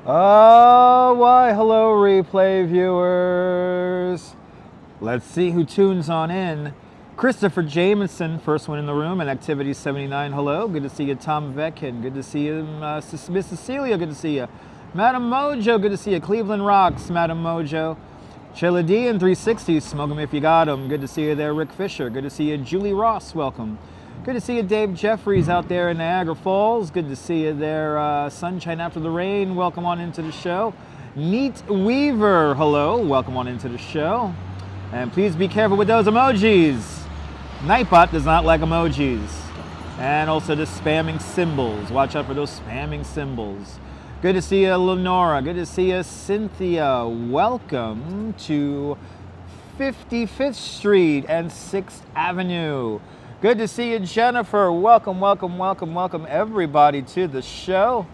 Oh, why, hello, replay viewers. Let's see who tunes on in. Christopher Jameson, first one in the room, and Activity 79, hello. Good to see you, Tom Veckin. Good to see you, Miss Cecilia, good to see you. Madam Mojo, good to see you. Cleveland Rocks, Madam Mojo. Chiladian 360, smoke 'em if you got 'em. Good to see you there, Rick Fisher. Good to see you, Julie Ross, welcome. Good to see you, Dave Jeffries, out there in Niagara Falls. Good to see you there, Sunshine After the Rain. Welcome on into the show. Neat Weaver, hello. Welcome on into the show. And please be careful with those emojis. Nightbot does not like emojis. And also the spamming symbols. Watch out for those spamming symbols. Good to see you, Lenora. Good to see you, Cynthia. Welcome to 55th Street and 6th Avenue. Good to see you, Jennifer. Welcome, welcome, welcome, welcome everybody to the show.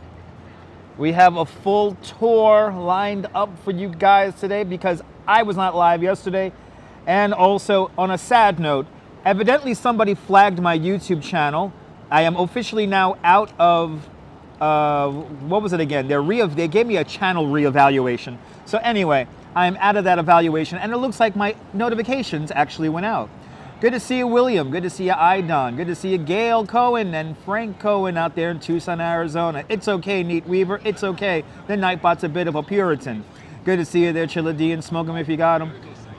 We have a full tour lined up for you guys today because I was not live yesterday. And also, on a sad note, evidently somebody flagged my YouTube channel. I am officially now out of, what was it again? They gave me a channel reevaluation. So anyway, I am out of that evaluation and it looks like my notifications actually went out. Good to see you, William. Good to see you, Idon. Good to see you, Gail Cohen and Frank Cohen out there in Tucson, Arizona. It's okay, Neat Weaver. It's okay. The Nightbot's a bit of a Puritan. Good to see you there, Chiladian. Smoke 'em if you got 'em.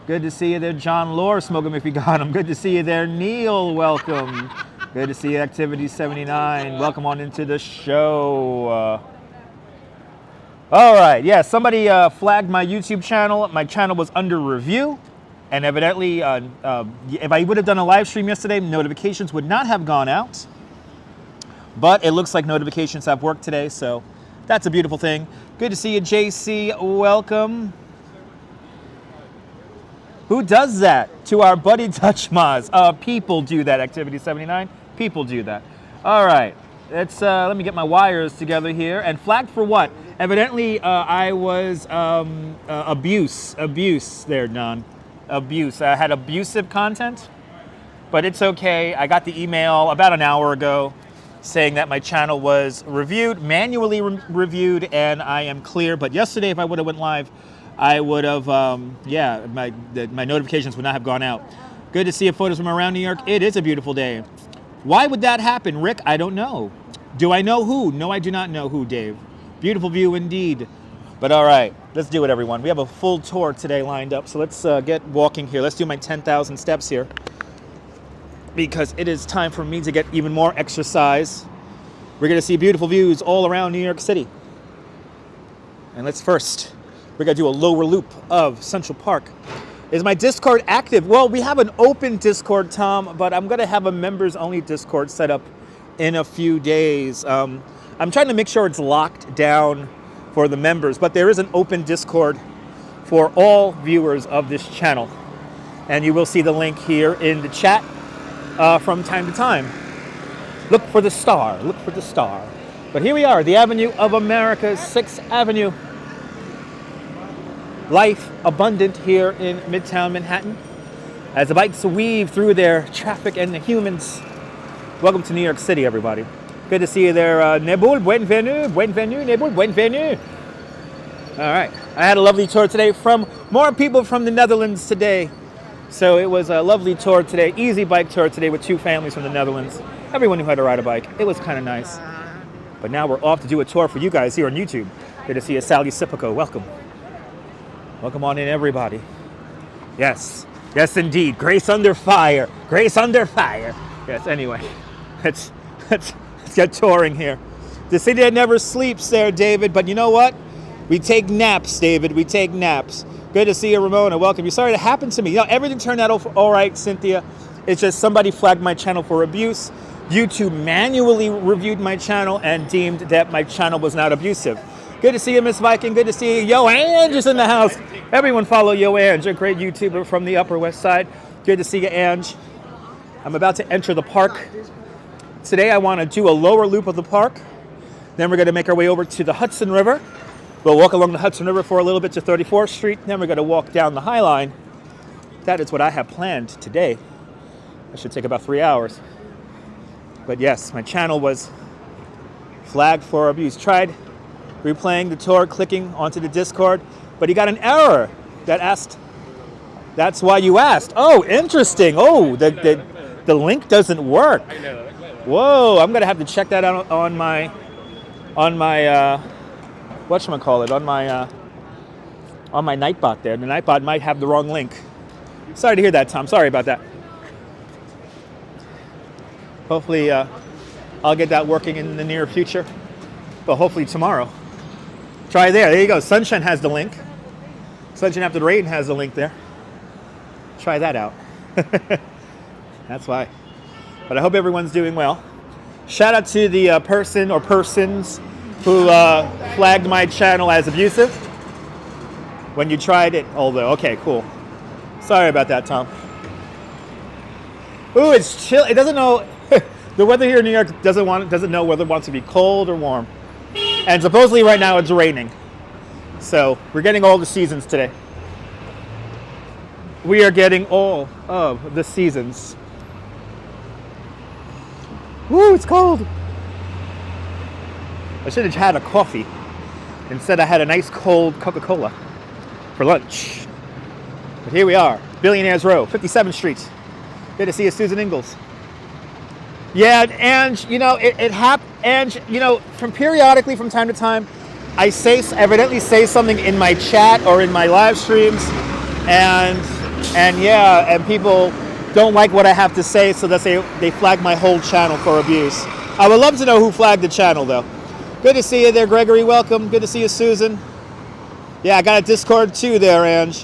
Good to see you there, John Lore. Smoke 'em if you got 'em. Good to see you there, Neil. Welcome. Good to see you, Activity 79. Welcome on into the show. All right. Yeah, somebody flagged my YouTube channel. My channel was under review. And evidently, if I would have done a live stream yesterday, notifications would not have gone out. But it looks like notifications have worked today, so that's a beautiful thing. Good to see you, JC. Welcome. Who does that to our buddy Dutch Moz? People do that, Activity 79. People do that. All right. Let me get my wires together here. And flagged for what? Evidently, I was abuse there, Don. Abuse. I had abusive content, but it's okay. I got the email about an hour ago saying that my channel was reviewed, manually reviewed, and I am clear. But yesterday, if I would have went live, I would have, my notifications would not have gone out. Good to see you, photos from around New York. It is a beautiful day. Why would that happen, Rick? I don't know. Do I know who? No, I do not know who, Dave. Beautiful view indeed. But all right, let's do it, everyone. We have a full tour today lined up, so let's get walking here. Let's do my 10,000 steps here because it is time for me to get even more exercise. We're going to see beautiful views all around New York City. And we're going to do a lower loop of Central Park. Is my Discord active? Well, we have an open Discord, Tom, but I'm going to have a members-only Discord set up in a few days. I'm trying to make sure it's locked down for the members, but there is an open Discord for all viewers of this channel. And you will see the link here in the chat from time to time. Look for the star, look for the star. But here we are, the Avenue of America, 6th Avenue. Life abundant here in Midtown Manhattan as the bikes weave through their traffic and the humans. Welcome to New York City, everybody. Good to see you there, Nebul. Bienvenue, Nebul, bienvenue. All right, I had a lovely tour today from more people from the Netherlands today. So it was a lovely tour today, easy bike tour today with 2 families from the Netherlands. Everyone knew how to ride a bike. It was kind of nice. But now we're off to do a tour for you guys here on YouTube. Good to see you, Sally Sipico. Welcome. Welcome on in, everybody. Yes, yes, indeed. Grace under fire. Grace under fire. Yes. Anyway, let's get touring here. The city that never sleeps there, David. But you know what? We take naps, David. We take naps. Good to see you, Ramona. Welcome. You're sorry it happened to me. You know, everything turned out all right, Cynthia. It's just somebody flagged my channel for abuse. YouTube manually reviewed my channel and deemed that my channel was not abusive. Good to see you, Miss Viking. Good to see you. Yo Ange is in the house. Everyone follow Yo Ange, a great YouTuber from the Upper West Side. Good to see you, Ange. I'm about to enter the park. Today I want to do a lower loop of the park. Then we're going to make our way over to the Hudson River. We'll walk along the Hudson River for a little bit to 34th Street. Then we're going to walk down the Highline. That is what I have planned today. That should take about 3 hours. But yes, my channel was flagged for abuse. Tried replaying the tour, clicking onto the Discord, but he got an error that asked, that's why you asked. Oh, interesting. Oh, the link doesn't work. Whoa, I'm gonna have to check that out on my whatchamacallit, on my Nightbot there. The Nightbot might have the wrong link. Sorry to hear that, Tom. Sorry about that. Hopefully, I'll get that working in the near future. But hopefully tomorrow. Try there. There you go. Sunshine has the link. Sunshine After the Rain has the link there. Try that out. That's why. But I hope everyone's doing well. Shout out to the person or persons who flagged my channel as abusive when you tried it. Although, okay, cool. Sorry about that, Tom. Ooh, it's chill. It doesn't know. The weather here in New York doesn't know whether it wants to be cold or warm. And supposedly right now it's raining. So we're getting all the seasons today. We are getting all of the seasons. Woo, it's cold. I should have had a coffee. Instead I had a nice cold Coca-Cola for lunch. But here we are, Billionaires Row, 57th Street. Good to see you, Susan Ingalls. Yeah, and you know, it happened, and you know, periodically from time to time, I evidently say something in my chat or in my live streams, and yeah, and people don't like what I have to say, so they flag my whole channel for abuse. I would love to know who flagged the channel, though. Good to see you there, Gregory. Welcome. Good to see you, Susan. Yeah, I got a Discord too there, Ange.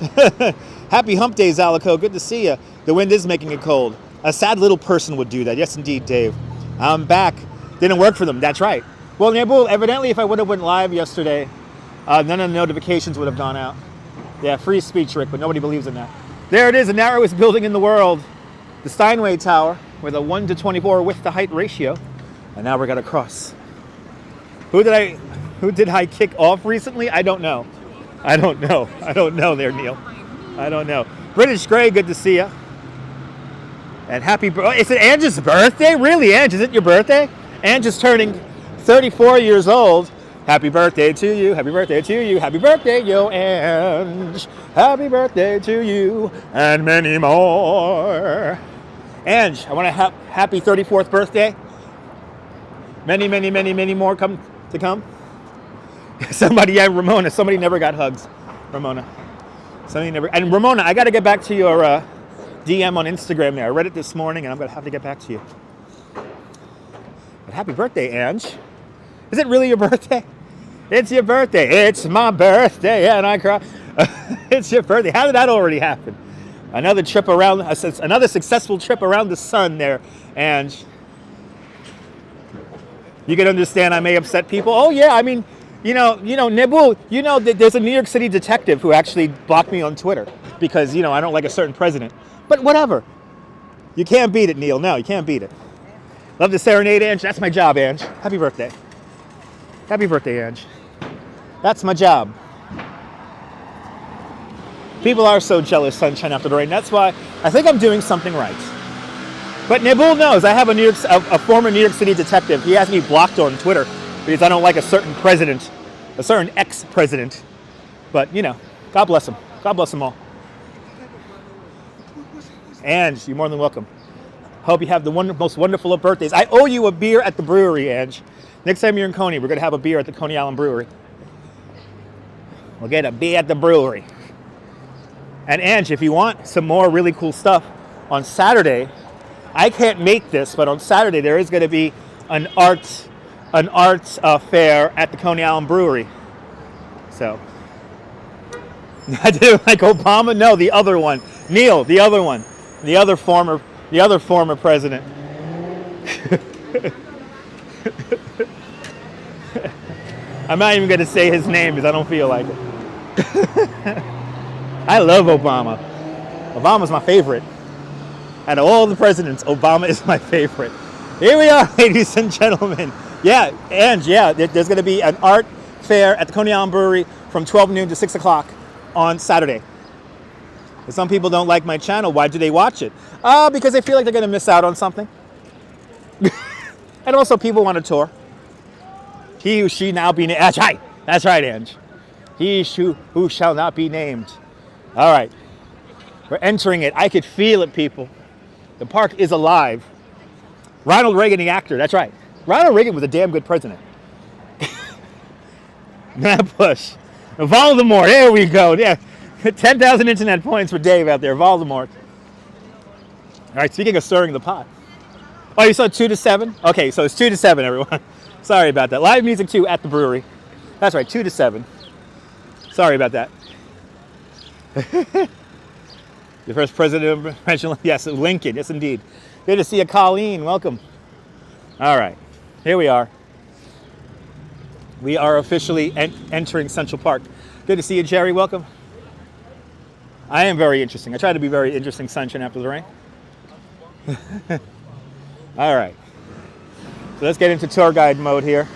Happy hump day, Zalico. Good to see you. The wind is making it cold. A sad little person would do that. Yes, indeed, Dave. I'm back. Didn't work for them. That's right. Well, Nabul, evidently, if I would have went live yesterday, none of the notifications would have gone out. Yeah, free speech, Rick, but nobody believes in that. There it is, the narrowest building in the world. The Steinway Tower with a 1:24 width to height ratio. And now we're going to cross. Who did I kick off recently? I don't know. I don't know there, Neil. I don't know. British Grey, good to see you. And happy birthday. Is it Ange's birthday? Really, Ange? Is it your birthday? Ange is turning 34 years old. Happy birthday to you. Happy birthday to you. Happy birthday, yo, Ange. Happy birthday to you. And many more. Ange, I want to happy 34th birthday. Many, many, many, many more come. Somebody, yeah, Ramona. Somebody never got hugs. Ramona. Somebody never. And Ramona, I got to get back to your DM on Instagram there. I read it this morning, and I'm going to have to get back to you. But happy birthday, Ange. Is it really your birthday? It's your birthday. It's my birthday, and I cry. It's your birthday. How did that already happen? Another successful trip around the sun there, Ange. You can understand I may upset people. Oh yeah, I mean, you know, Nibul, you know, there's a New York City detective who actually blocked me on Twitter because, you know, I don't like a certain president. But whatever. You can't beat it, Neil. No, you can't beat it. Love to serenade, Ange. That's my job, Ange. Happy birthday. Happy birthday, Ange. That's my job. People are so jealous, Sunshine After the Rain. That's why I think I'm doing something right. But Nibul knows I have a former New York City detective. He has me blocked on Twitter because I don't like a certain president, a certain ex-president. But, you know, God bless him. God bless them all. Ange, you're more than welcome. Hope you have the most wonderful of birthdays. I owe you a beer at the brewery, Ange. Next time you're in Coney, we're going to have a beer at the Coney Island Brewery. We'll get a beer at the brewery. And Ange, if you want some more really cool stuff, on Saturday, I can't make this, but on Saturday there is going to be an arts fair at the Coney Island Brewery. So, I didn't like Obama. No, the other one, Neil, the other one, the other former president. I'm not even going to say his name because I don't feel like it. I love Obama. Obama's my favorite. Out of all the presidents, Obama is my favorite. Here we are, ladies and gentlemen. Yeah, and yeah, there's going to be an art fair at the Coney Island Brewery from 12 noon to 6 o'clock on Saturday. If some people don't like my channel, why do they watch it? Because they feel like they're going to miss out on something. And also, people want to tour. He or she now being... Hi. That's right, Ange. He who shall not be named. All right. We're entering it. I could feel it, people. The park is alive. Ronald Reagan, the actor. That's right. Ronald Reagan was a damn good president. That push. Voldemort. There we go. Yeah. 10,000 internet points for Dave out there. Voldemort. All right. Speaking of stirring the pot. Oh, you saw 2 to 7? Okay, so it's 2 to 7, everyone. Sorry about that. Live music, too, at the brewery. That's right, 2 to 7. Sorry about that. The first president of President, yes, Lincoln, yes, indeed. Good to see you, Colleen. Welcome. All right, here we are. We are officially entering Central Park. Good to see you, Jerry. Welcome. I am very interesting. I try to be very interesting, sunshine after the rain. All right, so let's get into tour guide mode here.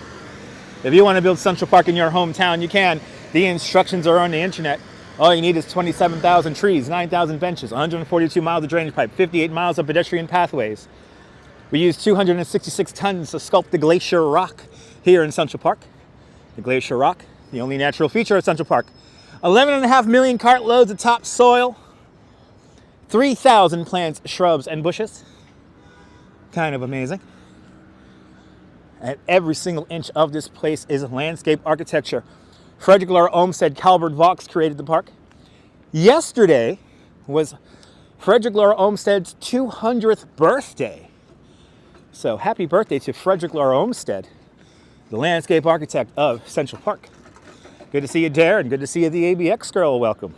If you want to build Central Park in your hometown, you can. The instructions are on the internet. All you need is 27,000 trees, 9,000 benches, 142 miles of drainage pipe, 58 miles of pedestrian pathways. We use 266 tons of sculpted glacier rock here in Central Park. The glacier rock, the only natural feature of Central Park. 11.5 million cartloads of topsoil, 3,000 plants, shrubs, and bushes. Kind of amazing. And every single inch of this place is landscape architecture. Frederick Laura Olmsted Calvert Vaux created the park. Yesterday was Frederick Laura Olmsted's 200th birthday. So happy birthday to Frederick Laura Olmsted, the landscape architect of Central Park. Good to see you, Darren. Good to see you, the ABX girl. Welcome.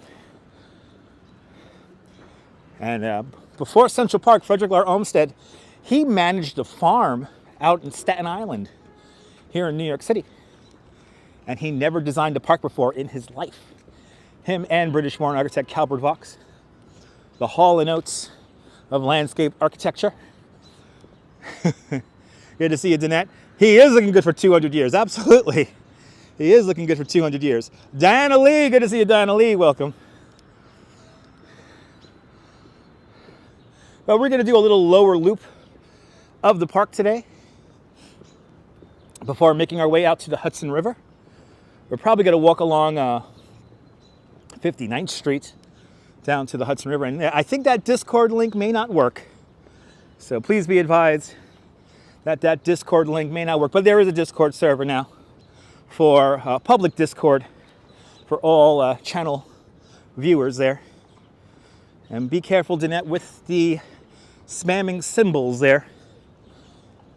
And before Central Park, Frederick Laura Olmsted, he managed a farm out in Staten Island, here in New York City. And he never designed a park before in his life. Him and British-born architect Calvert Vaux, the Hall and Oates of landscape architecture. Good to see you, Danette. He is looking good for 200 years, absolutely. He is looking good for 200 years. Diana Lee, good to see you, Diana Lee, welcome. Well, we're gonna do a little lower loop of the park today before making our way out to the Hudson River. We're probably going to walk along 59th Street down to the Hudson River. And I think that Discord link may not work. So please be advised that that Discord link may not work. But there is a Discord server now for public Discord for all channel viewers there. And be careful, Danette, with the spamming symbols there.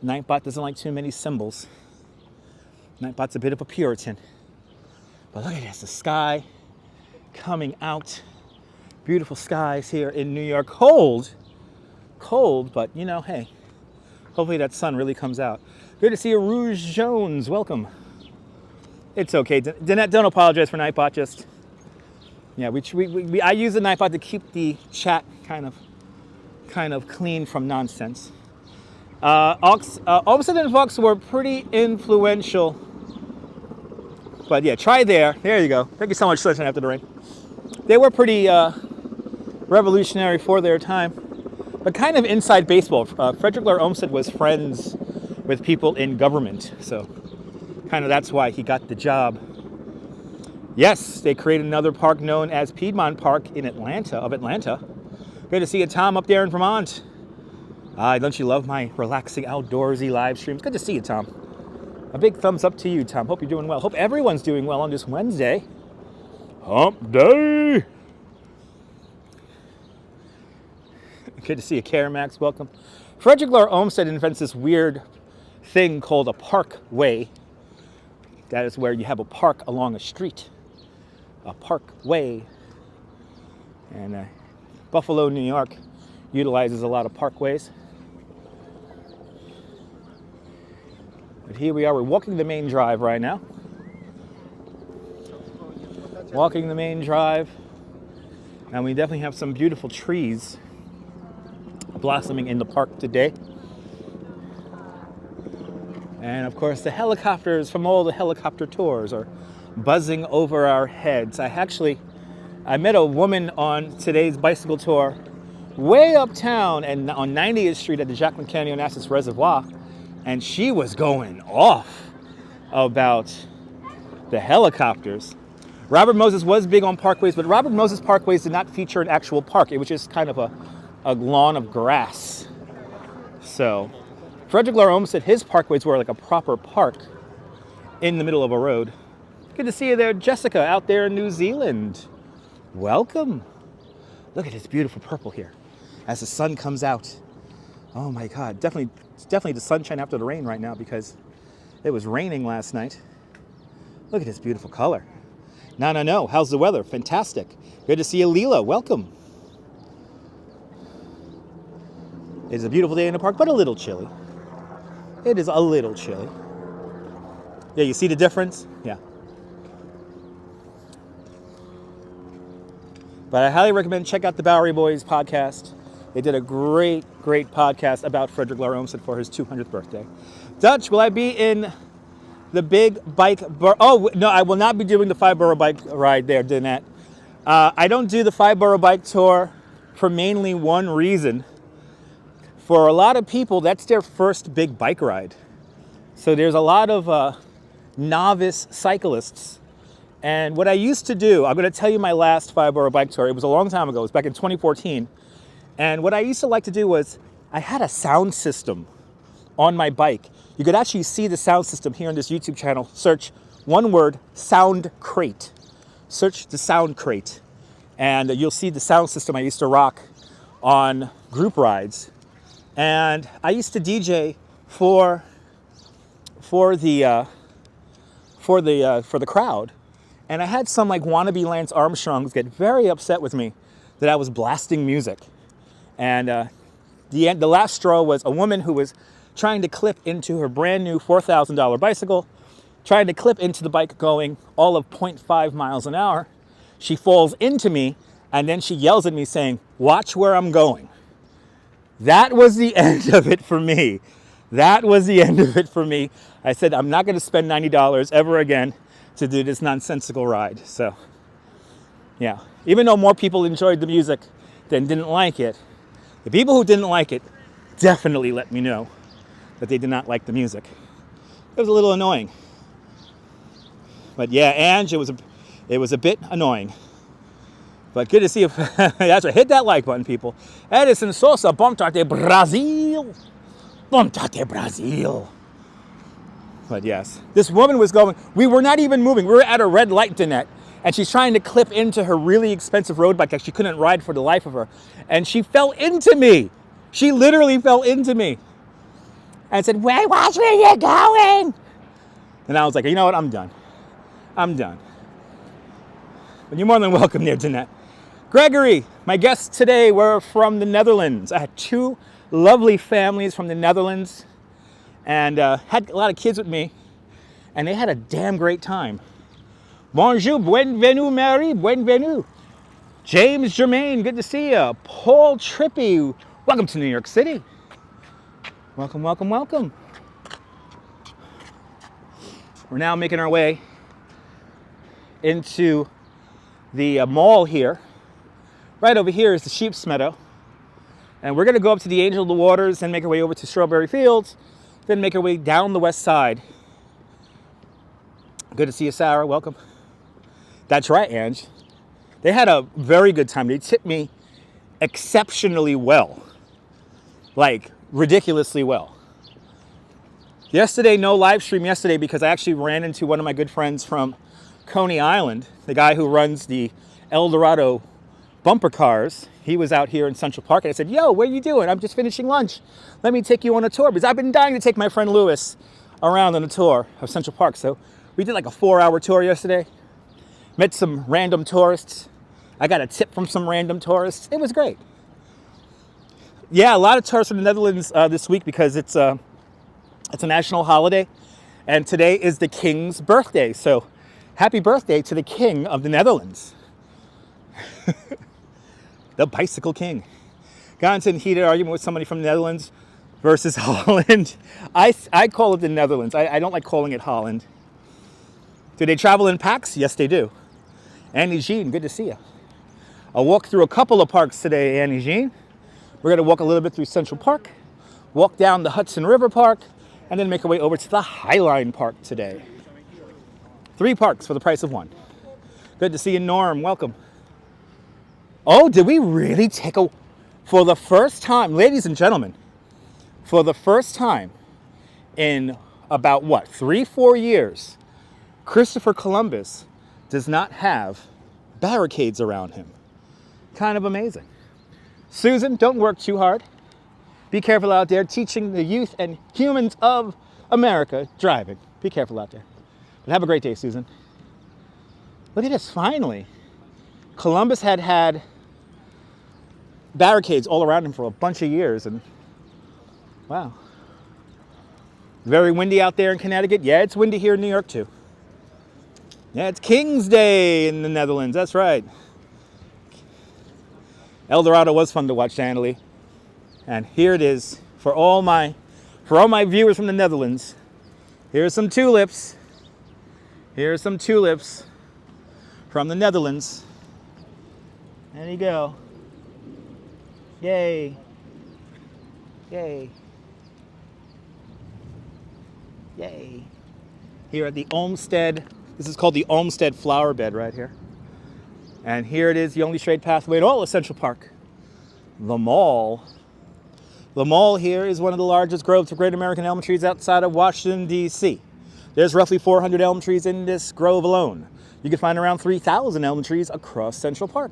Nightbot doesn't like too many symbols. Nightbot's a bit of a Puritan. But look at this, the sky coming out. Beautiful skies here in New York. Cold, but you know, hey, hopefully that sun really comes out. Good to see you, Rouge Jones. Welcome. It's okay, Danette, don't apologize for Nightbot. Just, yeah, I use the Nightbot to keep the chat kind of clean from nonsense. Olmsted and Vaux were pretty influential. But yeah, try there. There you go. Thank you so much, Sunshine After the Rain. They were pretty revolutionary for their time. But kind of inside baseball. Frederick Laura Olmsted was friends with people in government. So kind of that's why he got the job. Yes, they created another park known as Piedmont Park in Atlanta. Good to see you, Tom, up there in Vermont. Don't you love my relaxing outdoorsy live streams? Good to see you, Tom. A big thumbs up to you, Tom. Hope you're doing well. Hope everyone's doing well on this Wednesday. Hump day. Good to see you, Caramax. Welcome. Frederick Laura Olmsted invents this weird thing called a parkway. That is where you have a park along a street. A parkway. And Buffalo, New York utilizes a lot of parkways. But here we are, we're walking the main drive right now. Walking the main drive. And we definitely have some beautiful trees blossoming in the park today. And of course the helicopters from all the helicopter tours are buzzing over our heads. I met a woman on today's bicycle tour way uptown and on 90th Street at the Jacqueline County Onassis Reservoir. And she was going off about The helicopters. Robert Moses was big on parkways, but Robert Moses parkways did not feature an actual park. It was just kind of a lawn of grass. So Frederick Laur Olmsted, his parkways were like a proper park in the middle of a road. Good to see you there, Jessica, out there in New Zealand. Welcome. Look at this beautiful purple here as the sun comes out. Oh my God, definitely the sunshine after the rain right now because it was raining last night. Look at this beautiful color. No. How's the weather? Fantastic. Good to see you, Leela. Welcome. It's a beautiful day in the park, but a little chilly. It is a little chilly. Yeah, you see the difference? Yeah. But I highly recommend check out the Bowery Boys podcast. They did a great podcast about Frederick Laur Olmsted for his 200th birthday. Dutch, will I be in the big bike? Oh, no, I will not be doing the 5-borough bike ride there, Danette. I don't do the 5-borough bike tour for mainly one reason. For a lot of people, that's their first big bike ride. So there's a lot of novice cyclists. And what I used to do, I'm going to tell you my last 5-borough bike tour. It was a long time ago. It was back in 2014. And what I used to like to do was I had a sound system on my bike. You could actually see the sound system here on this YouTube channel. Search one word, sound crate. Search the sound crate. And you'll see the sound system I used to rock on group rides. And I used to DJ for the crowd. And I had some like wannabe Lance Armstrongs get very upset with me that I was blasting music. And the last straw was a woman who was trying to clip into her brand new $4,000 bicycle, trying to clip into the bike going all of 0.5 miles an hour. She falls into me and then she yells at me saying, "Watch where I'm going." That was the end of it for me. That was the end of it for me. I said, I'm not going to spend $90 ever again to do this nonsensical ride. So, yeah. Even though more people enjoyed the music than didn't like it, the people who didn't like it definitely let me know that they did not like the music. It was a little annoying. But yeah, Ange, it was a bit annoying. But good to see you. That's right. Hit that like button, people. Edison Sosa, bom tarte Brazil. Bom tarte Brazil. But yes, this woman was going, we were not even moving. We were at a red light, Danette. And she's trying to clip into her really expensive road bike that she couldn't ride for the life of her. And she fell into me. She literally fell into me. And said, "Wait, watch where you're going." And I was like, you know what? I'm done. I'm done. But you're more than welcome there, Danette. Gregory, my guests today were from the Netherlands. I had 2 lovely families from the Netherlands and had a lot of kids with me. And they had a damn great time. Bonjour, bienvenue, Mary, bienvenue. James Germain, good to see you. Paul Trippy, welcome to New York City. Welcome, welcome, welcome. We're now making our way into the mall here. Right over here is the Sheep's Meadow. And we're going to go up to the Angel of the Waters and make our way over to Strawberry Fields, then make our way down the west side. Good to see you, Sarah. Welcome. That's right, Ange. They had a very good time. They tipped me exceptionally well. Like, ridiculously well. Yesterday, no live stream yesterday because I actually ran into one of my good friends from Coney Island, the guy who runs the El Dorado bumper cars. He was out here in Central Park and I said, "Yo, what are you doing? I'm just finishing lunch. Let me take you on a tour," because I've been dying to take my friend Lewis around on a tour of Central Park. So we did like a 4-hour tour yesterday. Met some random tourists. I got a tip from some random tourists. It was great. Yeah, a lot of tourists from the Netherlands this week because it's a national holiday. And today is the King's birthday. So happy birthday to the King of the Netherlands. The Bicycle King. Got into a heated argument with somebody from the Netherlands versus Holland. I call it the Netherlands. I don't like calling it Holland. Do they travel in packs? Yes, they do. Annie Jean, good to see you. I'll walk through a couple of parks today, Annie Jean. We're going to walk a little bit through Central Park, walk down the Hudson River Park, and then make our way over to the Highline Park today. 3 parks for the price of 1. Good to see you, Norm. Welcome. Oh, did we really take a... For the first time, ladies and gentlemen, for the first time in about, what, 3-4 years, Christopher Columbus does not have barricades around him. Kind of amazing. Susan, don't work too hard. Be careful out there teaching the youth and humans of America driving. Be careful out there. But have a great day, Susan. Look at this, finally. Columbus had barricades all around him for a bunch of years, and wow. Very windy out there in Connecticut. Yeah, it's windy here in New York too. Yeah, it's King's Day in the Netherlands, that's right. El Dorado was fun to watch, Annalie. And here it is for all my viewers from the Netherlands. Here's some tulips. Here's some tulips from the Netherlands. There you go. Yay. Yay. Yay. Here at the Olmsted, this is called the Olmsted flower bed right here. And here it is, the only straight pathway to all of Central Park. The mall. The mall here is one of the largest groves of great American elm trees outside of Washington, D.C. There's roughly 400 elm trees in this grove alone. You can find around 3,000 elm trees across Central Park.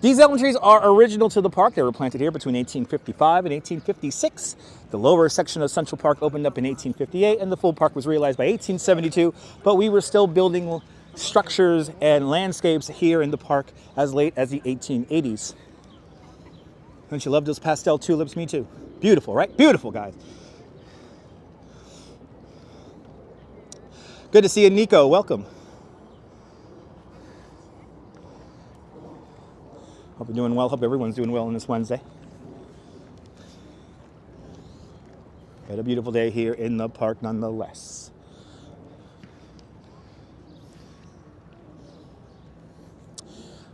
These elm trees are original to the park. They were planted here between 1855 and 1856. The lower section of Central Park opened up in 1858, and the full park was realized by 1872, but we were still building structures and landscapes here in the park as late as the 1880s. Don't you love those pastel tulips? Me too. Beautiful, right? Beautiful, guys. Good to see you, Nico. Welcome. Hope you're doing well. Hope everyone's doing well on this Wednesday. Had a beautiful day here in the park nonetheless.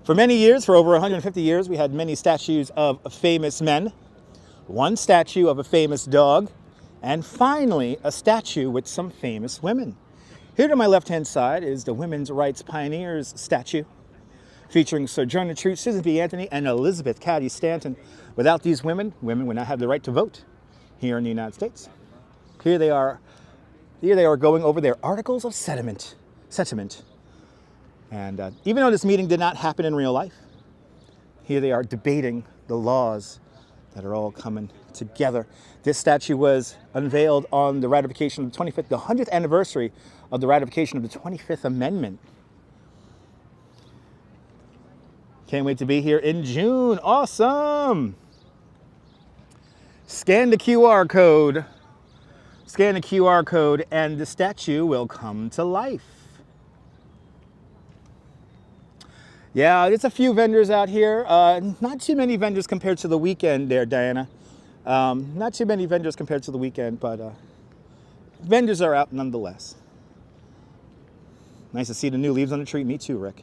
For many years, for over 150 years, we had many statues of famous men, one statue of a famous dog, and finally a statue with some famous women. Here to my left-hand side is the Women's Rights Pioneers statue, featuring Sojourner Truth, Susan B. Anthony, and Elizabeth Cady Stanton. Without these women would not have the right to vote here in the United States. Here they are going over their articles of sentiment. And even though this meeting did not happen in real life, here they are debating the laws that are all coming together. This statue was unveiled on the ratification of the 100th anniversary of the ratification of the 25th Amendment. Can't wait to be here in June. Awesome! Scan the QR code. Scan the QR code and the statue will come to life. Yeah, there's a few vendors out here. Not too many vendors compared to the weekend there, Diana. Not too many vendors compared to the weekend, but vendors are out nonetheless. Nice to see the new leaves on the tree. Me too, Rick.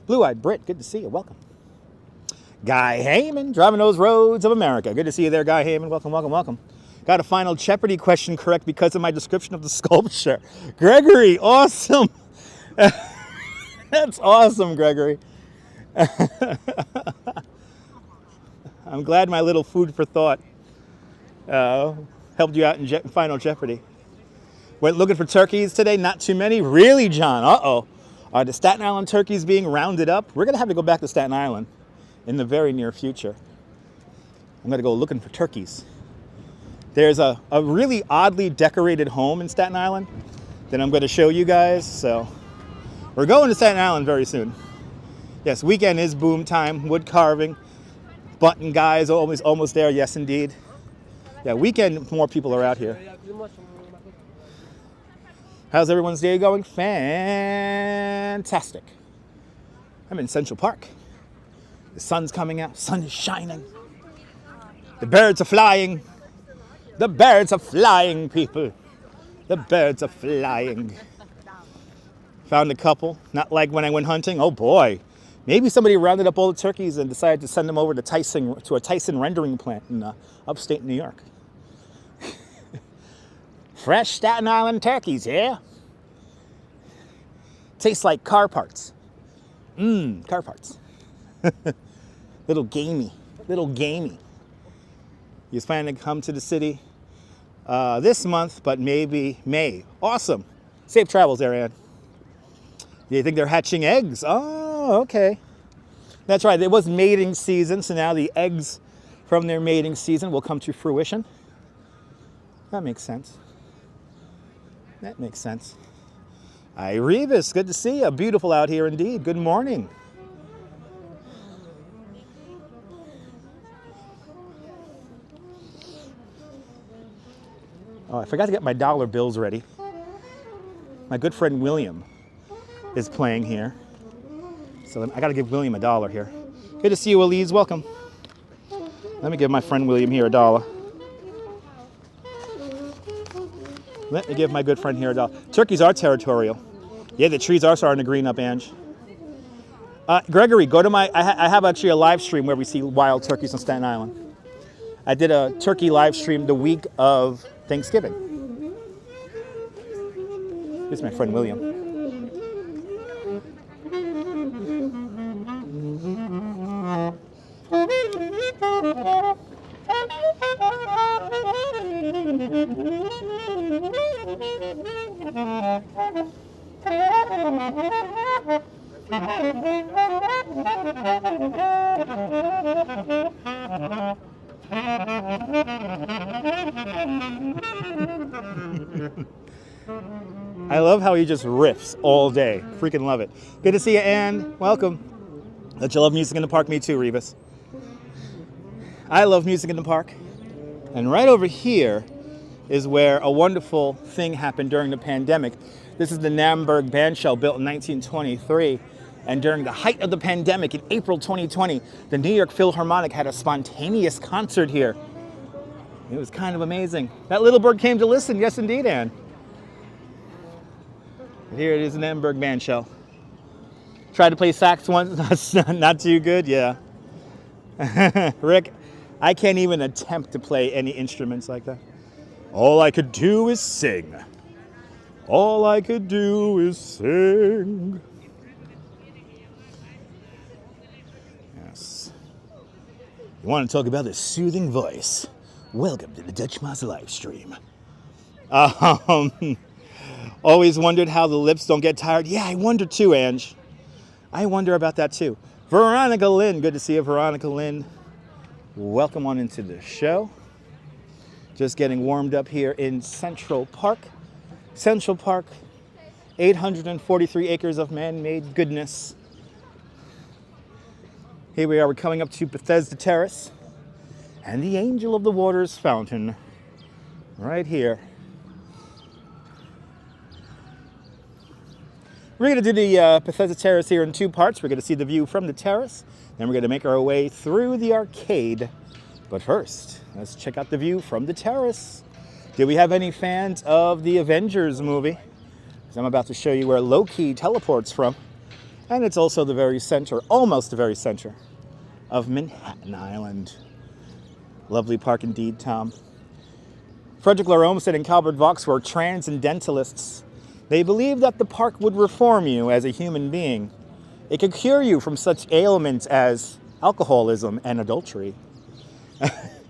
Blue-eyed Brit, good to see you. Welcome. Guy Heyman, driving those roads of America. Good to see you there, Guy Heyman. Welcome, welcome, welcome. Got a final Jeopardy question correct because of my description of the sculpture. Gregory, awesome. That's awesome, Gregory. I'm glad my little food for thought helped you out in Final Jeopardy. Went looking for turkeys today, not too many. Really, John? Uh-oh. Are the Staten Island turkeys being rounded up? We're going to have to go back to Staten Island in the very near future. I'm going to go looking for turkeys. There's a really oddly decorated home in Staten Island that I'm going to show you guys. So we're going to Staten Island very soon. Yes, weekend is boom time, wood carving. Button guys almost there, yes indeed. Yeah, weekend more people are out here. How's everyone's day going? Fantastic. I'm in Central Park. The sun's coming out, sun is shining. The birds are flying. The birds are flying, people. The birds are flying. Found a couple, not like when I went hunting. Oh boy. Maybe somebody rounded up all the turkeys and decided to send them over to a Tyson rendering plant in upstate New York. Fresh Staten Island turkeys, yeah? Tastes like car parts. Car parts. Little gamey, little gamey. He's planning to come to the city this month, but maybe May. Awesome. Safe travels, Ariane. Do you think they're hatching eggs? Oh, okay. That's right. It was mating season, so now the eggs from their mating season will come to fruition. That makes sense. That makes sense. Hi, Revis. Good to see you. Beautiful out here indeed. Good morning. Oh, I forgot to get my dollar bills ready. My good friend William is playing here. So I got to give William $1 here. Good to see you, Elise. Welcome. Let me give my friend William here $1. Let me give my good friend here $1. Turkeys are territorial. Yeah, the trees are starting to green up, Ange. Gregory, go to my... I have actually a live stream where we see wild turkeys on Staten Island. I did a turkey live stream the week of Thanksgiving. This is my friend William. I love how he just riffs all day. Freaking love it. Good to see you, Ann. Welcome. That you love music in the park. Me too, Revis. I love music in the park. And right over here is where a wonderful thing happened during the pandemic. This is the Namberg Bandshell, built in 1923. And during the height of the pandemic in April 2020, the New York Philharmonic had a spontaneous concert here. It was kind of amazing. That little bird came to listen. Yes, indeed, Ann. Here it is, an Namberg Bandshell. Tried to play sax once, not too good, yeah. Rick, I can't even attempt to play any instruments like that. All I could do is sing. All I could do is sing. Yes. You want to talk about the soothing voice? Welcome to the Dutch Moss live stream. Always wondered how the lips don't get tired. Yeah, I wonder too, Ange. I wonder about that too. Veronica Lynn, good to see you, Veronica Lynn. Welcome on into the show. Just getting warmed up here in Central Park. Central Park, 843 acres of man-made goodness. Here we are, we're coming up to Bethesda Terrace and the Angel of the Waters fountain right here. We're going to do the Bethesda Terrace here in two parts. We're going to see the view from the terrace, then we're going to make our way through the arcade. But first, let's check out the view from the terrace. Do we have any fans of the Avengers movie? Because I'm about to show you where Loki teleports from. And it's also the very center, almost the very center, of Manhattan Island. Lovely park indeed, Tom. Frederick Lahr Olmsted and Calvert Vaux were transcendentalists. They believed that the park would reform you as a human being. It could cure you from such ailments as alcoholism and adultery.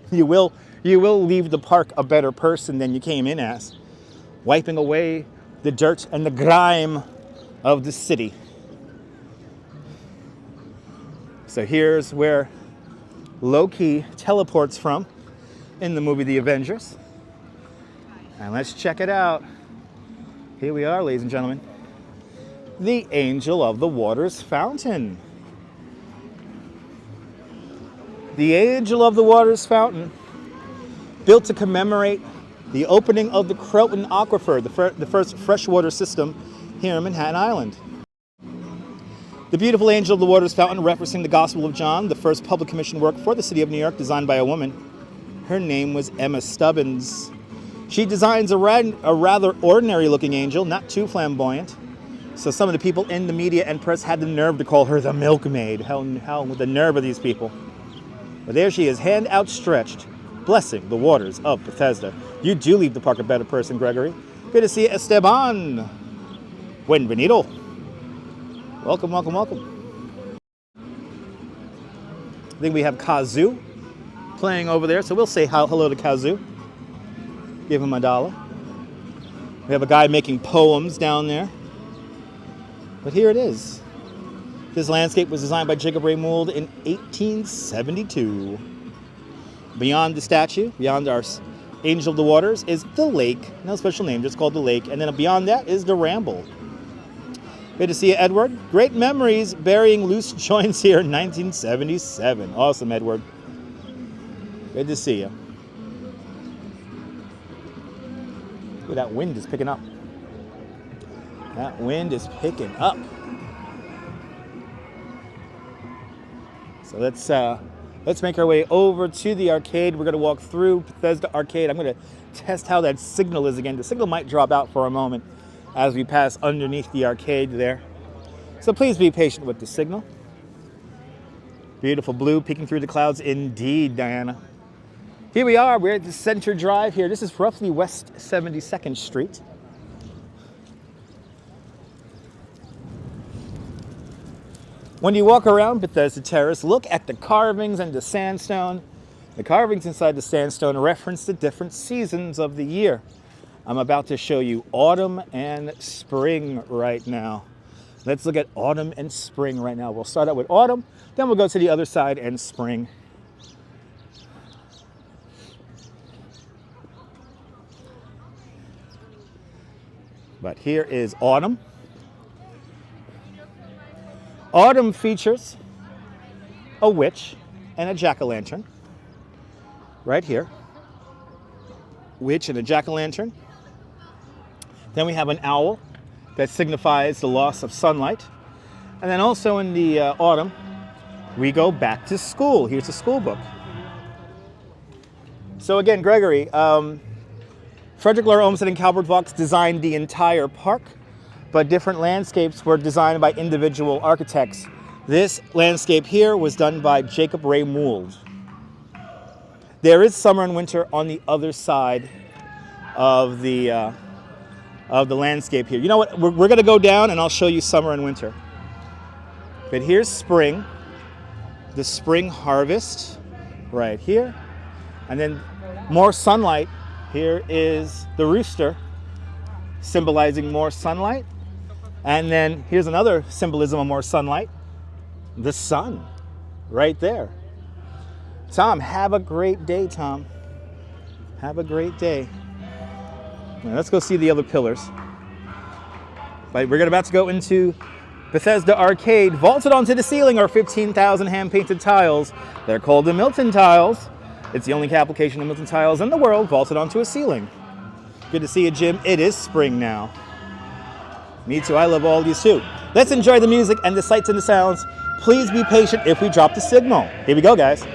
You will leave the park a better person than you came in as, wiping away the dirt and the grime of the city. So here's where Loki teleports from in the movie The Avengers. And let's check it out. Here we are, ladies and gentlemen. The Angel of the Waters fountain. The Angel of the Waters fountain, built to commemorate the opening of the Croton Aquifer, the first freshwater system here in Manhattan Island. The beautiful Angel of the Waters fountain, referencing the Gospel of John, the first public commission work for the city of New York, designed by a woman. Her name was Emma Stubbins. She designs a rather ordinary-looking angel, not too flamboyant. So some of the people in the media and press had the nerve to call her the milkmaid. Hell, with the nerve of these people. But there she is, hand outstretched, blessing the waters of Bethesda. You do leave the park a better person, Gregory. Good to see you, Esteban. Bienvenido. Welcome, welcome, welcome. I think we have Kazoo playing over there, so we'll say hello to Kazoo. Give him $1. We have a guy making poems down there. But here it is. This landscape was designed by Jacob Ray Mould in 1872. Beyond the statue, beyond our Angel of the Waters, is the lake. No special name, just called the lake. And then beyond that is the Ramble. Good to see you, Edward. Great memories burying loose joints here in 1977. Awesome, Edward. Good to see you. Ooh, that wind is picking up. That wind is picking up. So let's make our way over to the arcade. We're going to walk through Bethesda Arcade. I'm going to test how that signal is again. The signal might drop out for a moment as we pass underneath the arcade there. So please be patient with the signal. Beautiful blue peeking through the clouds indeed, Diana. Here we are. We're at the Center Drive here. This is roughly West 72nd Street. When you walk around Bethesda Terrace, look at the carvings and the sandstone. The carvings inside the sandstone reference the different seasons of the year. I'm about to show you autumn and spring right now. Let's look at autumn and spring right now. We'll start out with autumn, then we'll go to the other side and spring. But here is autumn. Autumn features a witch and a jack-o'-lantern right here. Witch and a jack-o'-lantern. Then we have an owl that signifies the loss of sunlight. And then also in the autumn, we go back to school. Here's a school book. So again, Gregory, Frederick Laura Olmsted and Calvert Vaux designed the entire park, but different landscapes were designed by individual architects. This landscape here was done by Jacob Ray Mould. There is summer and winter on the other side of the landscape here. You know what? We're going to go down and I'll show you summer and winter. But here's spring, the spring harvest right here. And then more sunlight. Here is the rooster, symbolizing more sunlight. And then here's another symbolism of more sunlight, the sun, right there. Tom, have a great day, Tom. Have a great day. Now, let's go see the other pillars. But we're about to go into Bethesda Arcade. Vaulted onto the ceiling are 15,000 hand-painted tiles. They're called the Milton tiles. It's the only application of Milton tiles in the world vaulted onto a ceiling. Good to see you, Jim. It is spring now. Me too. I love all these too. Let's enjoy the music and the sights and the sounds. Please be patient if we drop the signal. Here we go, guys.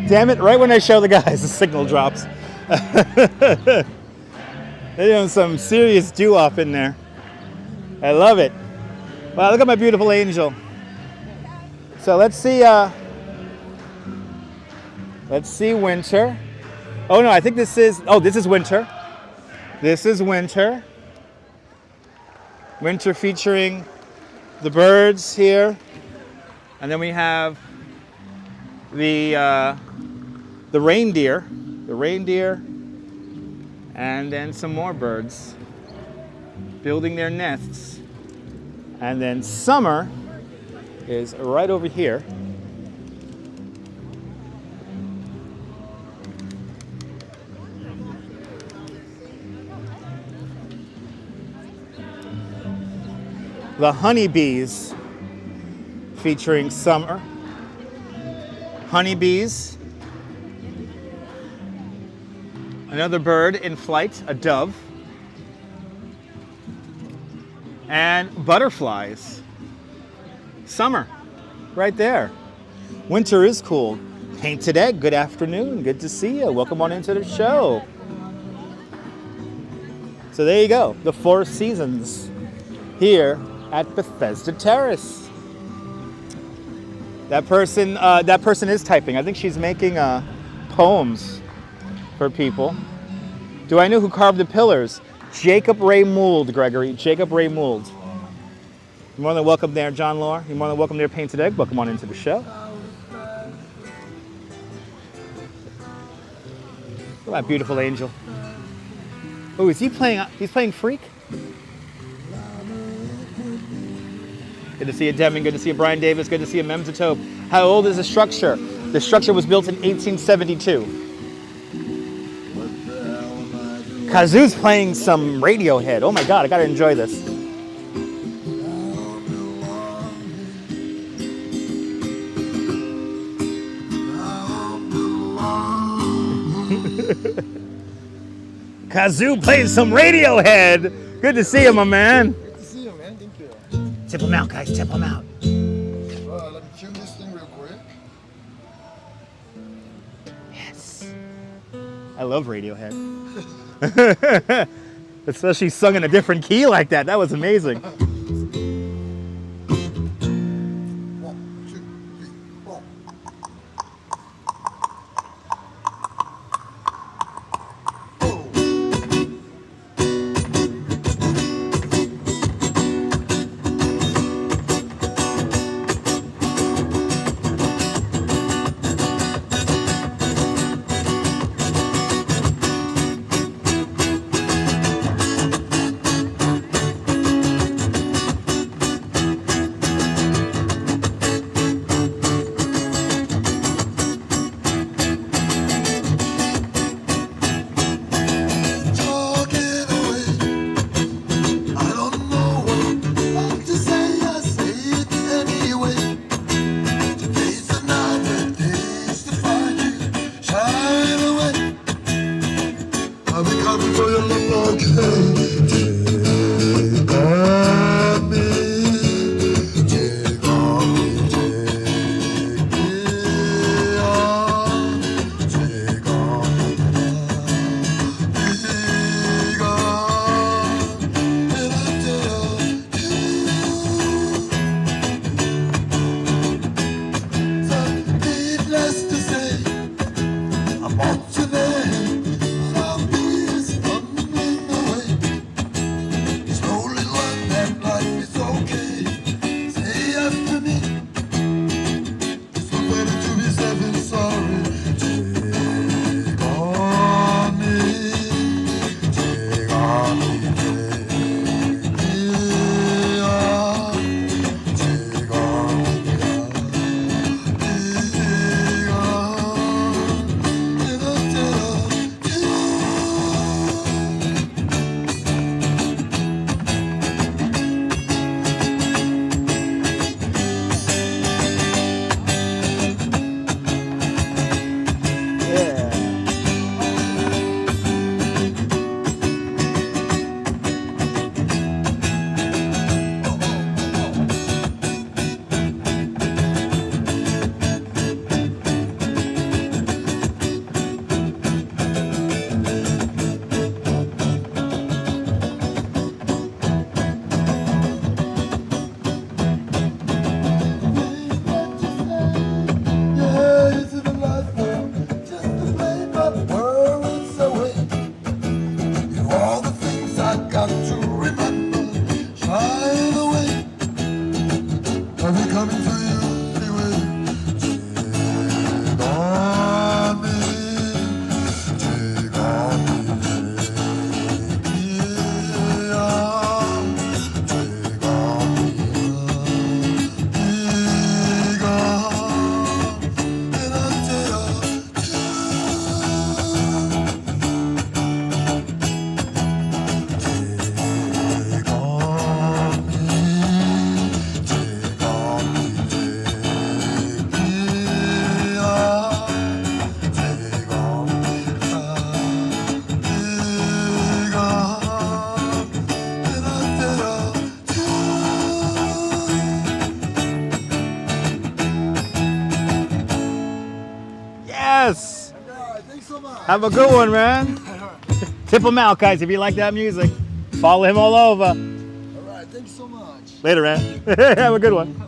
Damn it, right when I show the guys, the signal drops. They're doing some serious doo-wop in there. I love it. Wow, look at my beautiful angel. So let's see winter. Oh no, I think this is winter. This is winter. Winter featuring the birds here. And then we have the the reindeer, and then some more birds building their nests. And then summer is right over here. The honeybees, featuring summer. Honeybees. Another bird in flight, a dove. And butterflies. Summer, right there. Winter is cool. Painted Egg, good afternoon. Good to see you. Welcome on into the show. So there you go, the 4 seasons here at Bethesda Terrace. That person is typing. I think she's making poems for people. Do I know who carved the pillars? Jacob Ray Mould, Gregory. Jacob Ray Mould. You're more than welcome there, John Law. You're more than welcome there, Painted Egg. Welcome on into the show. Look at that beautiful angel. Oh, is he playing? He's playing Freak? Good to see you, Deming. Good to see you, Brian Davis. Good to see you, Memzatope. How old is the structure? The structure was built in 1872. Kazoo's playing some Radiohead. Oh my God, I gotta enjoy this. Kazoo plays some Radiohead. Good to see you, my man. Good to see you, man. Thank you. Tip them out, guys. Tip them out. Let me tune this thing real quick. Yes. I love Radiohead. Especially sung in a different key like that. That was amazing. 1, 2, 3, 4. coming to you anyway. Take on me. Have a good one, man. Tip him out, guys, if you like that music. Follow him all over. All right, thank you so much. Later, man. Have a good one.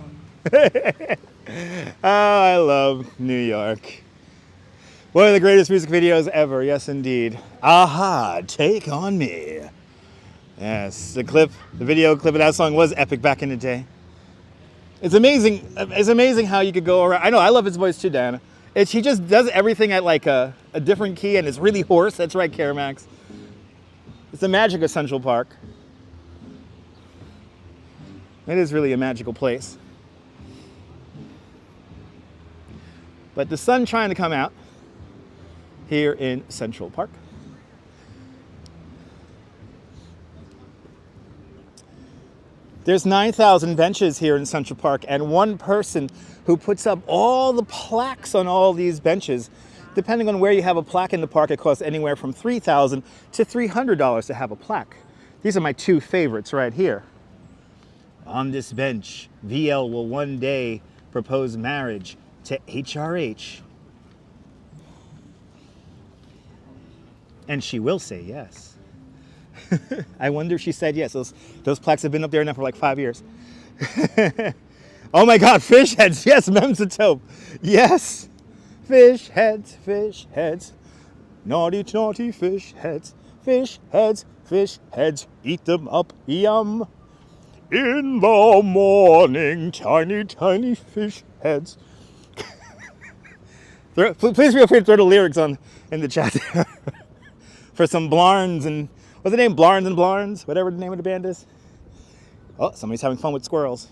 Oh, I love New York. One of the greatest music videos ever, yes indeed. Aha, Take On Me. Yes, the video clip of that song was epic back in the day. It's amazing how you could go around. I know, I love his voice too, Diana. He just does everything at like a different key and it's really hoarse. That's right, Caramax. It's the magic of Central Park. It is really a magical place. But the sun trying to come out here in Central Park. There's 9,000 benches here in Central Park and one person who puts up all the plaques on all these benches. Depending on where you have a plaque in the park, it costs anywhere from $3,000 to $300 to have a plaque. These are my two favorites right here. On this bench, VL will one day propose marriage to HRH. And she will say yes. I wonder if she said yes. Those plaques have been up there now for like 5 years. Oh my God, fish heads. Yes, Memsatope. Yes. Fish heads, fish heads. Naughty, naughty fish heads. Fish heads, fish heads. Eat them up, yum. In the morning, tiny, tiny fish heads. Please feel free to throw the lyrics in the chat for some Blarns and, what's the name? Blarns and Blarns? Whatever the name of the band is. Oh, somebody's having fun with squirrels.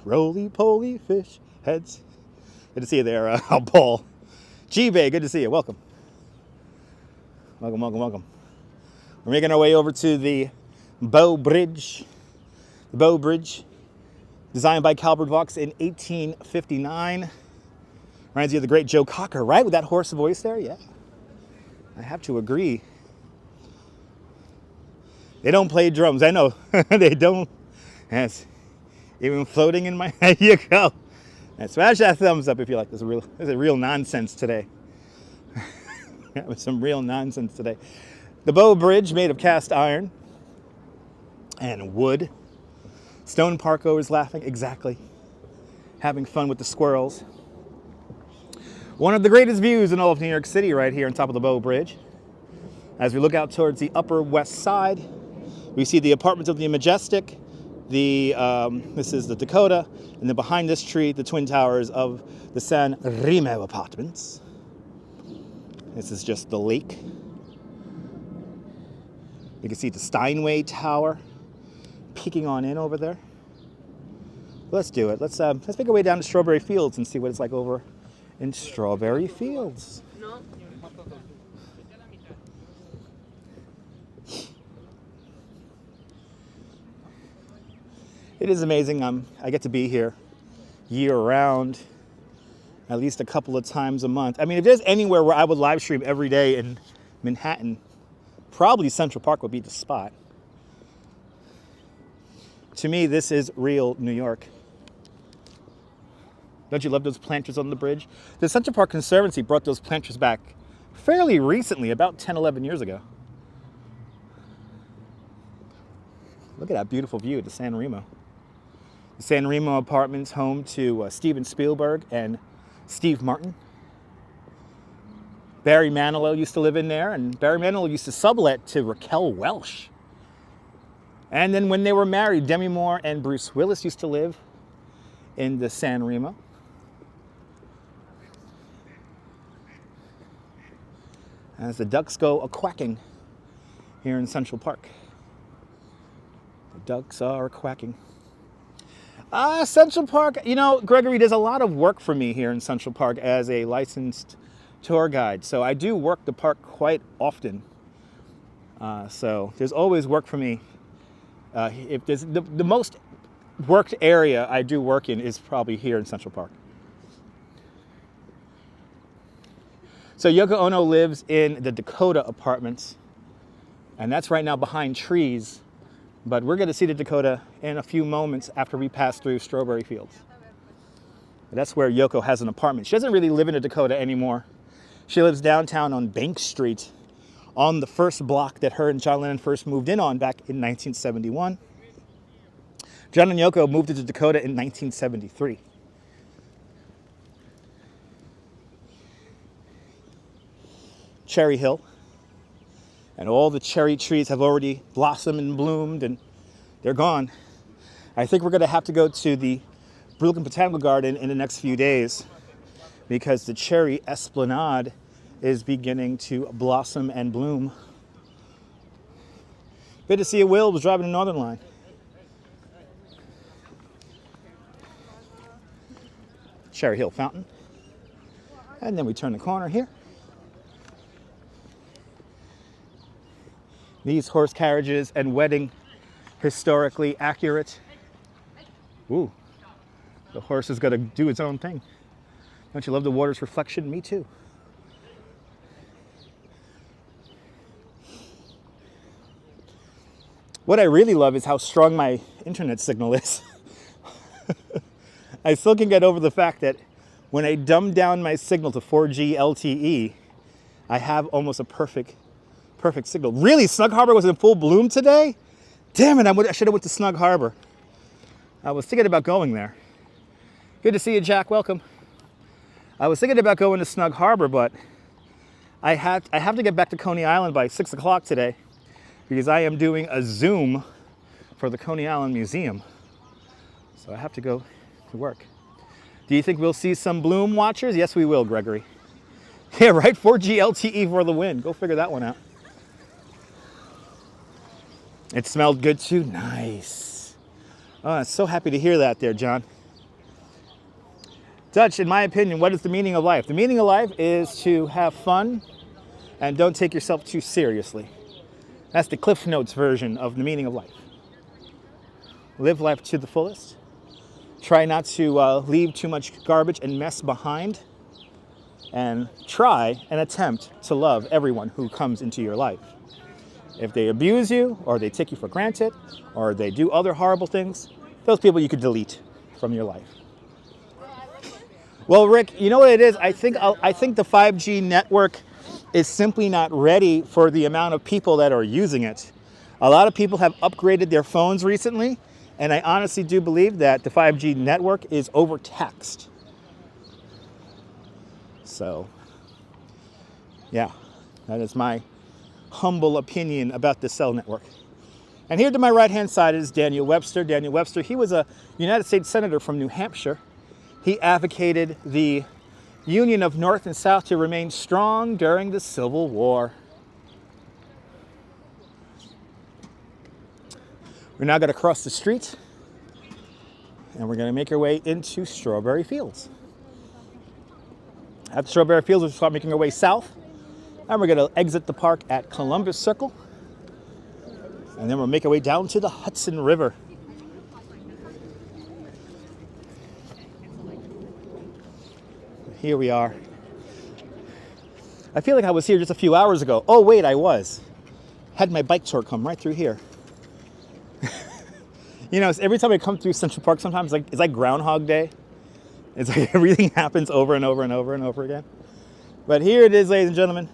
Roly-poly fish heads. Good to see you there, Paul. G-Bay, good to see you. Welcome. Welcome, welcome, welcome. We're making our way over to the Bow Bridge. The Bow Bridge, designed by Calvert Vaux in 1859. Reminds you of the great Joe Cocker, right? With that hoarse voice there, yeah. I have to agree. They don't play drums, I know. They don't. Yes. Even floating in my, there you go. And smash that thumbs up if you like this. This is real nonsense today. That was some real nonsense today. The Bow Bridge, made of cast iron and wood. Stone Park goers laughing, exactly. Having fun with the squirrels. One of the greatest views in all of New York City right here on top of the Bow Bridge. As we look out towards the Upper West Side, we see the apartments of the Majestic, this is the Dakota, and then behind this tree, the Twin Towers of the San Remo apartments. This is just the lake. You can see the Steinway Tower peeking on in over there. Let's do it. Let's make our way down to Strawberry Fields and see what it's like over in Strawberry Fields. It is amazing. I get to be here year-round, at least a couple of times a month. I mean, if there's anywhere where I would live stream every day in Manhattan, probably Central Park would be the spot. To me, this is real New York. Don't you love those planters on the bridge? The Central Park Conservancy brought those planters back fairly recently, about 10, 11 years ago. Look at that beautiful view of the San Remo. The San Remo apartments, home to Steven Spielberg and Steve Martin. Barry Manilow used to live in there, and Barry Manilow used to sublet to Raquel Welch. And then when they were married, Demi Moore and Bruce Willis used to live in the San Remo. As the ducks go a-quacking here in Central Park. The ducks are quacking. Central Park, you know, Gregory, there's a lot of work for me here in Central Park as a licensed tour guide. So I do work the park quite often. So there's always work for me. If there's the most worked area I do work in is probably here in Central Park. So Yoko Ono lives in the Dakota apartments, and that's right now behind trees. But we're going to see the Dakota in a few moments after we pass through Strawberry Fields. That's where Yoko has an apartment. She doesn't really live in the Dakota anymore. She lives downtown on Bank Street, on the first block that her and John Lennon first moved in on back in 1971. John and Yoko moved into Dakota in 1973. Cherry Hill. And all the cherry trees have already blossomed and bloomed, and they're gone. I think we're going to have to go to the Brooklyn Botanical Garden in the next few days because the cherry esplanade is beginning to blossom and bloom. Good to see you, Will. Was driving the Northern Line. Cherry Hill Fountain. And then we turn the corner here. These horse carriages and wedding, historically accurate. Ooh, the horse is going to do its own thing. Don't you love the water's reflection? Me too. What I really love is how strong my internet signal is. I still can get over the fact that when I dumb down my signal to 4G LTE, I have almost a perfect signal. Really, Snug Harbor was in full bloom today? Damn it, I should have went to Snug Harbor. I was thinking about going there. Good to see you, Jack. Welcome. I was thinking about going to Snug Harbor, but I have to get back to Coney Island by 6 o'clock today because I am doing a Zoom for the Coney Island Museum. So I have to go to work. Do you think we'll see some bloom watchers? Yes, we will, Gregory. Yeah, right? 4G LTE for the win. Go figure that one out. It smelled good too. Nice. Oh, I'm so happy to hear that there, John. Dutch, in my opinion, what is the meaning of life? The meaning of life is to have fun and don't take yourself too seriously. That's the Cliff Notes version of the meaning of life. Live life to the fullest. Try not to leave too much garbage and mess behind. And try and attempt to love everyone who comes into your life. If they abuse you, or they take you for granted, or they do other horrible things, those people you could delete from your life. Well, Rick, you know what it is? I think the 5G network is simply not ready for the amount of people that are using it. A lot of people have upgraded their phones recently, and I honestly do believe that the 5G network is overtaxed. So, yeah, that is my humble opinion about the cell network. And here to my right-hand side is Daniel Webster. Daniel Webster, he was a United States Senator from New Hampshire. He advocated the union of North and South to remain strong during the Civil War. We're now going to cross the street, and we're going to make our way into Strawberry Fields. At Strawberry Fields, we'll start making our way south, and we're going to exit the park at Columbus Circle, and then we'll make our way down to the Hudson River. Here we are. I feel like I was here just a few hours ago. Oh wait, I was. Had my bike tour come right through here. You know, every time I come through Central Park, sometimes it's like Groundhog Day. It's like everything happens over and over and over and over again. But here it is, ladies and gentlemen.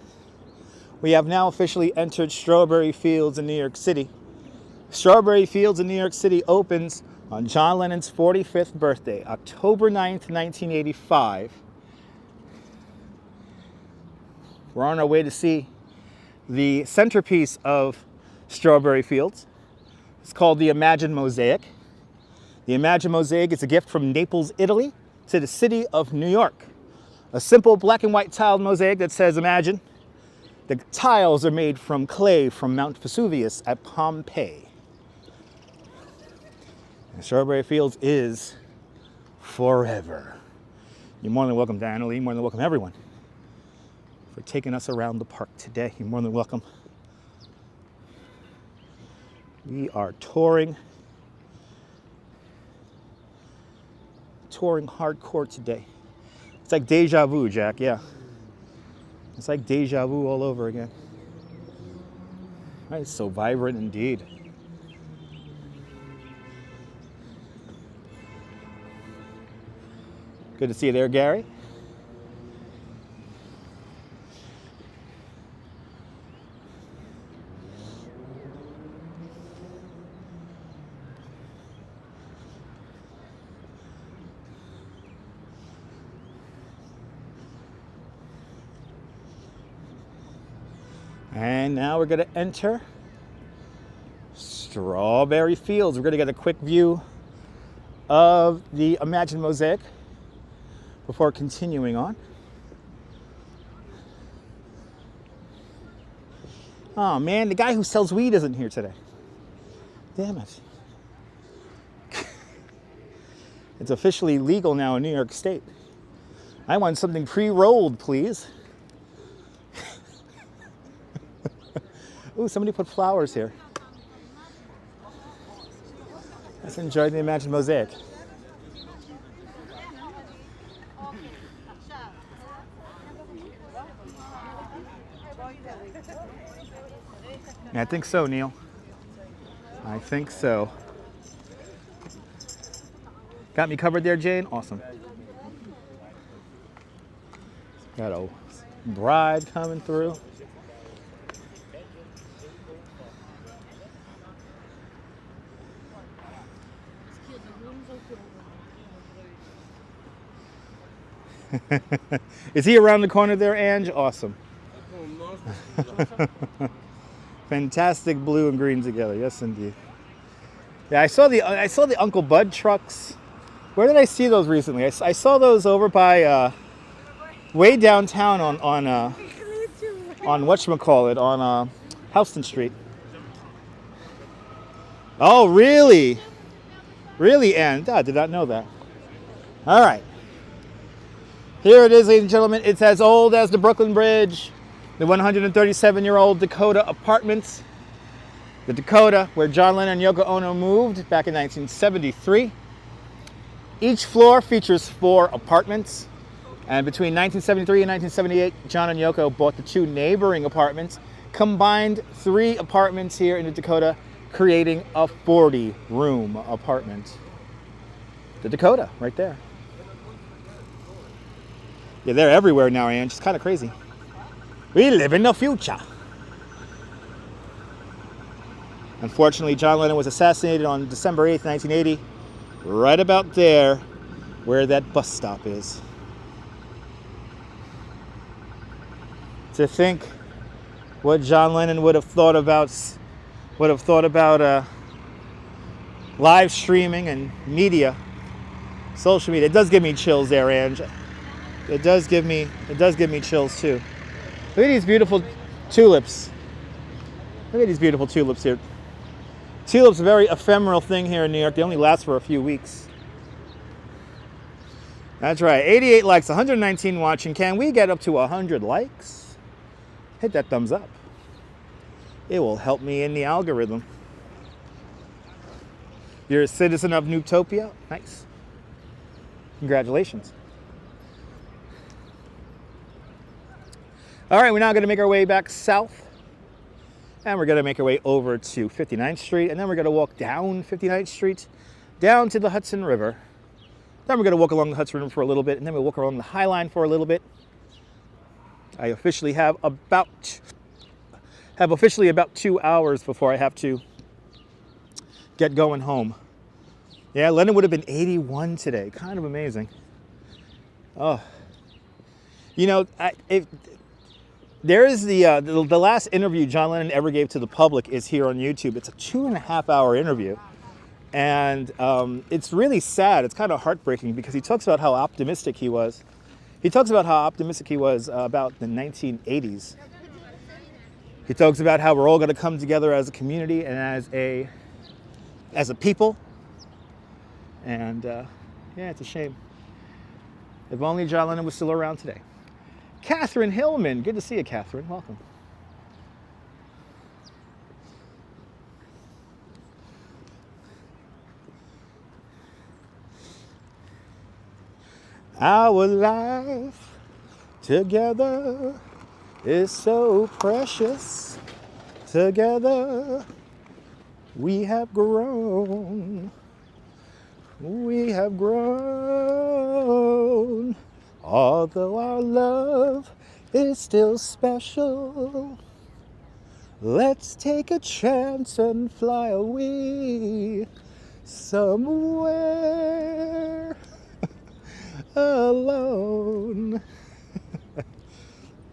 We have now officially entered Strawberry Fields in New York City. Strawberry Fields in New York City opens on John Lennon's 45th birthday, October 9th, 1985. We're on our way to see the centerpiece of Strawberry Fields. It's called the Imagine Mosaic. The Imagine Mosaic is a gift from Naples, Italy, to the city of New York. A simple black and white tiled mosaic that says Imagine. The tiles are made from clay from Mount Vesuvius at Pompeii. And Strawberry Fields is forever. You're more than welcome, Diana Lee. More than welcome, everyone, for taking us around the park today. You're more than welcome. We are touring hardcore today. It's like deja vu, Jack, yeah. It's like deja vu all over again. It's so vibrant indeed. Good to see you there, Gary. And now we're going to enter Strawberry Fields. We're going to get a quick view of the Imagine Mosaic before continuing on. Oh man, the guy who sells weed isn't here today. Damn it. It's officially legal now in New York State. I want something pre-rolled, please. Ooh, somebody put flowers here. Let's enjoy the Imagine Mosaic. I think so, Neil. I think so. Got me covered there, Jane? Awesome. Got a bride coming through. Is he around the corner there, Ange? Awesome. Fantastic blue and green together. Yes, indeed. Yeah, I saw the Uncle Bud trucks. Where did I see those recently? I saw those over by way downtown on whatchamacallit, on Houston Street. Oh, really? Really, Ann? I did not know that. All right. Here it is, ladies and gentlemen. It's as old as the Brooklyn Bridge, the 137-year-old Dakota Apartments. The Dakota, where John Lennon and Yoko Ono moved back in 1973. Each floor features 4 apartments. And between 1973 and 1978, John and Yoko bought the 2 neighboring apartments, combined 3 apartments here in the Dakota, creating a 40-room apartment. The Dakota, right there. Yeah, they're everywhere now, Ange. It's kind of crazy. We live in the future. Unfortunately, John Lennon was assassinated on December 8th, 1980, right about there where that bus stop is. To think what John Lennon would have thought about live streaming and media, social media. It does give me chills there, Ange. It does give me chills too. Look at these beautiful tulips. Look at these beautiful tulips here. Tulips, a very ephemeral thing here in New York. They only last for a few weeks. That's right. 88 likes, 119 watching. Can we get up to 100 likes? Hit that thumbs up. It will help me in the algorithm. You're a citizen of Noobtopia? Nice. Congratulations. All right, we're now going to make our way back south. And we're going to make our way over to 59th Street. And then we're going to walk down 59th Street, down to the Hudson River. Then we're going to walk along the Hudson River for a little bit. And then we'll walk along the Highline for a little bit. I officially have about 2 hours before I have to get going home. Yeah, Lennon would have been 81 today. Kind of amazing. Oh. You know, there is the last interview John Lennon ever gave to the public is here on YouTube. It's a 2.5-hour interview. And it's really sad. It's kind of heartbreaking because he talks about how optimistic he was. He talks about how optimistic he was about the 1980s. He talks about how we're all going to come together as a community and as a people. And yeah, it's a shame. If only John Lennon was still around today. Catherine Hillman. Good to see you, Catherine. Welcome. Our life together is so precious. Together we have grown. We have grown. Although our love is still special, let's take a chance and fly away somewhere alone.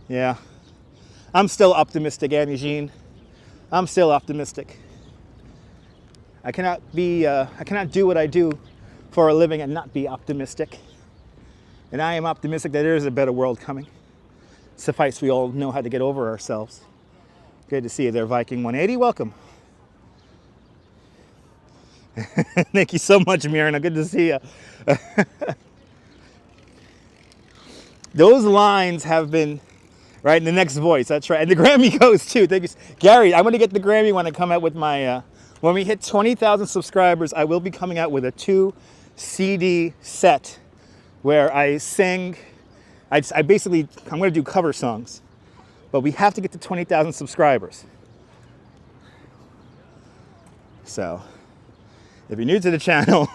Yeah, I'm still optimistic, Annie Jean. I'm still optimistic. I cannot do what I do for a living and not be optimistic. And I am optimistic that there is a better world coming. Suffice we all know how to get over ourselves. Good to see you there, Viking 180. Welcome. Thank you so much, Myrna. Good to see you. Those lines have been right in the next voice. That's right. And the Grammy goes too. Thank you, Gary. I'm going to get the Grammy when I come out with my. When we hit 20,000 subscribers, I will be coming out with a 2 CD set where I sing. I'm going to do cover songs, but we have to get to 20,000 subscribers. So, if you're new to the channel,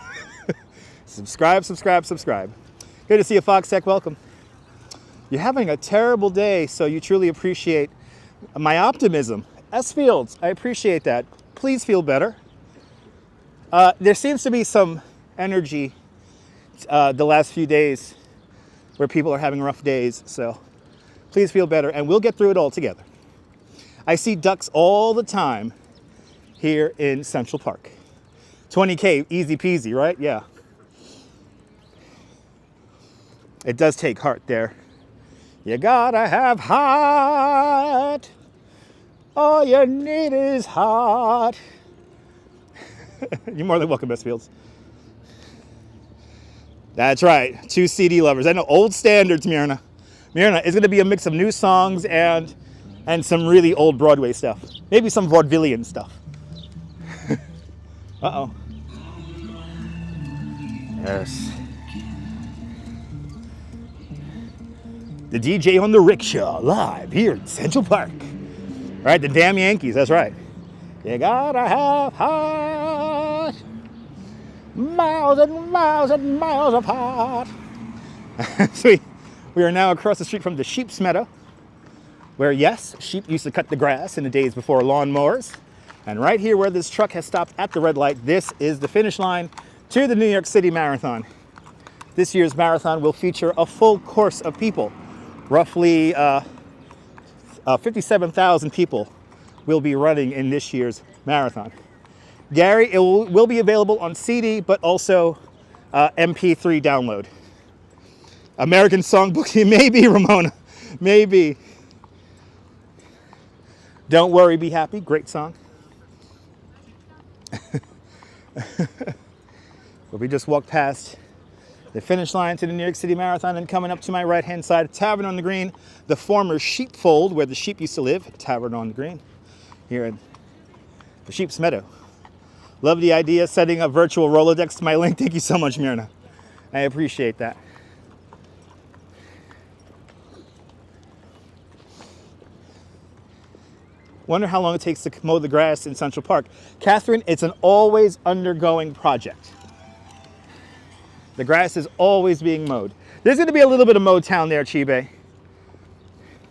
subscribe. Good to see you, Fox Tech. Welcome. You're having a terrible day, so you truly appreciate my optimism. S. Fields, I appreciate that. Please feel better. There seems to be some energy the last few days where people are having rough days, so please feel better, and we'll get through it all together. I see ducks all the time here in Central Park. 20K, easy peasy, right? Yeah. It does take heart there. You gotta have heart. All you need is heart. You're more than welcome, Best Fields. That's right, 2 CD lovers. I know, old standards, Myrna. Myrna, it's gonna be a mix of new songs and some really old Broadway stuff. Maybe some vaudevillian stuff. Uh-oh. Yes. The DJ on the rickshaw, live here in Central Park. All right, the damn Yankees, that's right. You gotta have heart. Miles and miles and miles apart. So we are now across the street from the sheep's meadow, where, yes, sheep used to cut the grass in the days before lawnmowers. And right here where this truck has stopped at the red light, this is the finish line to the New York City Marathon. This year's marathon will feature a full course of people. Roughly 57,000 people will be running in this year's marathon. Gary, it will be available on CD, but also MP3 download. American Songbook, maybe, Ramona, maybe. Don't Worry, Be Happy, great song. But we just walked past the finish line to the New York City Marathon, and coming up to my right-hand side, Tavern on the Green, the former sheepfold where the sheep used to live, Tavern on the Green, here in the Sheep's Meadow. Love the idea, setting up virtual Rolodex to my link. Thank you so much, Myrna. I appreciate that. Wonder how long it takes to mow the grass in Central Park. Catherine, it's an always undergoing project. The grass is always being mowed. There's going to be a little bit of Motown there, Chibe.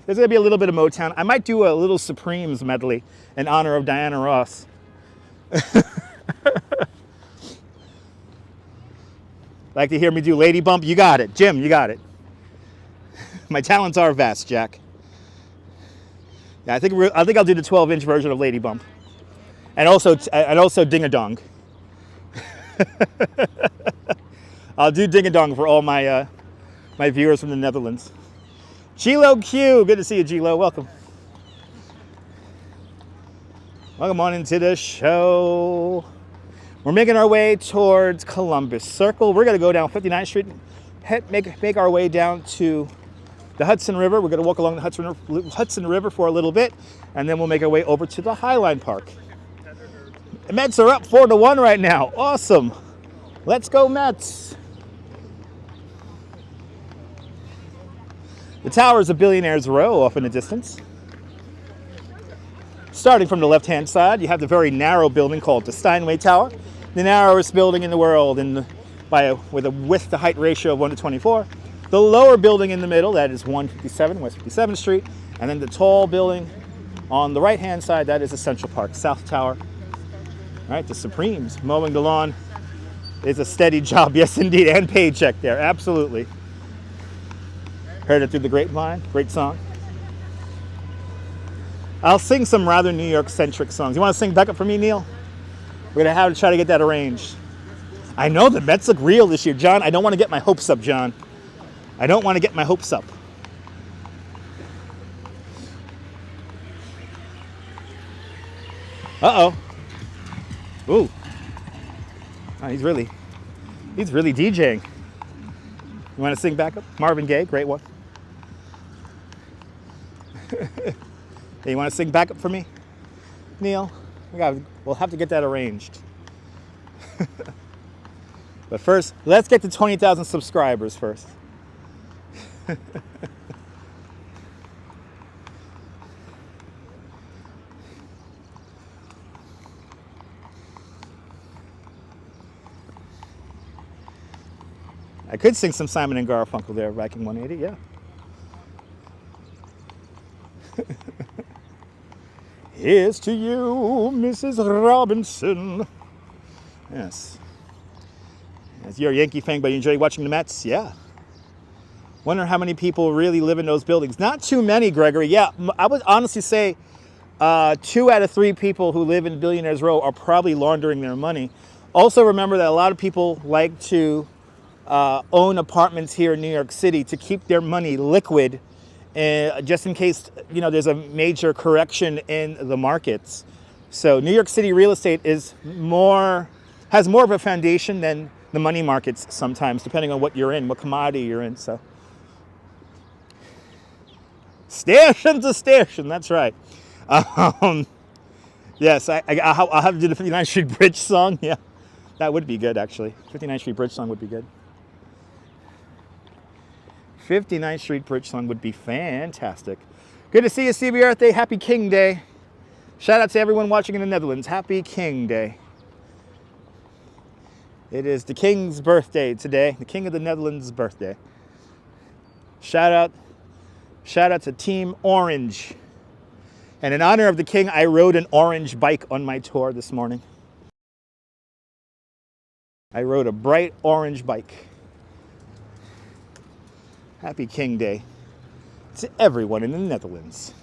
There's going to be a little bit of Motown. I might do a little Supremes medley in honor of Diana Ross. Like to hear me do Lady Bump? You got it. Jim, you got it. My talents are vast, Jack. Yeah, I think I'll do the 12-inch version of Lady Bump. And also Ding a Dong. I'll do Ding a Dong for all my my viewers from the Netherlands. Gilo Q, good to see you, Gilo. Welcome. Welcome on into the show. We're making our way towards Columbus Circle. We're gonna go down 59th Street, make our way down to the Hudson River. We're gonna walk along the Hudson River for a little bit, and then we'll make our way over to the Highline Park. The Mets are up 4-1 right now. Awesome. Let's go Mets. The tower is a Billionaire's Row off in the distance. Starting from the left-hand side, you have the very narrow building called the Steinway Tower, the narrowest building in the world with a width-to-height ratio of 1:24. The lower building in the middle, that is 157 West 57th Street, and then the tall building on the right-hand side, that is the Central Park South Tower. All right, the Supremes mowing the lawn is a steady job, yes indeed, and paycheck there, absolutely. Heard it through the grapevine, great song. I'll sing some rather New York-centric songs. You want to sing backup for me, Neil? We're going to have to try to get that arranged. I know the Mets look real this year, John. I don't want to get my hopes up, John. I don't want to get my hopes up. Uh-oh. Ooh. Oh, he's really DJing. You want to sing backup? Marvin Gaye, great one. Hey, you want to sing backup for me, Neil? We'll have to get that arranged. But first, let's get to 20,000 subscribers first. I could sing some Simon and Garfunkel there, Viking 180, yeah. Here's to you, Mrs. Robinson. Yes. As you're a Yankee fan, but you enjoy watching the Mets? Yeah. Wonder how many people really live in those buildings. Not too many, Gregory. Yeah, I would honestly say 2 out of 3 people who live in Billionaires Row are probably laundering their money. Also remember that a lot of people like to own apartments here in New York City to keep their money liquid, just in case there's a major correction in the markets. So New York City real estate has more of a foundation than the money markets sometimes, depending on what you're in, what commodity you're in. So station to station, that's right. Yes, I'll have to do the 59th Street Bridge song. Yeah, that would be good actually. 59th Street Bridge song would be good. 59th Street Bridge song would be fantastic. Good to see you, CB Earth Day. Happy King Day. Shout out to everyone watching in the Netherlands. Happy King Day. It is the King's birthday today. The King of the Netherlands' birthday. Shout out to Team Orange. And in honor of the King, I rode an orange bike on my tour this morning. I rode a bright orange bike. Happy King Day to everyone in the Netherlands.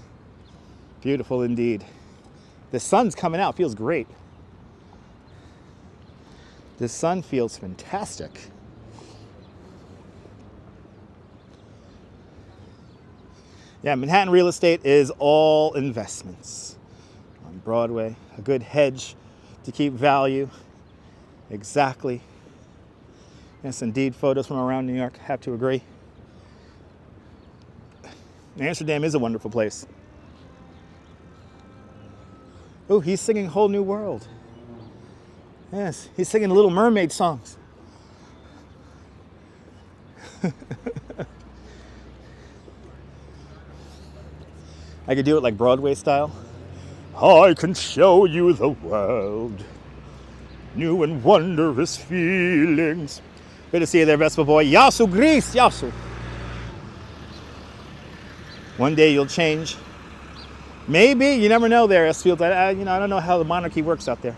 Beautiful indeed. The sun's coming out, feels great. The sun feels fantastic. Yeah, Manhattan real estate is all investments. On Broadway, a good hedge to keep value. Exactly. Yes, indeed, photos from around New York, have to agree. Amsterdam is a wonderful place. Oh, he's singing Whole New World. Yes, he's singing Little Mermaid songs. I could do it like Broadway style. I can show you the world. New and wondrous feelings. Good to see you there, Vespa boy. Yasu Greece, Yasu. One day you'll change. Maybe, you never know there, Esfield. I don't know how the monarchy works out there.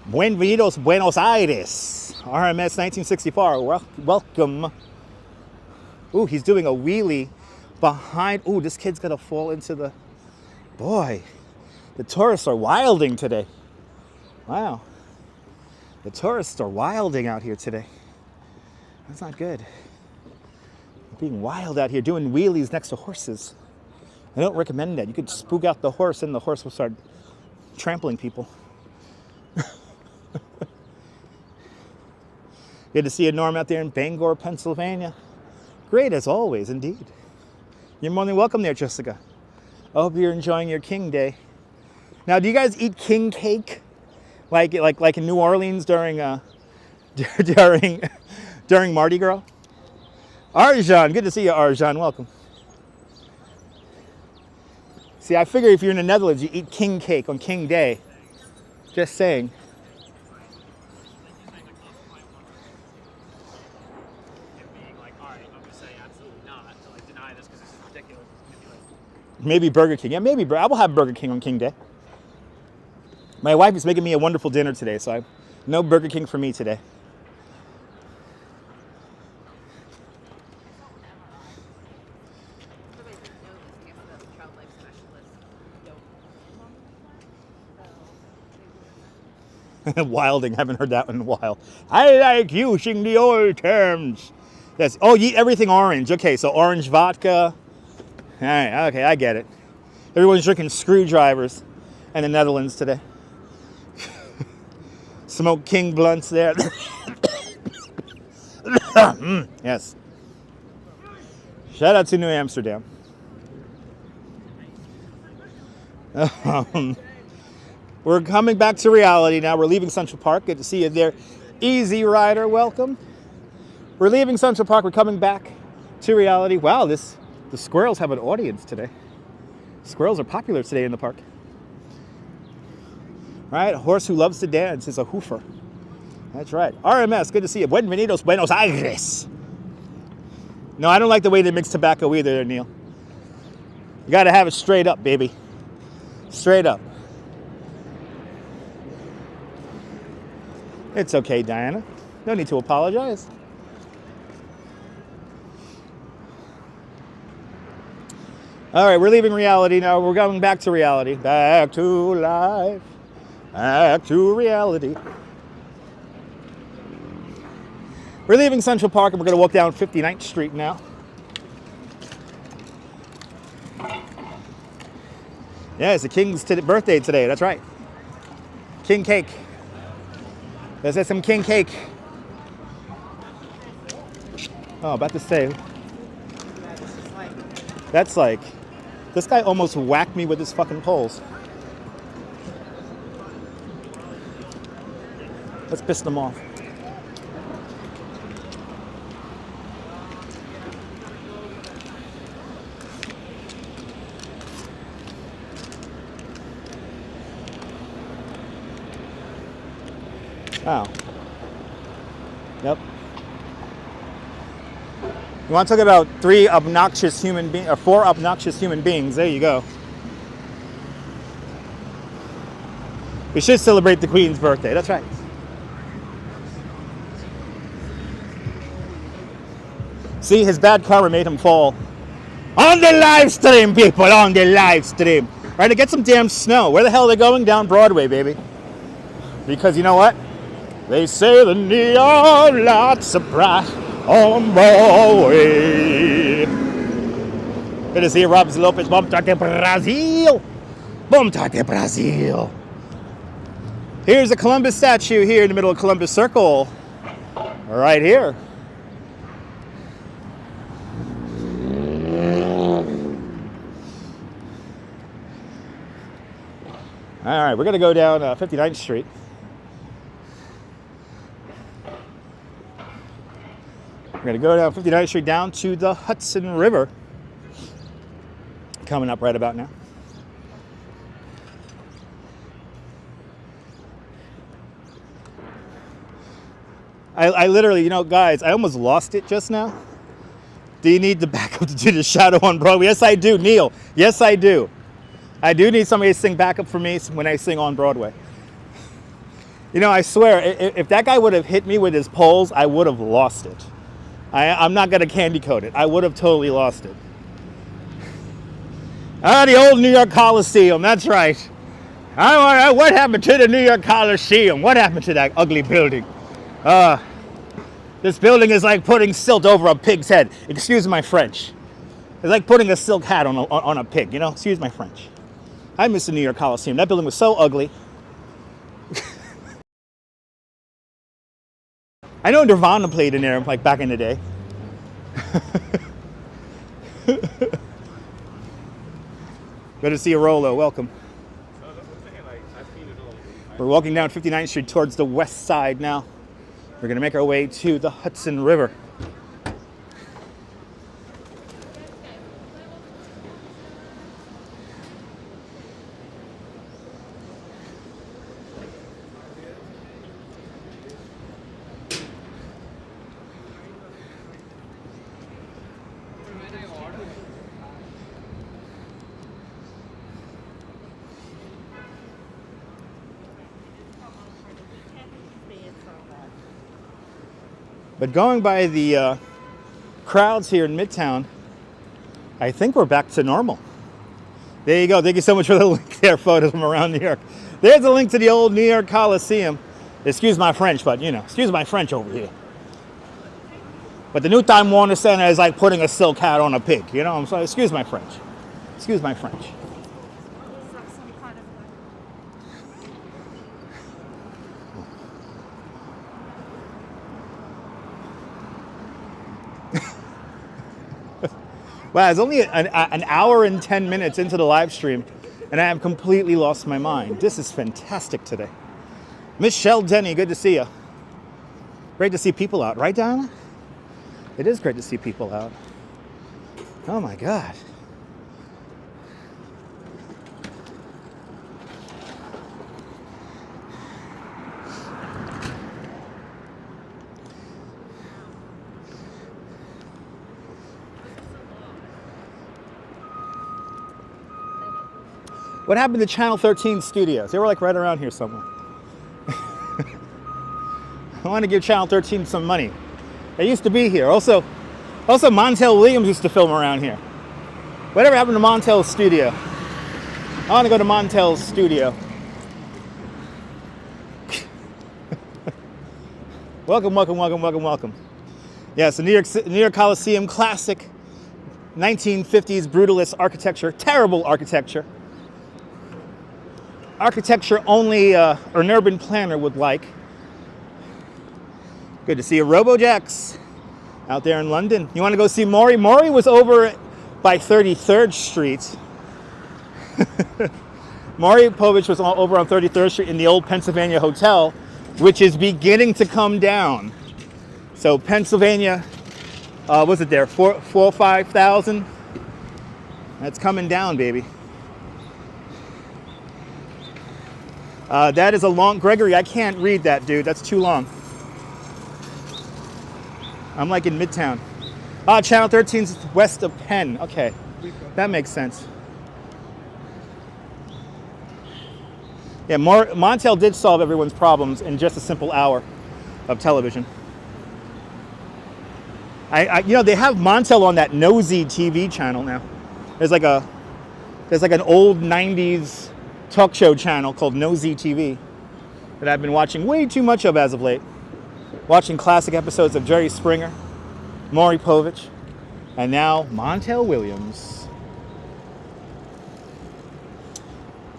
Bienvenidos, Buenos Aires. RMS 1964, welcome. Ooh, he's doing a wheelie behind. Ooh, this kid's gonna fall into the... Boy, the tourists are wilding today. Wow. The tourists are wilding out here today. That's not good. Being wild out here, doing wheelies next to horses. I don't recommend that. You could spook out the horse and the horse will start trampling people. Good to see you, Norm, out there in Bangor, Pennsylvania. Great as always, indeed. You're more than welcome there, Jessica. I hope you're enjoying your King Day. Now, do you guys eat king cake? Like in New Orleans during during Mardi Gras? Arjan, good to see you, Arjan. Welcome. See, I figure if you're in the Netherlands, you eat king cake on King Day. Just saying. Maybe Burger King. Yeah, maybe. I will have Burger King on King Day. My wife is making me a wonderful dinner today, so no Burger King for me today. Wilding, haven't heard that one in a while. I like using the old terms. Yes. Oh, you eat everything orange. Okay, so orange vodka. All right, okay, I get it. Everyone's drinking screwdrivers in the Netherlands today. Smoke King blunts there. Yes. Shout out to New Amsterdam. We're coming back to reality now. We're leaving Central Park. Good to see you there. Easy Rider, welcome. We're leaving Central Park. We're coming back to reality. Wow, the squirrels have an audience today. Squirrels are popular today in the park. All right, a horse who loves to dance is a hoofer. That's right. RMS, good to see you. Buenos Aires. No, I don't like the way they mix tobacco either, Neil. You got to have it straight up, baby. Straight up. It's okay, Diana. No need to apologize. All right, we're leaving reality now. We're going back to reality. Back to life. Back to reality. We're leaving Central Park and we're going to walk down 59th Street now. Yeah, it's the King's birthday today. That's right. King cake. Let's have some king cake. Oh, about to say. That's like, this guy almost whacked me with his fucking poles. Let's piss them off. Oh. Yep. You want to talk about four obnoxious human beings? There you go. We should celebrate the Queen's birthday. That's right. See, his bad karma made him fall. On the live stream, people, on the live stream. All right, to get some damn snow. Where the hell are they going? Down Broadway, baby. Because you know what? They say the neon lights are bright on Broadway. Good to see you, Robson Lopez. Bom de Brazil. Bom de Brazil. Here's a Columbus statue here in the middle of Columbus Circle. Right here. All right, we're going to go down 59th Street. We're going to go down 59th Street down to the Hudson River. Coming up right about now. I literally, you know, guys, I almost lost it just now. Do you need the backup to do the shadow on Broadway? Yes, I do, Neil. Yes, I do. I do need somebody to sing backup for me when I sing on Broadway. You know, I swear, if that guy would have hit me with his poles, I would have lost it. I'm not going to candy coat it. I would have totally lost it. Ah, the old New York Coliseum. That's right. What happened to the New York Coliseum? What happened to that ugly building? This building is like putting silt over a pig's head. Excuse my French. It's like putting a silk hat on a pig, you know? Excuse my French. I miss the New York Coliseum. That building was so ugly. I know Nirvana played in there like back in the day. Good to see you, Rolo. Welcome. We're walking down 59th Street towards the west side now. We're going to make our way to the Hudson River. But going by the crowds here in Midtown, I think we're back to normal. There you go. Thank you so much for the link there, photos from around New York. There's a link to the old New York Coliseum. Excuse my French, but you know, excuse my French over here. But the new Time Warner Center is like putting a silk hat on a pig, you know? So excuse my French. Excuse my French. Wow, it's only an hour and 10 minutes into the live stream, and I have completely lost my mind. This is fantastic today. Michelle Denny, good to see you. Great to see people out, right, Diana? It is great to see people out. Oh my God. What happened to Channel 13 studios? They were like right around here somewhere. I want to give Channel 13 some money. They used to be here. Also Montel Williams used to film around here. Whatever happened to Montel's studio? I want to go to Montel's studio. Welcome, welcome, welcome, welcome, welcome. Yes, the New York Coliseum, classic 1950s brutalist architecture, terrible architecture. Architecture only an urban planner would like. Good to see you, RoboJax, out there in London. You want to go see Maury? Maury was over by 33rd Street. Maury Povich was over on 33rd Street in the old Pennsylvania Hotel, which is beginning to come down. So Pennsylvania, was it there, 5,000? That's coming down, baby. That is a long, Gregory, I can't read that, dude. That's too long. I'm like in Midtown. Channel 13's west of Penn. Okay, that makes sense. Yeah, Montel did solve everyone's problems in just a simple hour of television. You know, they have Montel on that Nosy TV channel now. There's like an old 90s talk show channel called Nosy TV that I've been watching way too much of as of late. Watching classic episodes of Jerry Springer, Maury Povich, and now Montel Williams.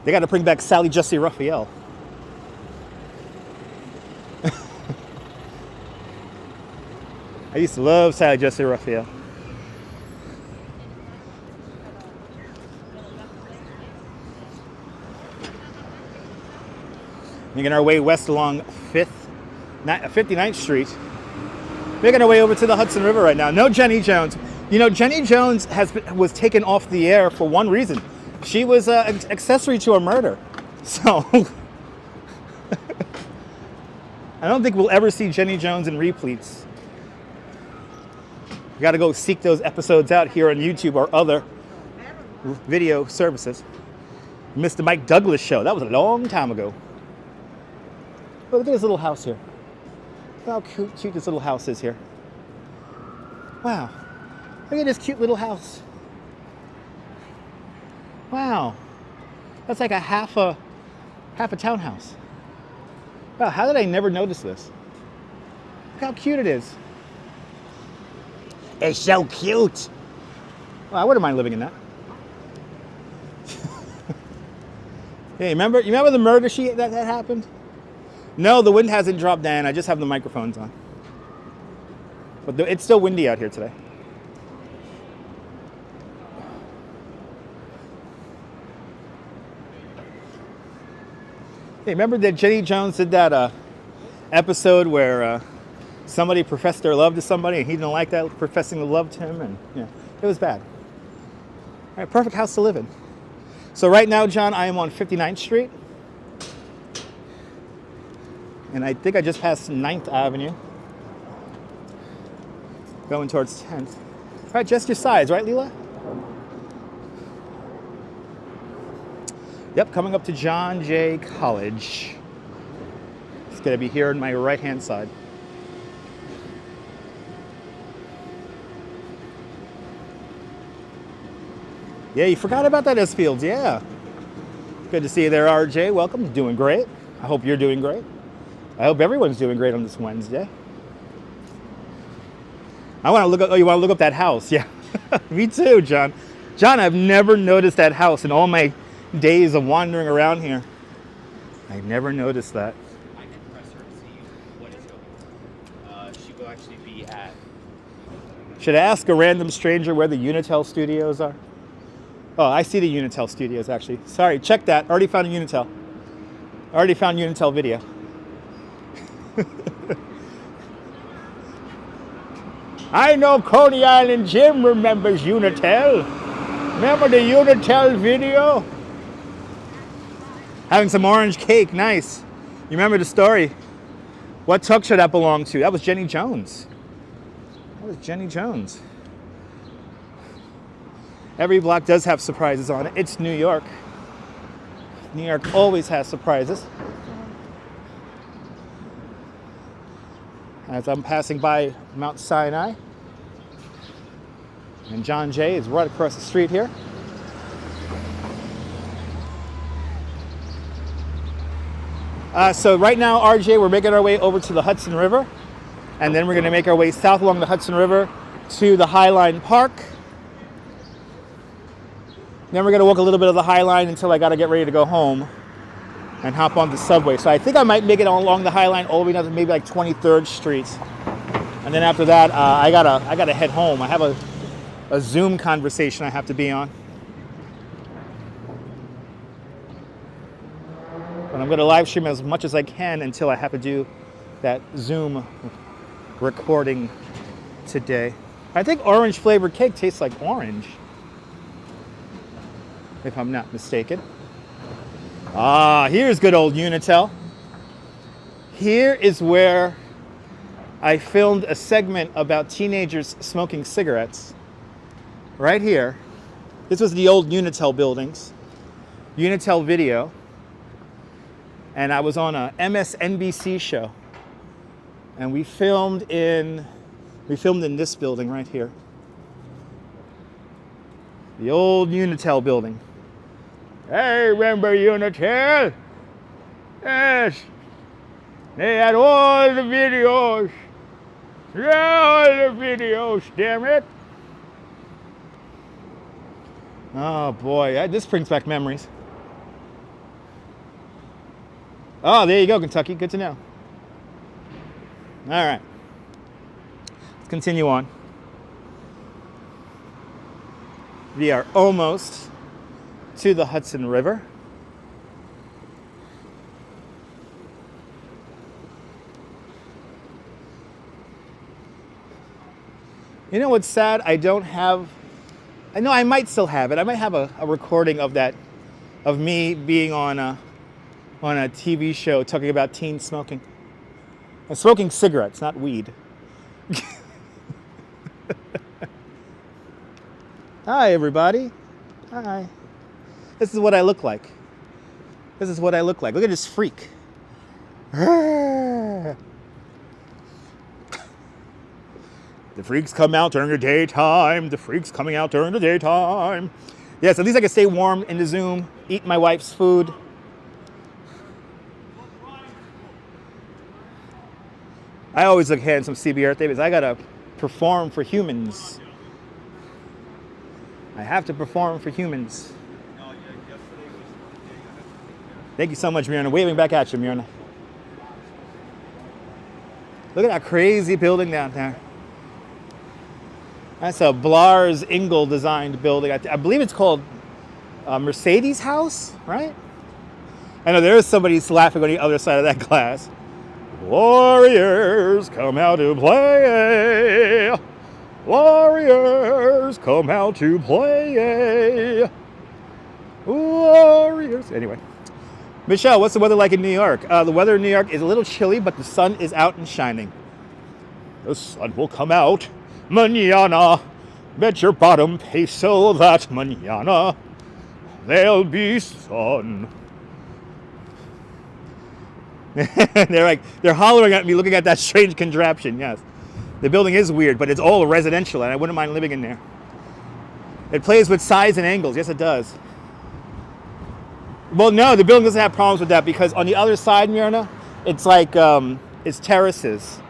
They got to bring back Sally Jesse Raphael. I used to love Sally Jesse Raphael. Making our way west along 59th Street. Making our way over to the Hudson River right now. No Jenny Jones. You know, Jenny Jones was taken off the air for one reason. She was an accessory to a murder. So, I don't think we'll ever see Jenny Jones in repletes. You gotta go seek those episodes out here on YouTube or other video services. Missed the Mike Douglas show. That was a long time ago. Oh, look at this little house here. Look how cute this little house is here. Wow. Look at this cute little house. Wow. That's like a half a townhouse. Wow, how did I never notice this? Look how cute it is. It's so cute. Well, I wouldn't mind living in that. Hey, remember the murder that happened? No, the wind hasn't dropped down. I just have the microphones on. But it's still windy out here today. Hey, remember that Jenny Jones did that episode where somebody professed their love to somebody and he didn't like that, professing the love to him, and yeah, it was bad. All right, perfect house to live in. So right now, John, I am on 59th Street. And I think I just passed 9th Avenue. Going towards 10th. All right, just your sides, right, Leela? Yep, coming up to John Jay College. It's gonna be here on my right-hand side. Yeah, you forgot about that, S-Fields, yeah. Good to see you there, RJ. Welcome, doing great. I hope you're doing great. I hope everyone's doing great on this Wednesday. I want to look up, oh, you want to look up that house? Yeah, me too, John. John, I've never noticed that house in all my days of wandering around here. I never noticed that. I can press her to see what is going. She will actually be at. Should I ask a random stranger where the Unitel studios are? Oh, I see the Unitel studios actually. Sorry, check that. Already found a Unitel. Already found Unitel video. I know Coney Island Jim remembers Unitel. Remember the Unitel video? Having some orange cake, nice. You remember the story? What talk show that belonged to? That was Jenny Jones. That was Jenny Jones. Every block does have surprises on it. It's New York. New York always has surprises. As I'm passing by Mount Sinai. And John Jay is right across the street here. So right now, RJ, we're making our way over to the Hudson River. And then we're going to make our way south along the Hudson River to the Highline Park. Then we're going to walk a little bit of the Highline until I got to get ready to go home and hop on the subway. So I think I might make it along the Highline all the way down to maybe like 23rd Street. And then after that, I gotta head home. I have a Zoom conversation I have to be on. But I'm going to live stream as much as I can until I have to do that Zoom recording today. I think orange flavored cake tastes like orange, if I'm not mistaken. Ah, here's good old Unitel. Here is where I filmed a segment about teenagers smoking cigarettes. Right here. This was the old Unitel buildings. Unitel video. And I was on a MSNBC show. And we filmed in this building right here. The old Unitel building. Hey, remember Unitel? Yes. They had all the videos. Yeah, all the videos, damn it. Oh boy, this brings back memories. Oh, there you go, Kentucky. Good to know. All right. Let's continue on. We are almost to the Hudson River. You know what's sad? I don't have, I know I might still have it. I might have a recording of that, of me being on a TV show talking about teen smoking. And smoking cigarettes, not weed. Hi, everybody. Hi. This is what I look like. This is what I look like. Look at this freak. The freaks come out during the daytime. The freaks coming out during the daytime. Yes, at least I can stay warm in the Zoom, eat my wife's food. I always look handsome, CB Birthday, because I gotta perform for humans. I have to perform for humans. Thank you so much, Myrna. Waving back at you, Myrna. Look at that crazy building down there. That's a Blars Engel designed building. I believe it's called Mercedes House, right? I know there is somebody laughing on the other side of that glass. Warriors come out to play. Warriors come out to play. Warriors. Anyway. Michelle, what's the weather like in New York? The weather in New York is a little chilly, but the sun is out and shining. The sun will come out mañana. Bet your bottom peso that mañana there'll be sun. They're hollering at me looking at that strange contraption, yes. The building is weird, but it's all residential, and I wouldn't mind living in there. It plays with size and angles. Yes, it does. Well, no, the building doesn't have problems with that because on the other side, Myrna, It's like, it's terraces.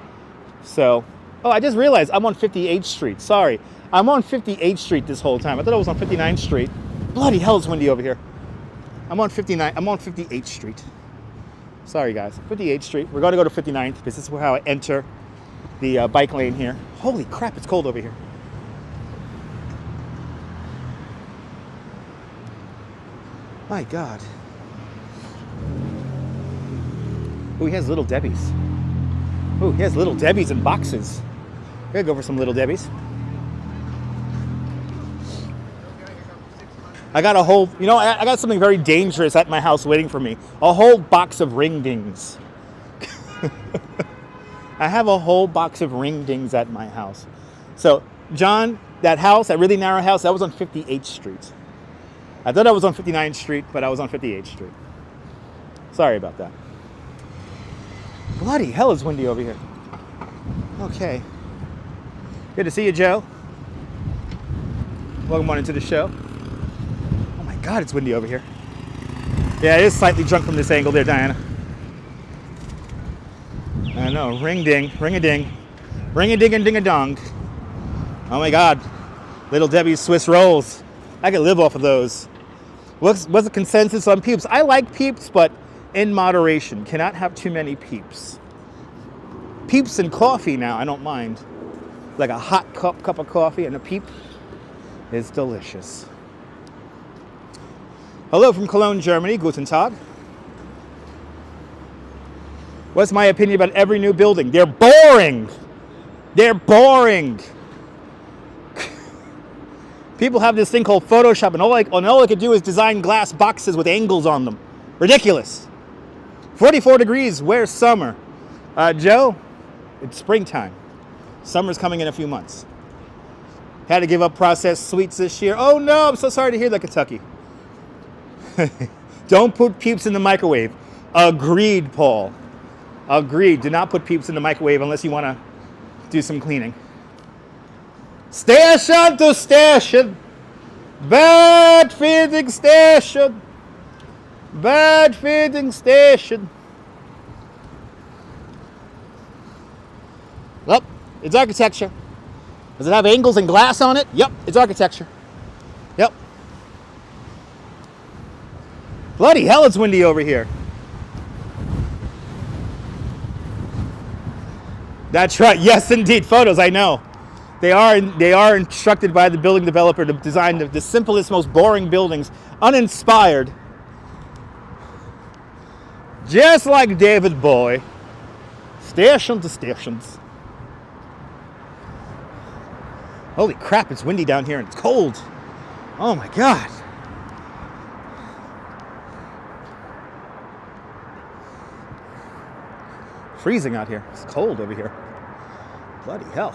So, oh, I just realized I'm on 58th Street. Sorry. I'm on 58th Street this whole time. I thought I was on 59th Street. Bloody hell, it's windy over here. I'm on 58th Street. Sorry, guys. 58th Street. We're going to go to 59th because this is how I enter the bike lane here. Holy crap, it's cold over here. My God. Oh, he has Little Debbie's. Oh, he has Little Debbie's in boxes. Gotta go for some Little Debbie's. I got a whole, you know, I got something very dangerous at my house waiting for me. A whole box of ring dings. I have a whole box of ring dings at my house. So, John, that house, that really narrow house, that was on 58th Street. I thought I was on 59th Street, but I was on 58th Street. Sorry about that. Bloody hell, it's windy over here. Okay. Good to see you, Joe. Welcome on into the show. Oh my God, it's windy over here. Yeah, it is slightly drunk from this angle there, Diana. I know, ring-ding, ring-a-ding. Ring-a-ding and ding-a-dong. Oh my God. Little Debbie's Swiss rolls. I could live off of those. What's the consensus on Peeps? I like Peeps, but in moderation. Cannot have too many Peeps. Peeps and coffee now, I don't mind. Like a hot cup of coffee and a Peep is delicious. Hello from Cologne, Germany. Guten Tag. What's my opinion about every new building? They're boring. They're boring. People have this thing called Photoshop, and all I could do is design glass boxes with angles on them. Ridiculous. 44 degrees, where's summer? Joe, it's springtime. Summer's coming in a few months. Had to give up processed sweets this year. Oh no, I'm so sorry to hear that, Kentucky. Don't put Peeps in the microwave. Agreed, Paul. Agreed. Do not put Peeps in the microwave unless you want to do some cleaning. Station to station. Bad feeding station. Bad feeding station. Well, it's architecture. Does it have angles and glass on it? Yep, it's architecture. Yep. Bloody hell, it's windy over here. That's right. Yes, indeed. Photos, I know. They are instructed by the building developer to design the simplest, most boring buildings, uninspired. Just like David Bowie. Station to stations. Holy crap, it's windy down here and it's cold. Oh my God. Freezing out here. It's cold over here. Bloody hell.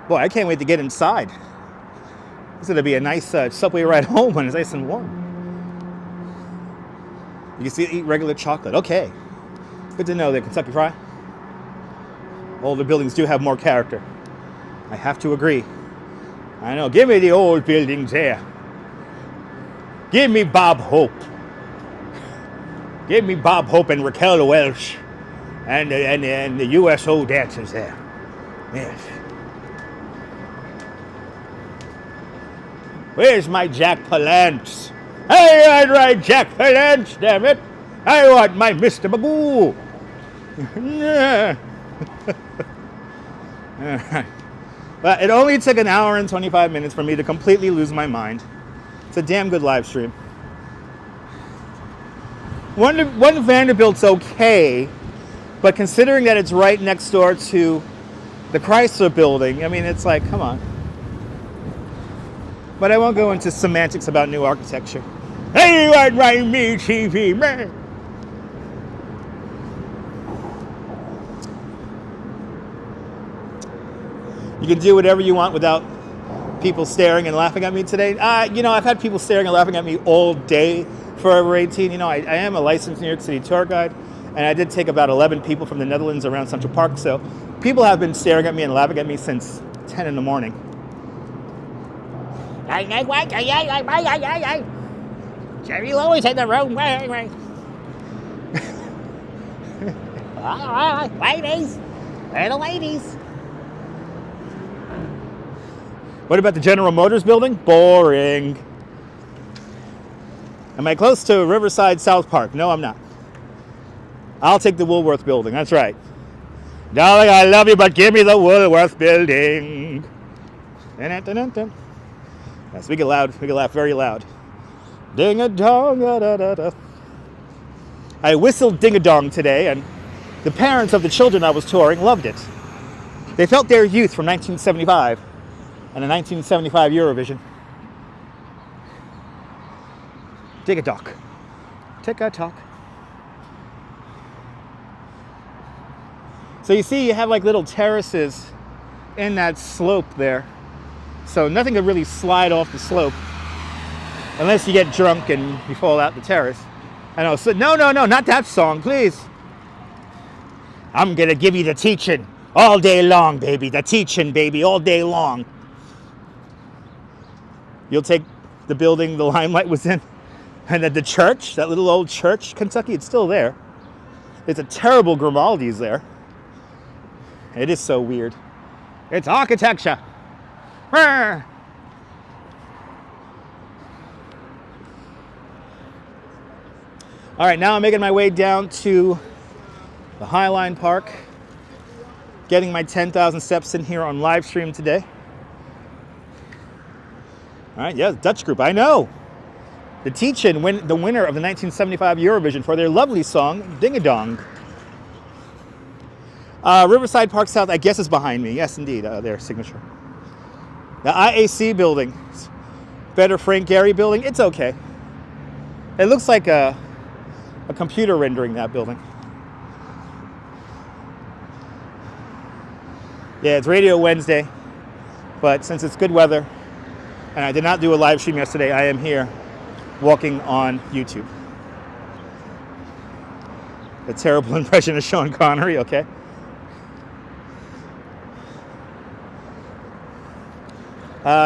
Boy, I can't wait to get inside. It's going to be a nice subway ride home when it's nice and warm. You can see eat regular chocolate. Okay. Good to know that Kentucky Fried. Older buildings do have more character. I have to agree. I know. Give me the old buildings there. Give me Bob Hope. Give me Bob Hope and Raquel Welch. And the USO dancers there. Yes. Where's my Jack Palance? I'd ride Jack Palance, damn it. I want my Mr. Magoo. But it only took an hour and 25 minutes for me to completely lose my mind. It's a damn good live stream. One Vanderbilt's okay, but considering that it's right next door to the Chrysler building, I mean, it's like, come on. But I won't go into semantics about new architecture. Hey, I'd write me TV, man. You can do whatever you want without people staring and laughing at me today. You know, I've had people staring and laughing at me all day for over 18. You know, I am a licensed New York City tour guide, and I did take about 11 people from the Netherlands around Central Park. So people have been staring at me and laughing at me since 10 in the morning. Jerry always had the wrong way. All right, ladies. Where are the ladies? What about the General Motors building? Boring. Am I close to Riverside South Park? No, I'm not. I'll take the Woolworth building. That's right. Darling, I love you, but give me the Woolworth building. Dun-dun-dun-dun. Yes, we get loud. We can laugh very loud. Ding-a-dong, da-da-da-da. I whistled ding-a-dong today, and the parents of the children I was touring loved it. They felt their youth from 1975 and the 1975 Eurovision. Dig-a-dock. Tick-a-tock. So you see, you have like little terraces in that slope there. So nothing could really slide off the slope unless you get drunk and you fall out the terrace. I know, so no, not that song, please. I'm gonna give you the teaching all day long, baby. The teaching, baby, all day long. You'll take the building the Limelight was in, and then the church, that little old church, Kentucky, it's still there. It's a terrible Grimaldi's there. It is so weird. It's architecture. All right, now I'm making my way down to the Highline Park, getting my 10,000 steps in here on live stream today. All right, yeah, Dutch group, I know. The Teach-In, the winner of the 1975 Eurovision for their lovely song, Ding-a-Dong. Riverside Park South, I guess, is behind me. Yes, indeed, their signature. The IAC building, better Frank Gehry building, it's okay. It looks like a computer rendering that building. Yeah, it's Radio Wednesday, but since it's good weather, and I did not do a live stream yesterday, I am here walking on YouTube. A terrible impression of Sean Connery, okay.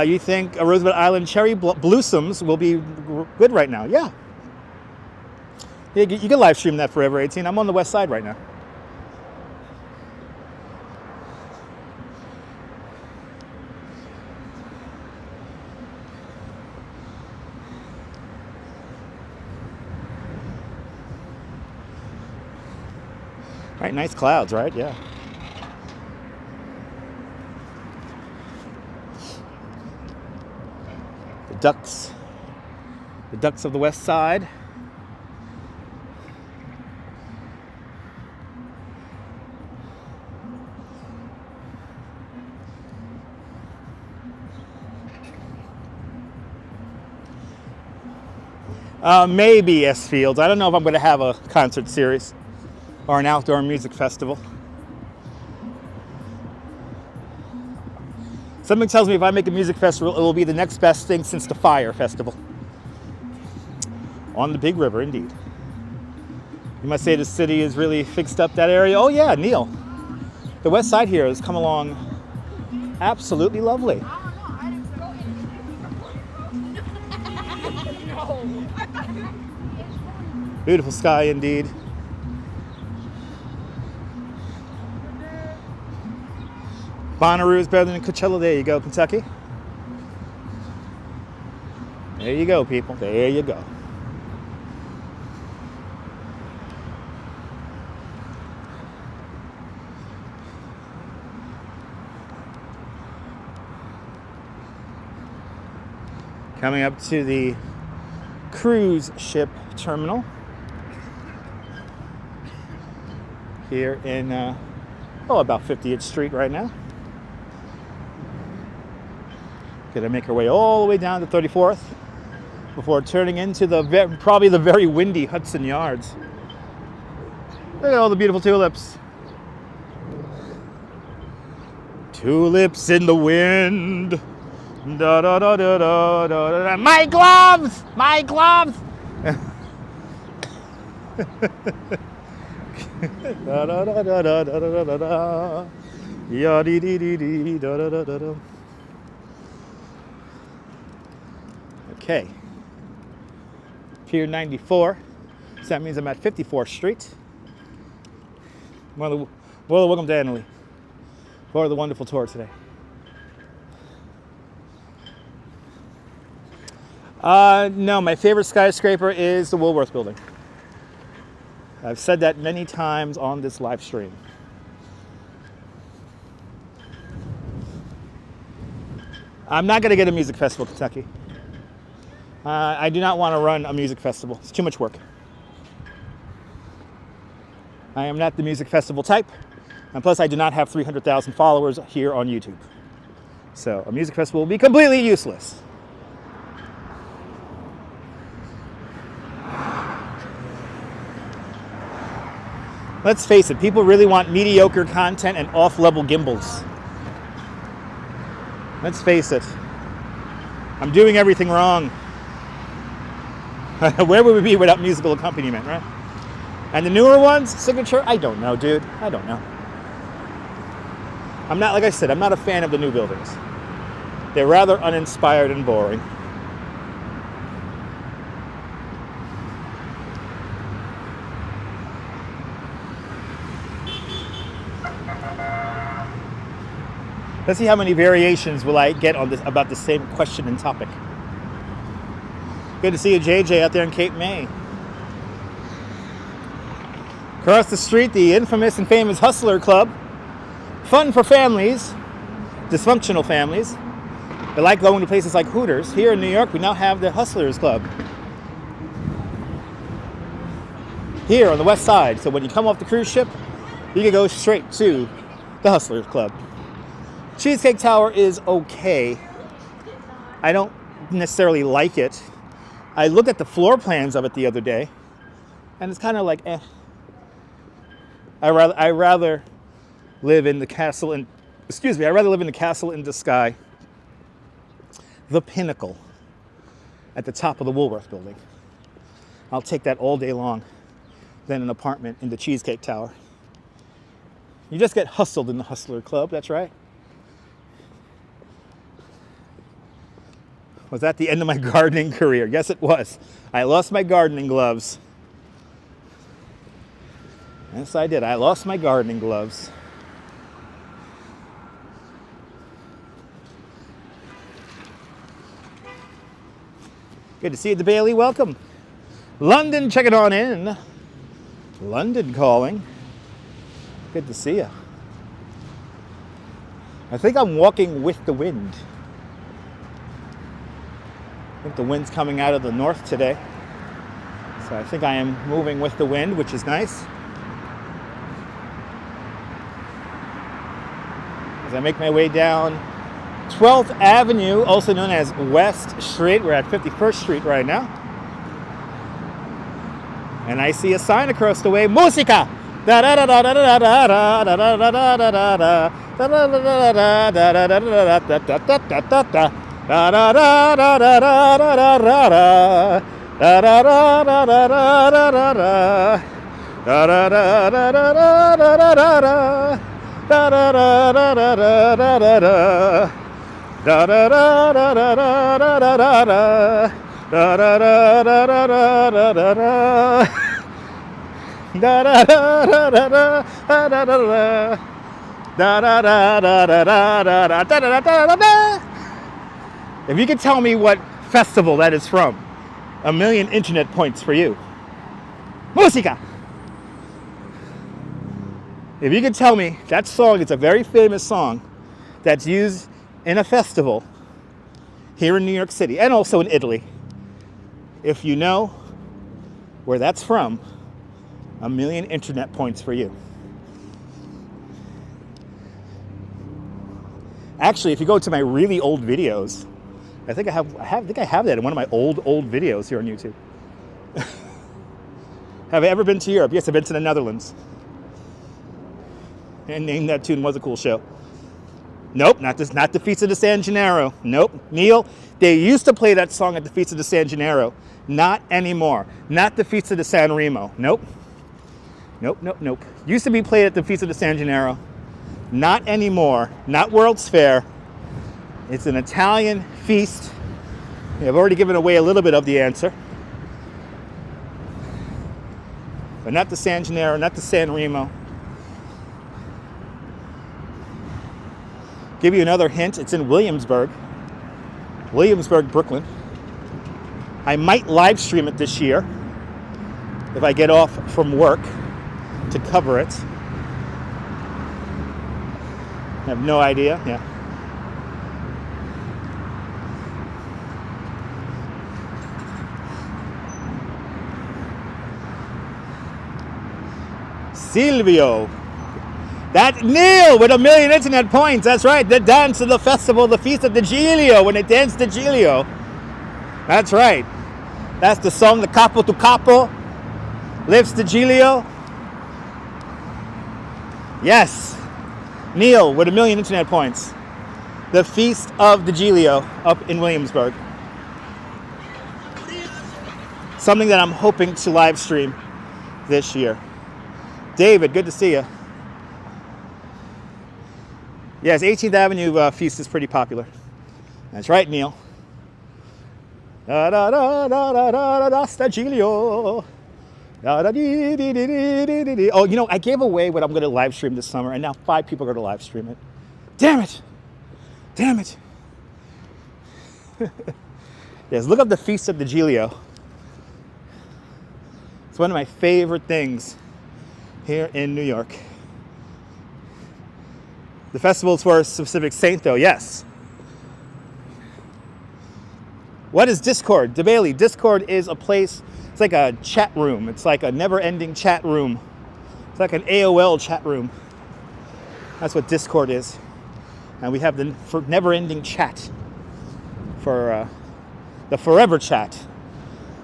You think a Roosevelt Island cherry blossoms will be good right now? Yeah. You can live stream that Forever 18. I'm on the west side right now. Right, nice clouds, right? Yeah. The ducks of the west side. Maybe S Fields. I don't know if I'm going to have a concert series or an outdoor music festival. Something tells me if I make a music festival, it will be the next best thing since the Fire Festival. On the big river, indeed. You must say the city is really fixed up that area. Oh yeah, Neil. The west side here has come along absolutely lovely. Beautiful sky indeed. Bonnaroo is better than Coachella. There you go, Kentucky. There you go, people. There you go. Coming up to the cruise ship terminal here in about 50th Street right now. Gonna make our way all the way down to 34th before turning into probably the very windy Hudson Yards. Look at all the beautiful tulips. Tulips in the wind. Da da da da da da da. My gloves! My gloves! Da da da da da da da da. Ya dee dee dee dee da da da da da. Okay. Pier 94. So that means I'm at 54th Street. Well, welcome to Annalee for the wonderful tour today. No, my favorite skyscraper is the Woolworth building. I've said that many times on this live stream. I'm not going to get a music festival, Kentucky. I do not want to run a music festival. It's too much work. I am not the music festival type. And plus, I do not have 300,000 followers here on YouTube. So a music festival will be completely useless. Let's face it, people really want mediocre content and off-level gimbals. Let's face it. I'm doing everything wrong. Where would we be without musical accompaniment, right? And the newer ones, Signature, I don't know, dude. I don't know. I'm not, like I said, I'm not a fan of the new buildings. They're rather uninspired and boring. Let's see how many variations will I get on this about the same question and topic. Good to see you, JJ, out there in Cape May. Across the street, the infamous and famous Hustler Club. Fun for families, dysfunctional families. They like going to places like Hooters. Here in New York, we now have the Hustlers Club. Here on the west side. So when you come off the cruise ship, you can go straight to the Hustlers Club. Cheesecake Tower is okay. I don't necessarily like it. I looked at the floor plans of it the other day, and it's kind of like, eh. I rather live in the castle in, I'd rather live in the castle in the sky, the pinnacle at the top of the Woolworth building. I'll take that all day long than an apartment in the Cheesecake Tower. You just get hustled in the Hustler Club, that's right. Was that the end of my gardening career? Yes, it was. I lost my gardening gloves. Yes, I did. I lost my gardening gloves. Good to see you at the Bailey. Welcome. London, check it on in. London calling. Good to see you. I think I'm walking with the wind. I think the wind's coming out of the north today. So I think I am moving with the wind, which is nice. As I make my way down 12th Avenue, also known as West Street. We're at 51st Street right now. And I see a sign across the way, Musica! If you could tell me what festival that is from, 1,000,000 internet points for you. Musica! If you could tell me that song is a very famous song that's used in a festival here in New York City and also in Italy. If you know where that's from, 1,000,000 internet points for you. Actually, if you go to my really old videos, I think I have that in one of my old videos here on YouTube. Have I ever been to Europe? Yes, I've been to the Netherlands. And Name That Tune was a cool show. Nope, not the Feast of the San Gennaro. Nope, Neil, they used to play that song at the Feast of the San Gennaro. Not anymore. Not the Feast of the San Remo. Nope. Nope. Used to be played at the Feast of the San Gennaro. Not anymore. Not World's Fair. It's an Italian feast. I've already given away a little bit of the answer. But not the San Gennaro, not the San Remo. Give you another hint, it's in Williamsburg, Brooklyn. I might live stream it this year if I get off from work to cover it. I have no idea, yeah. Silvio. That Neil with 1 million internet points. That's right. The dance of the festival, the feast of the Giglio, when it danced the Giglio. That's right. That's the song, the capo to capo. Lifts the Giglio. Yes. Neil with 1 million internet points. The feast of the Giglio up in Williamsburg. Something that I'm hoping to live stream this year. David, good to see you. Yes, 18th Avenue feast is pretty popular. That's right, Neil. Da da da da da da da Stagiglio. Da da dee dee dee dee dee dee. Oh, you know, I gave away what I'm going to live stream this summer, and now 5 people are going to live stream it. Damn it! Damn it! Yes, look up the Feast of the Giglio. It's one of my favorite things here in New York. The festival's for a specific saint, though, yes. What is Discord? DeBailey, Discord is a place, it's like a chat room. It's like a never-ending chat room. It's like an AOL chat room. That's what Discord is. And we have the never-ending chat for the forever chat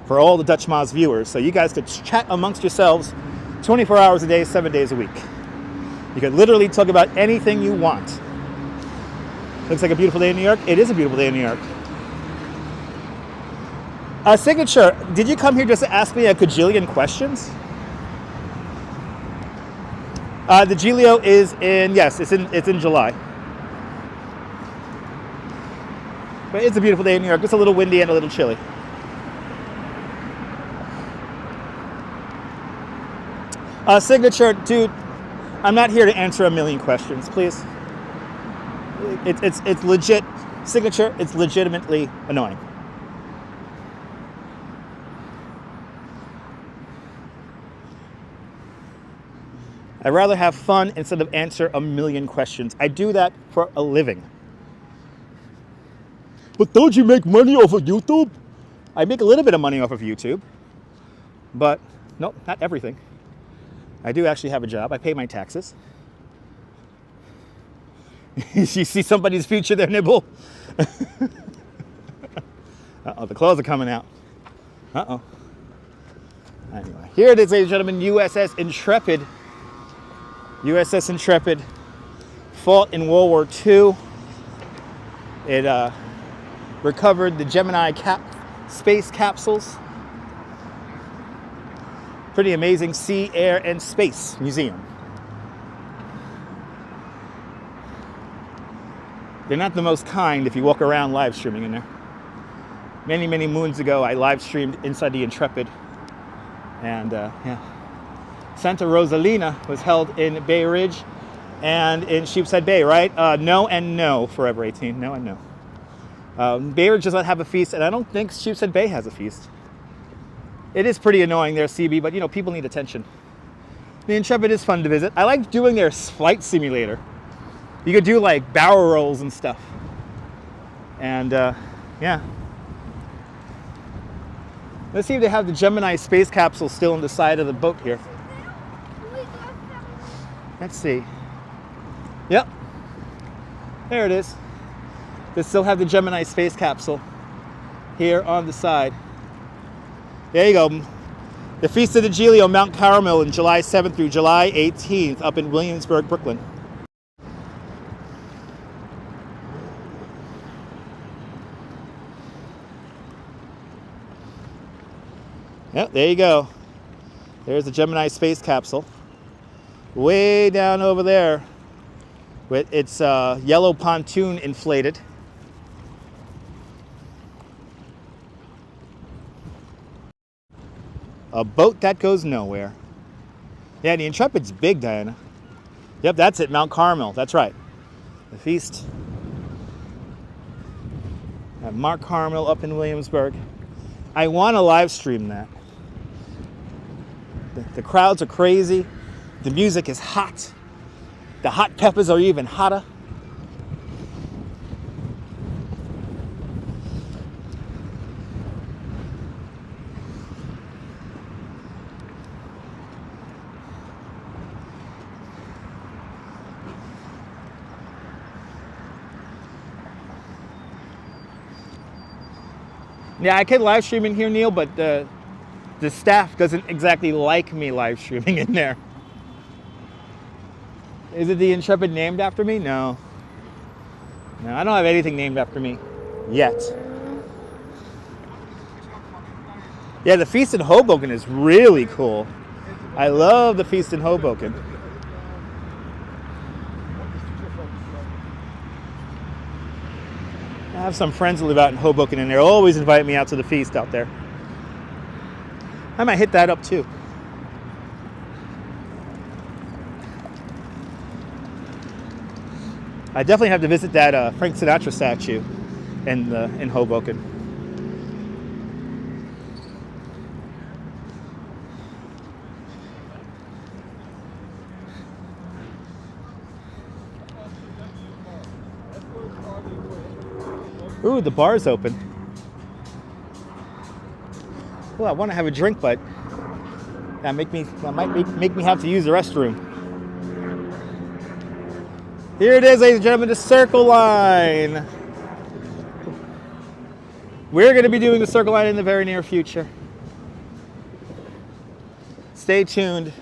for all the Dutch Moz viewers. So you guys could chat amongst yourselves 24 hours a day, 7 days a week. You could literally talk about anything you want. Looks like a beautiful day in New York. It is a beautiful day in New York. Signature, did you come here just to ask me a cajillion questions? The Giglio is in, yes, it's in July. But it's a beautiful day in New York. It's a little windy and a little chilly. Signature, dude, I'm not here to answer a million questions, please. It's legit. Signature, it's legitimately annoying. I'd rather have fun instead of answer a million questions. I do that for a living. But don't you make money off of YouTube? I make a little bit of money off of YouTube. But, nope, not everything. I do actually have a job. I pay my taxes. You see somebody's future there, Nibble? Uh-oh, the clothes are coming out. Uh-oh. Anyway, here it is, ladies and gentlemen, USS Intrepid. USS Intrepid fought in World War II. It recovered the Gemini space capsules. Pretty amazing sea, air, and space museum. They're not the most kind if you walk around live streaming in there. Many, many moons ago, I live streamed inside the Intrepid. And yeah. Santa Rosalina was held in Bay Ridge and in Sheepshead Bay, right? No and no, Forever 18. No and no. Bay Ridge does not have a feast, and I don't think Sheepshead Bay has a feast. It is pretty annoying there, CB, but you know, people need attention. The Intrepid is fun to visit. I like doing their flight simulator. You could do like barrel rolls and stuff. And yeah. Let's see if they have the Gemini space capsule still on the side of the boat here. Let's see. Yep. There it is. They still have the Gemini space capsule here on the side. There you go. The Feast of the Giglio, Mount Carmel, in July 7th through July 18th up in Williamsburg, Brooklyn. Yep, there you go. There's the Gemini space capsule. Way down over there with its yellow pontoon inflated. A boat that goes nowhere. Yeah, the Intrepid's big, Diana. Yep, that's it, Mount Carmel. That's right. The feast Mark Carmel up in Williamsburg. I want to live stream that. The crowds are crazy. The music is hot. The hot peppers are even hotter. Yeah, I could live stream in here, Neil, but the staff doesn't exactly like me live streaming in there. Is it the Intrepid named after me? No. No, I don't have anything named after me yet. Yeah, the Feast in Hoboken is really cool. I love the Feast in Hoboken. I have some friends who live out in Hoboken, and they'll always invite me out to the feast out there. I might hit that up too. I definitely have to visit that Frank Sinatra statue in Hoboken. Ooh, the bar's open. Well, I want to have a drink, but that might make me have to use the restroom. Here it is, ladies and gentlemen, the Circle Line. We're going to be doing the Circle Line in the very near future. Stay tuned.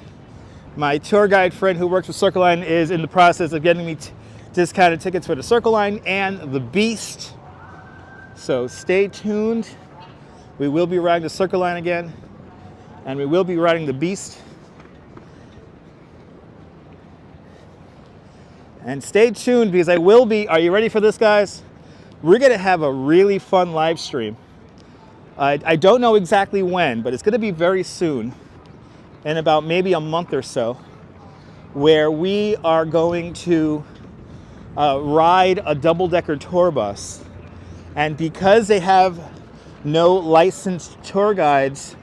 My tour guide friend who works with Circle Line is in the process of getting me discounted tickets for the Circle Line and the Beast. So stay tuned. We will be riding the Circle Line again, and we will be riding the Beast. And stay tuned because I will be, are you ready for this, guys? We're gonna have a really fun live stream. I don't know exactly when, but it's gonna be very soon, in about maybe a month or so, where we are going to ride a double-decker tour bus. And because they have no licensed tour guides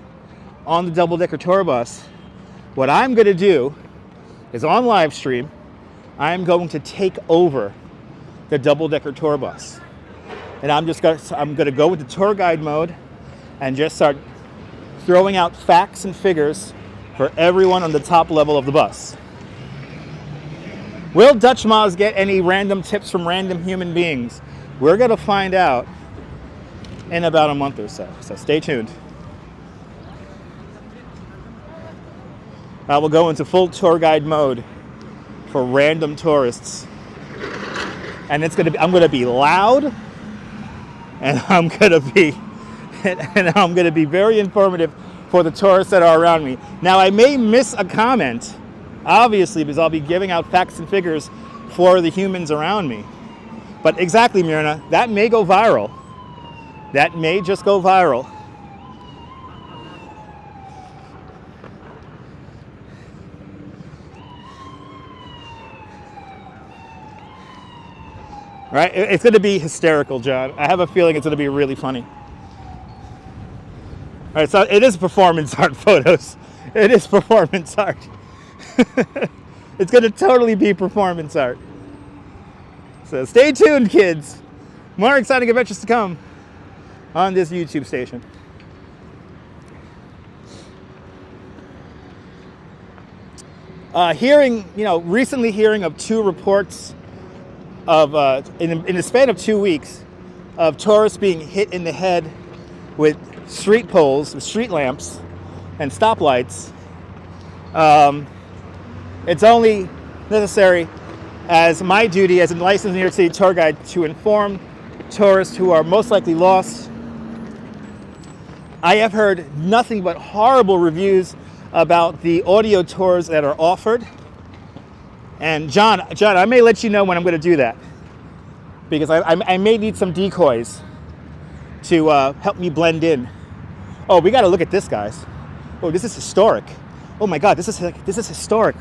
on the double-decker tour bus, what I'm going to do is on live stream, I'm going to take over the double-decker tour bus. And I'm going to go with the tour guide mode and just start throwing out facts and figures for everyone on the top level of the bus. Will Dutch Moz get any random tips from random human beings? We're going to find out in about a month or so. So stay tuned. I will go into full tour guide mode for random tourists. And I'm going to be loud, and I'm going to be very informative for the tourists that are around me. Now, I may miss a comment, obviously, because I'll be giving out facts and figures for the humans around me. But exactly, Myrna, that may go viral. That may just go viral. Right? It's going to be hysterical, John. I have a feeling it's going to be really funny. All right, so it is performance art photos. It is performance art. It's going to totally be performance art. So stay tuned, kids. More exciting adventures to come on this YouTube station. Recently hearing of two reports of, in the span of 2 weeks, of tourists being hit in the head with street poles, with street lamps, and stoplights. It's only necessary as my duty as a licensed New York City tour guide to inform tourists who are most likely lost. I have heard nothing but horrible reviews about the audio tours that are offered. And John, I may let you know when I'm going to do that, because I may need some decoys to help me blend in. Oh, we got to look at this, guys. Oh, this is historic. Oh my God, this is historic.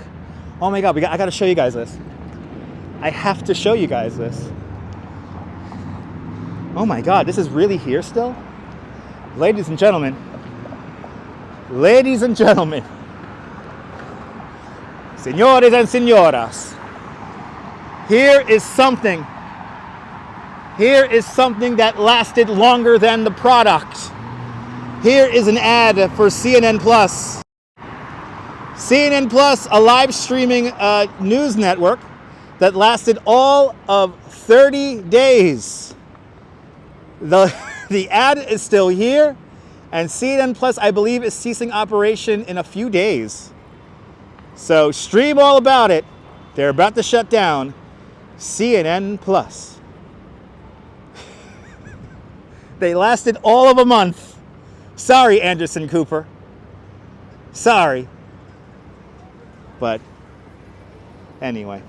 Oh my God, I got to show you guys this. I have to show you guys this. Oh my God, this is really here still? Ladies and gentlemen, señores and señoras, here is something that lasted longer than the product. Here is an ad for CNN Plus. CNN Plus, a live streaming news network that lasted all of 30 days. The ad is still here, and CNN Plus, I believe, is ceasing operation in a few days. So stream all about it. They're about to shut down CNN Plus. They lasted all of a month. Sorry, Anderson Cooper. Sorry. But anyway.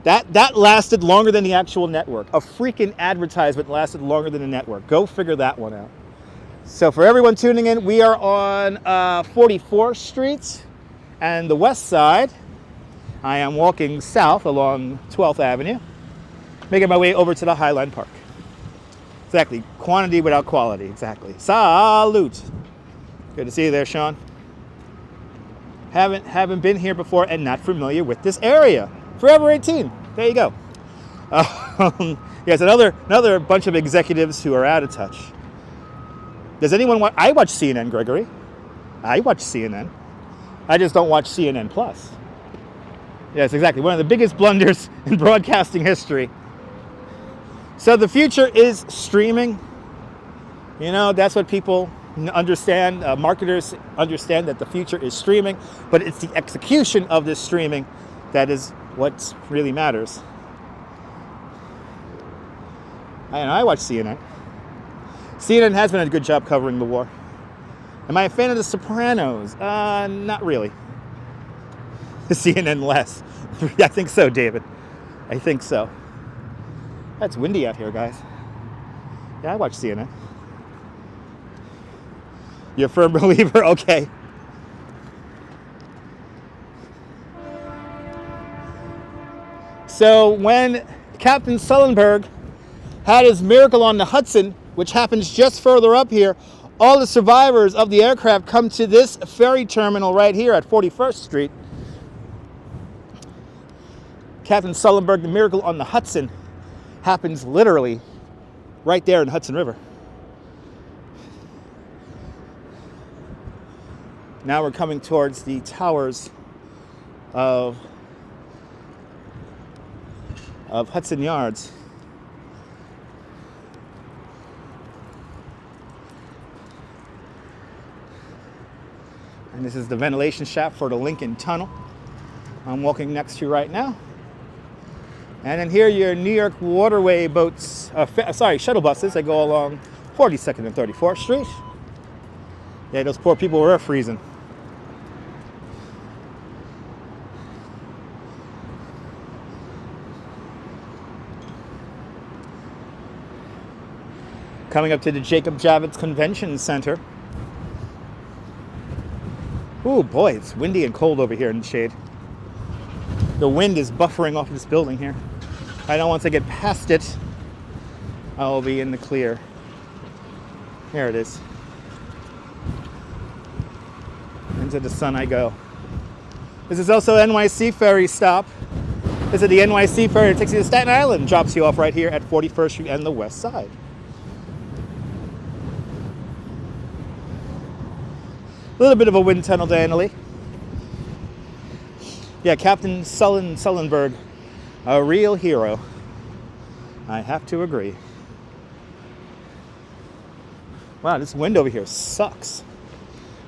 That lasted longer than the actual network. A freaking advertisement lasted longer than the network. Go figure that one out. So for everyone tuning in, we are on 44th Street and the west side. I am walking south along 12th Avenue, making my way over to the Highline Park. Exactly. Quantity without quality. Exactly. Salute. Good to see you there, Sean. Haven't been here before and not familiar with this area. Forever 18. There you go. Yes, another bunch of executives who are out of touch. Does anyone watch? I watch CNN, Gregory. I watch CNN. I just don't watch CNN Plus. Yes, exactly. One of the biggest blunders in broadcasting history. So the future is streaming. You know, that's what people understand. Marketers understand that the future is streaming, but it's the execution of this streaming that is what really matters. I watch CNN. CNN has been a good job covering the war. Am I a fan of The Sopranos? Not really. CNN less. I think so, David. I think so. It's windy out here, guys. Yeah, I watch CNN. You're a firm believer? Okay. So when Captain Sullenberg had his miracle on the Hudson, which happens just further up here, all the survivors of the aircraft come to this ferry terminal right here at 41st Street. Captain Sullenberg, the miracle on the Hudson, happens literally right there in Hudson River. Now we're coming towards the towers of Hudson Yards. And this is the ventilation shaft for the Lincoln Tunnel I'm walking next to right now. And then here are your New York waterway boats, shuttle buses that go along 42nd and 34th Street. Yeah, those poor people were freezing. Coming up to the Jacob Javits Convention Center. Ooh, boy, it's windy and cold over here in the shade. The wind is buffering off this building here. I know once I get past it, I'll be in the clear. Here it is. Into the sun I go. This is also NYC ferry stop. This is the NYC ferry that takes you to Staten Island, drops you off right here at 41st Street and the west side. A little bit of a wind tunnel to Annalee. Yeah, Captain Sullenberg, a real hero. I have to agree. Wow, this wind over here sucks.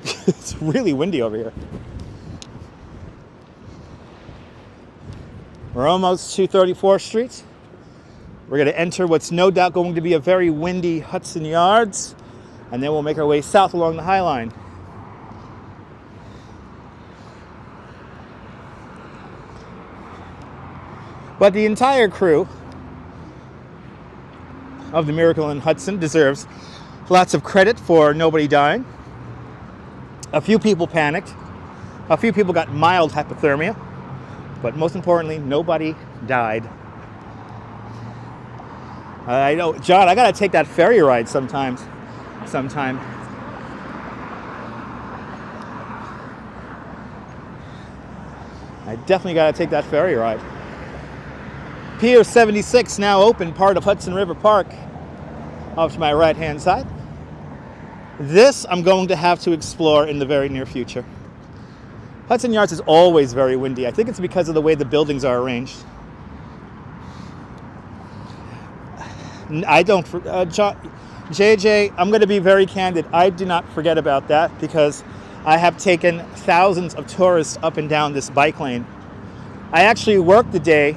It's really windy over here. We're almost to 34th Street. We're going to enter what's no doubt going to be a very windy Hudson Yards, and then we'll make our way south along the High Line. But the entire crew of the Miracle in Hudson deserves lots of credit for nobody dying. A few people panicked. A few people got mild hypothermia. But most importantly, nobody died. I know, John, I gotta take that ferry ride sometime. I definitely gotta take that ferry ride. Pier 76 now open, part of Hudson River Park, off to my right-hand side. This I'm going to have to explore in the very near future. Hudson Yards is always very windy. I think it's because of the way the buildings are arranged. I don't, JJ, I'm going to be very candid. I do not forget about that because I have taken thousands of tourists up and down this bike lane. I actually worked the day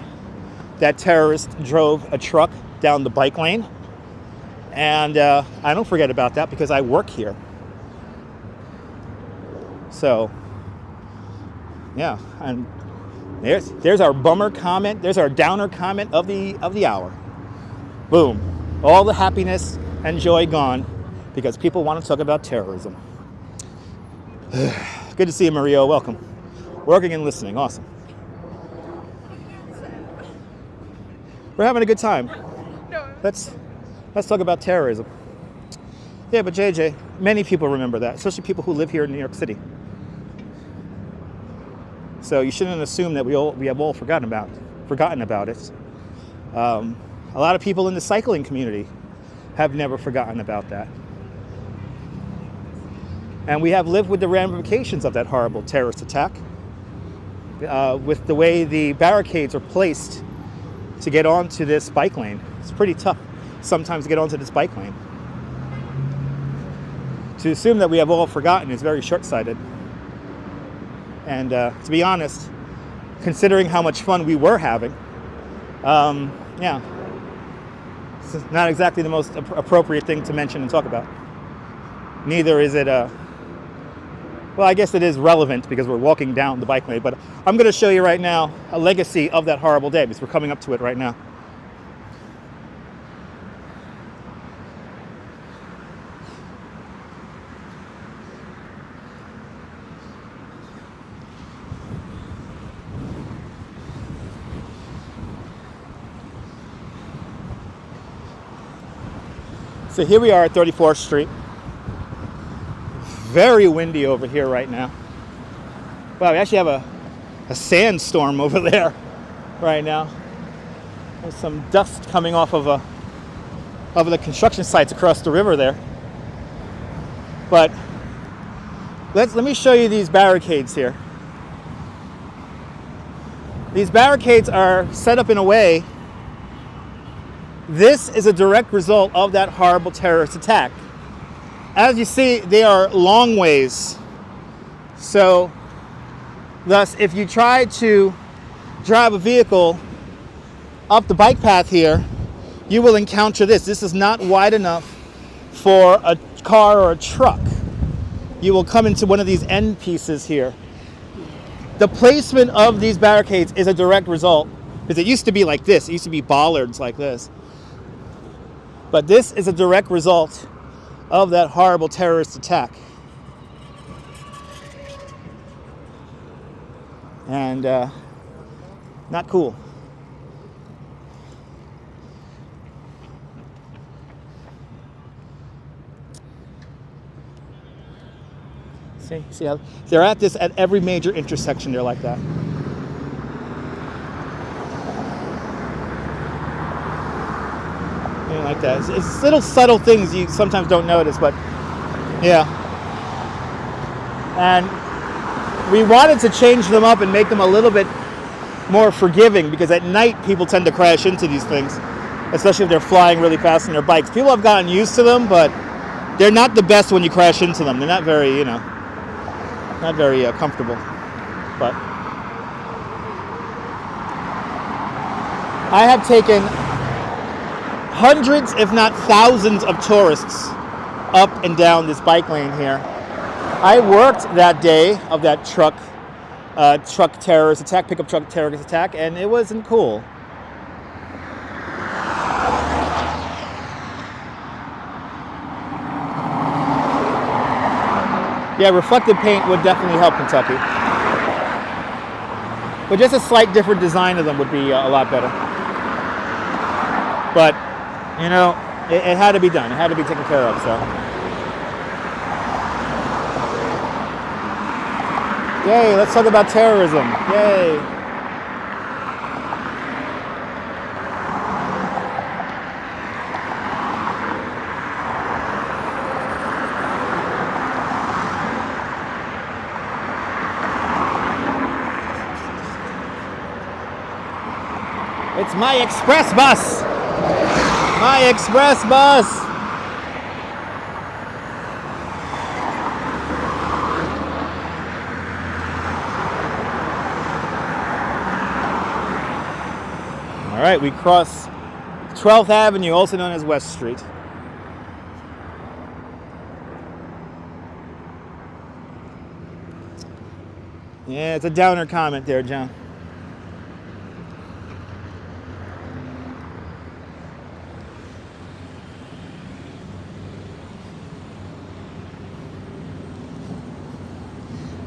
that terrorist drove a truck down the bike lane. And I don't forget about that because I work here. So, yeah, and there's our bummer comment. There's our downer comment of the hour. Boom. All the happiness and joy gone because people want to talk about terrorism. Good to see you, Mario. Welcome. Working and listening. Awesome. We're having a good time. Let's talk about terrorism. Yeah, but JJ, many people remember that, especially people who live here in New York City. So you shouldn't assume that we have all forgotten about it. A lot of people in the cycling community have never forgotten about that. And we have lived with the ramifications of that horrible terrorist attack, with the way the barricades are placed to get onto this bike lane. It's pretty tough sometimes to get onto this bike lane. To assume that we have all forgotten is very short-sighted. And to be honest, considering how much fun we were having, yeah, it's not exactly the most appropriate thing to mention and talk about. Neither is it, well, I guess it is relevant because we're walking down the bike lane, but I'm going to show you right now a legacy of that horrible day because we're coming up to it right now. So here we are at 34th Street. Very windy over here right now. Wow, we actually have a sandstorm over there right now. There's some dust coming off of the construction sites across the river there. But let me show you these barricades here. These barricades are set up in a way. This is a direct result of that horrible terrorist attack. As you see, they are long ways. So, thus, if you try to drive a vehicle up the bike path here, you will encounter this. This is not wide enough for a car or a truck. You will come into one of these end pieces here. The placement of these barricades is a direct result, because it used to be like this. It used to be bollards like this. But this is a direct result of that horrible terrorist attack. And not cool. See how they're at this at every major intersection. They're like that. Like that. It's little subtle things you sometimes don't notice, but yeah. And we wanted to change them up and make them a little bit more forgiving because at night people tend to crash into these things, especially if they're flying really fast on their bikes. People have gotten used to them, but they're not the best when you crash into them. They're not very, not very comfortable. But I have taken hundreds, if not thousands, of tourists up and down this bike lane here. I worked that day of that truck terrorist attack, pickup truck terrorist attack, and it wasn't cool. Yeah, reflective paint would definitely help Kentucky. But just a slight different design of them would be a lot better. But You know, it had to be done. It had to be taken care of, so. Yay, let's talk about terrorism. Yay. It's my express bus. My express bus. All right, we cross 12th Avenue, also known as West Street. Yeah, it's a downer comment there, John.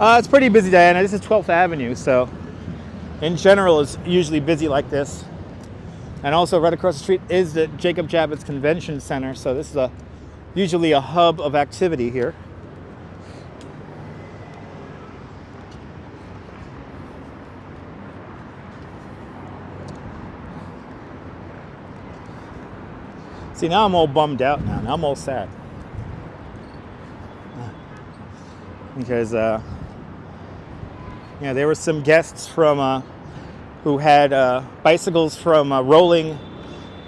It's pretty busy, Diana. This is 12th Avenue, so in general, it's usually busy like this. And also right across the street is the Jacob Javits Convention Center, so this is usually a hub of activity here. See, now I'm all bummed out now. Now I'm all sad. Because, there were some guests from who had bicycles from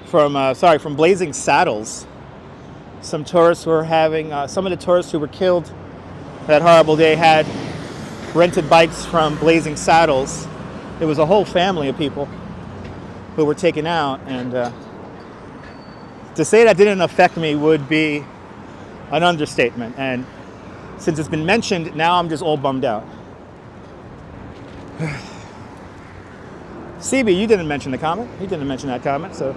from Blazing Saddles. Some tourists were having, some of the tourists who were killed that horrible day had rented bikes from Blazing Saddles. It was a whole family of people who were taken out, and to say that didn't affect me would be an understatement. And since it's been mentioned, now I'm just all bummed out. CB, you didn't mention the comment. You didn't mention that comment, so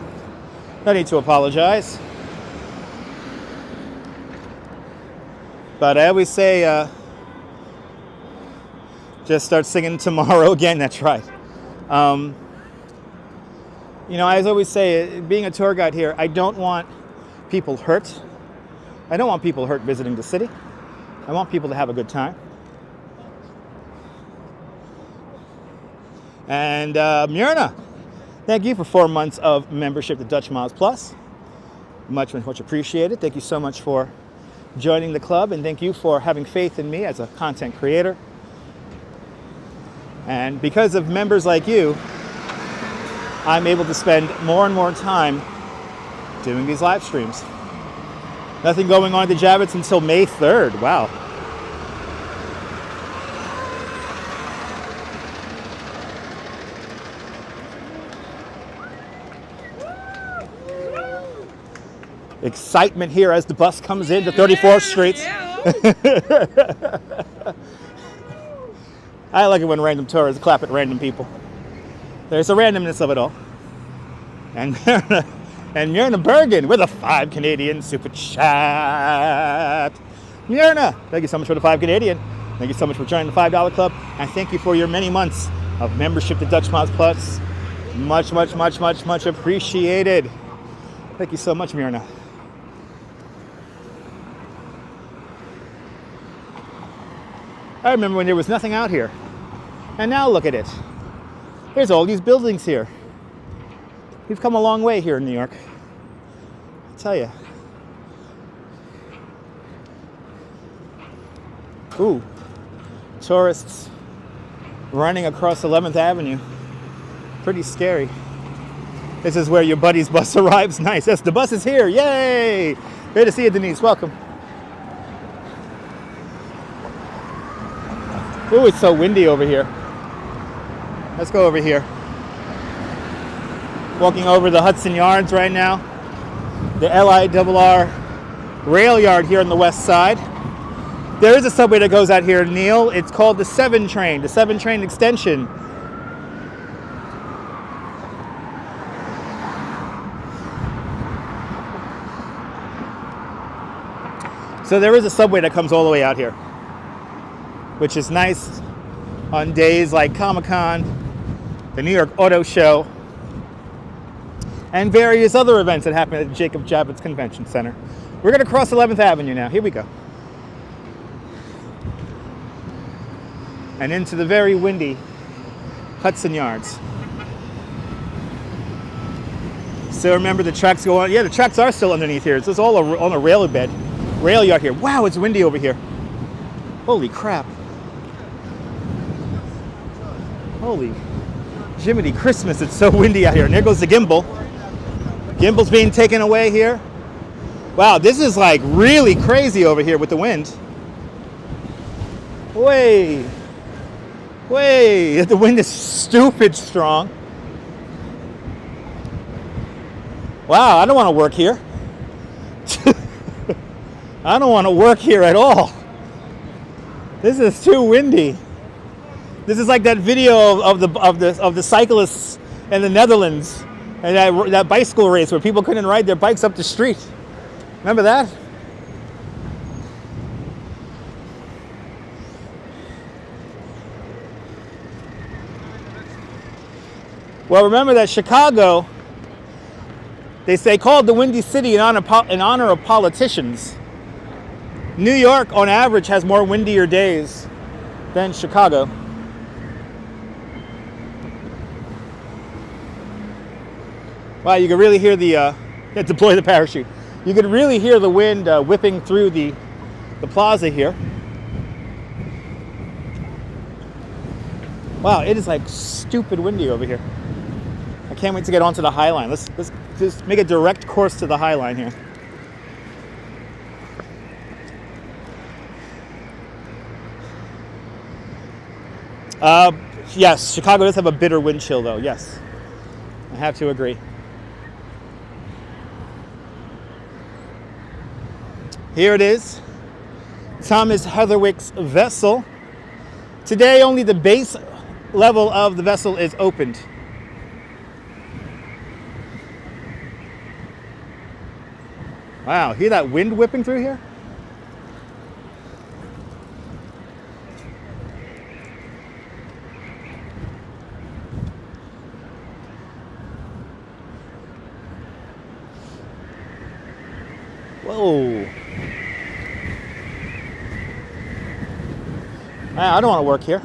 no need to apologize. But I always say, just start singing tomorrow again. That's right. I always say, being a tour guide here, I don't want people hurt. I don't want people hurt visiting the city. I want people to have a good time. And Myrna, thank you for 4 months of membership to Dutch Miles Plus. Much appreciated. Thank you so much for joining the club, and thank you for having faith in me as a content creator. And because of members like you, I'm able to spend more and more time doing these live streams. Nothing going on at the Javits until May 3rd. Wow. Excitement here as the bus comes into 34th Street. I like it when random tourists clap at random people. There's a randomness of it all. And Myrna Bergen with a 5 Canadian super chat. Myrna, thank you so much for the 5 Canadian. Thank you so much for joining the $5 club. And thank you for your many months of membership to Dutch Miles Plus. Much appreciated. Thank you so much, Myrna. I remember when there was nothing out here. And now look at it. There's all these buildings here. We've come a long way here in New York. I tell you. Ooh, tourists running across 11th Avenue. Pretty scary. This is where your buddy's bus arrives. Nice. Yes, the bus is here. Yay! Great to see you, Denise. Welcome. Ooh, it's so windy over here. Let's go over here. Walking over the Hudson Yards right now. The LIRR rail yard here on the west side. There is a subway that goes out here, Neil. It's called the 7 train, the 7 train extension. So there is a subway that comes all the way out here, which is nice on days like Comic-Con, the New York Auto Show, and various other events that happen at the Jacob Javits Convention Center. We're going to cross 11th Avenue now. Here we go. And into the very windy Hudson Yards. So remember the tracks go on. Yeah, the tracks are still underneath here. It's just all on a rail yard here. Wow, it's windy over here. Holy crap. Holy Jiminy Christmas, it's so windy out here. And there goes the gimbal. Gimbal's being taken away here. Wow, this is like really crazy over here with the wind. Way. The wind is stupid strong. Wow, I don't want to work here. I don't want to work here at all. This is too windy. This is like that video of the cyclists in the Netherlands and that bicycle race where people couldn't ride their bikes up the street. Remember that? Well, remember that Chicago, they say called the Windy City in honor of politicians. New York, on average, has more windier days than Chicago. Wow, you can really hear deploy the parachute. You can really hear the wind whipping through the plaza here. Wow, it is like stupid windy over here. I can't wait to get onto the Highline. Let's just make a direct course to the Highline here. Yes, Chicago does have a bitter wind chill though, yes. I have to agree. Here it is, Thomas Heatherwick's vessel. Today only the base level of the vessel is opened. Wow, hear that wind whipping through here? Whoa. Wow, I don't want to work here.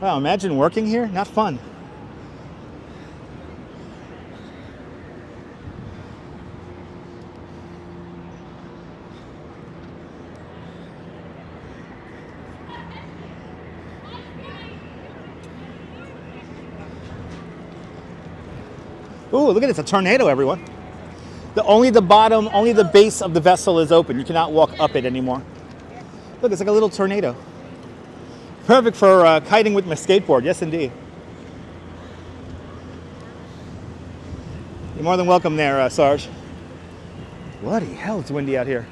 Wow, imagine working here? Not fun. Ooh, look at this, a tornado, everyone. Only the base of the vessel is open. You cannot walk up it anymore. Look, it's like a little tornado. Perfect for kiting with my skateboard, yes indeed. You're more than welcome there, Sarge. Bloody hell, it's windy out here.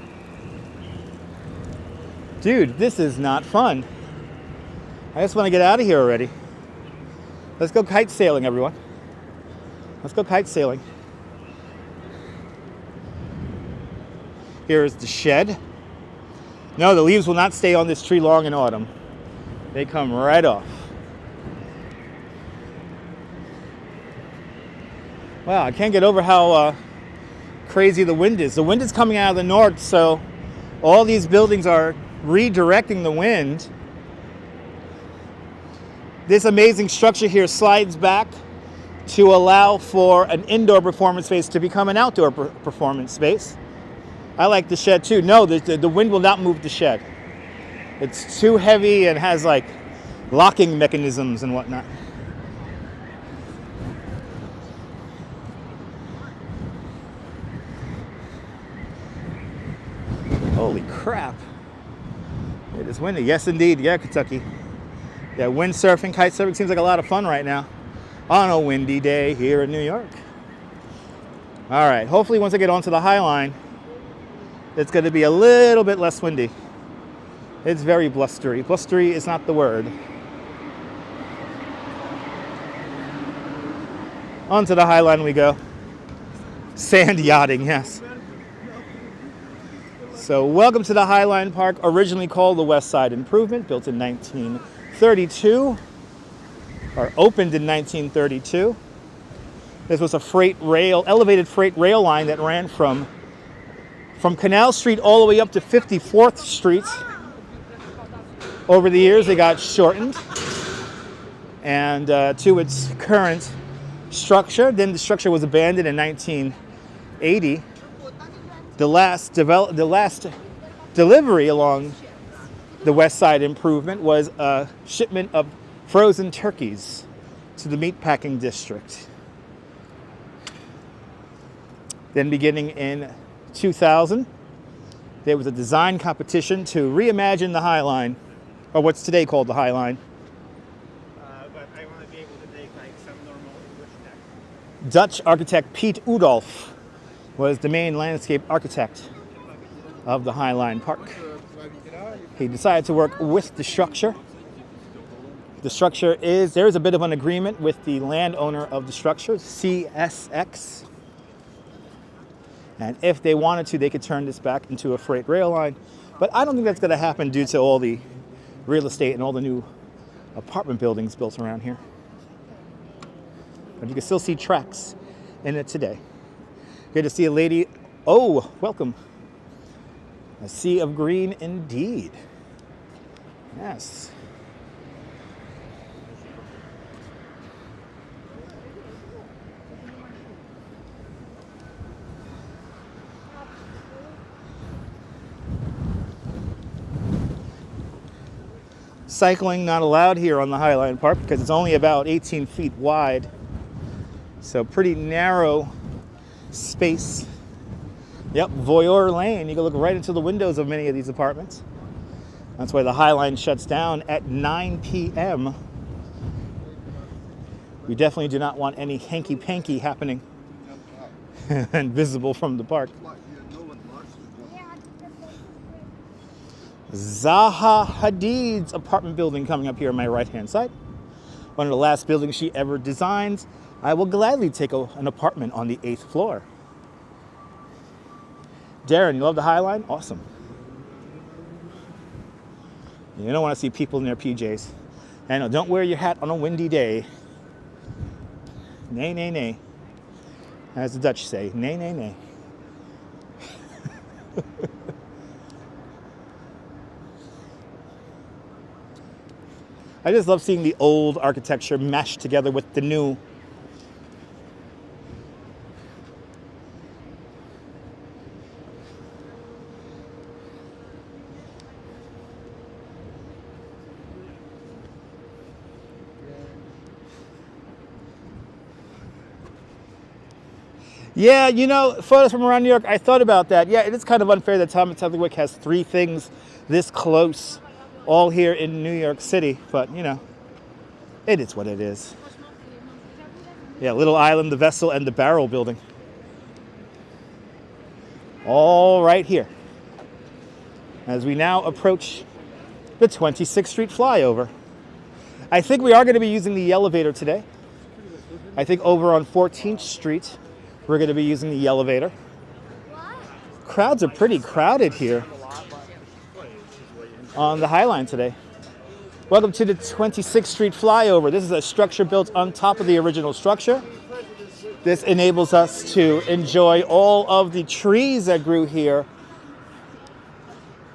Dude, this is not fun. I just want to get out of here already. Let's go kite sailing, everyone. Let's go kite sailing. Here is the shed. No, the leaves will not stay on this tree long in autumn. They come right off. Wow, I can't get over how crazy the wind is. The wind is coming out of the north, so all these buildings are redirecting the wind. This amazing structure here slides back to allow for an indoor performance space to become an outdoor performance space. I like the shed too. No, the wind will not move the shed. It's too heavy and has like locking mechanisms and whatnot. Holy crap. It is windy. Yes, indeed. Yeah, Kentucky. Yeah, windsurfing, kite surfing seems like a lot of fun right now on a windy day here in New York. All right, hopefully once I get onto the Highline, it's going to be a little bit less windy. It's very blustery. Blustery is not the word. Onto the Highline we go. Sand yachting, yes. So welcome to the Highline Park, originally called the West Side Improvement, built in 1932, or opened in 1932. This was a freight rail, elevated freight rail line that ran from Canal Street all the way up to 54th Street. Over the years, they got shortened and to its current structure. Then the structure was abandoned in 1980. The last delivery along the West Side Improvement was a shipment of frozen turkeys to the meatpacking district. Then beginning in 2000, there was a design competition to reimagine the Highline, or what's today called the Highline. But I want to be able to take like some normal English text. Dutch architect Piet Oudolf was the main landscape architect of the Highline Park. He decided to work with the structure. The structure is, there is a bit of an agreement with the landowner of the structure, CSX. And if they wanted to, they could turn this back into a freight rail line. But I don't think that's going to happen due to all the real estate and all the new apartment buildings built around here. But you can still see tracks in it today. Good to see a lady. Oh, welcome. A sea of green indeed. Yes. Cycling not allowed here on the Highline Park because it's only about 18 feet wide. So pretty narrow space. Yep, Voyeur Lane. You can look right into the windows of many of these apartments. That's why the Highline shuts down at 9 p.m. We definitely do not want any hanky-panky happening and visible from the park. Zaha Hadid's apartment building coming up here on my right-hand side. One of the last buildings she ever designed. I will gladly take an apartment on the 8th floor. Darren, you love the Highline? Awesome. You don't want to see people in their PJs. I know, don't wear your hat on a windy day. Nay, nay, nay. As the Dutch say, nay, nay, nay. I just love seeing the old architecture meshed together with the new. Yeah, you know, photos from around New York, I thought about that. Yeah, it is kind of unfair that Thomas Heatherwick has 3 things this close, all here in New York City, but you know, it is what it is. Yeah, Little Island, the Vessel, and the Barrel building. All right here. As we now approach the 26th Street flyover. I think we are going to be using the elevator today. I think over on 14th Street, we're going to be using the elevator. Crowds are pretty crowded here on the Highline today. Welcome to the 26th Street flyover. This is a structure built on top of the original structure. This enables us to enjoy all of the trees that grew here.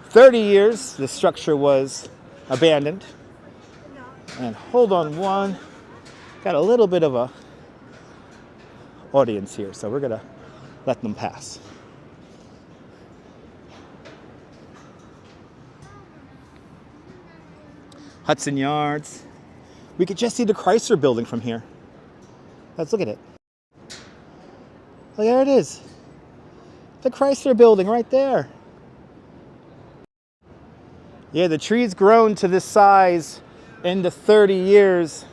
30 years, the structure was abandoned. And hold on one, got a little bit of a audience here, so we're gonna let them pass. Hudson Yards. We could just see the Chrysler building from here. Let's look at it. Oh, there it is. The Chrysler building right there. Yeah, the tree's grown to this size in the 30 years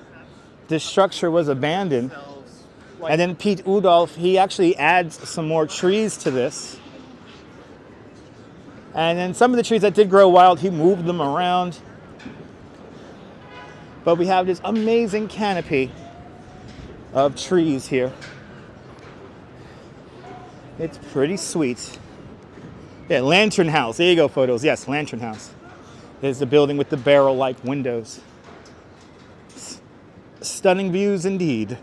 this structure was abandoned. And then Piet Oudolf, he actually adds some more trees to this. And then some of the trees that did grow wild, he moved them around. But we have this amazing canopy of trees here. It's pretty sweet. Yeah, Lantern House. There you go, photos. Yes, Lantern House. There's the building with the barrel-like windows. Stunning views indeed.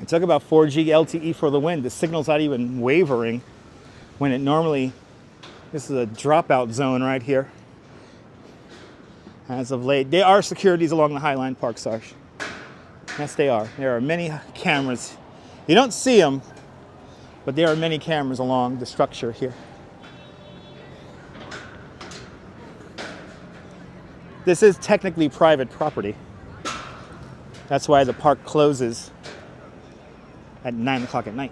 It took about 4G LTE for the win. The signal's not even wavering when it normally, this is a dropout zone right here. As of late, there are securities along the Highline Park, Sarge. Yes, they are. There are many cameras. You don't see them, but there are many cameras along the structure here. This is technically private property. That's why the park closes at 9 o'clock at night.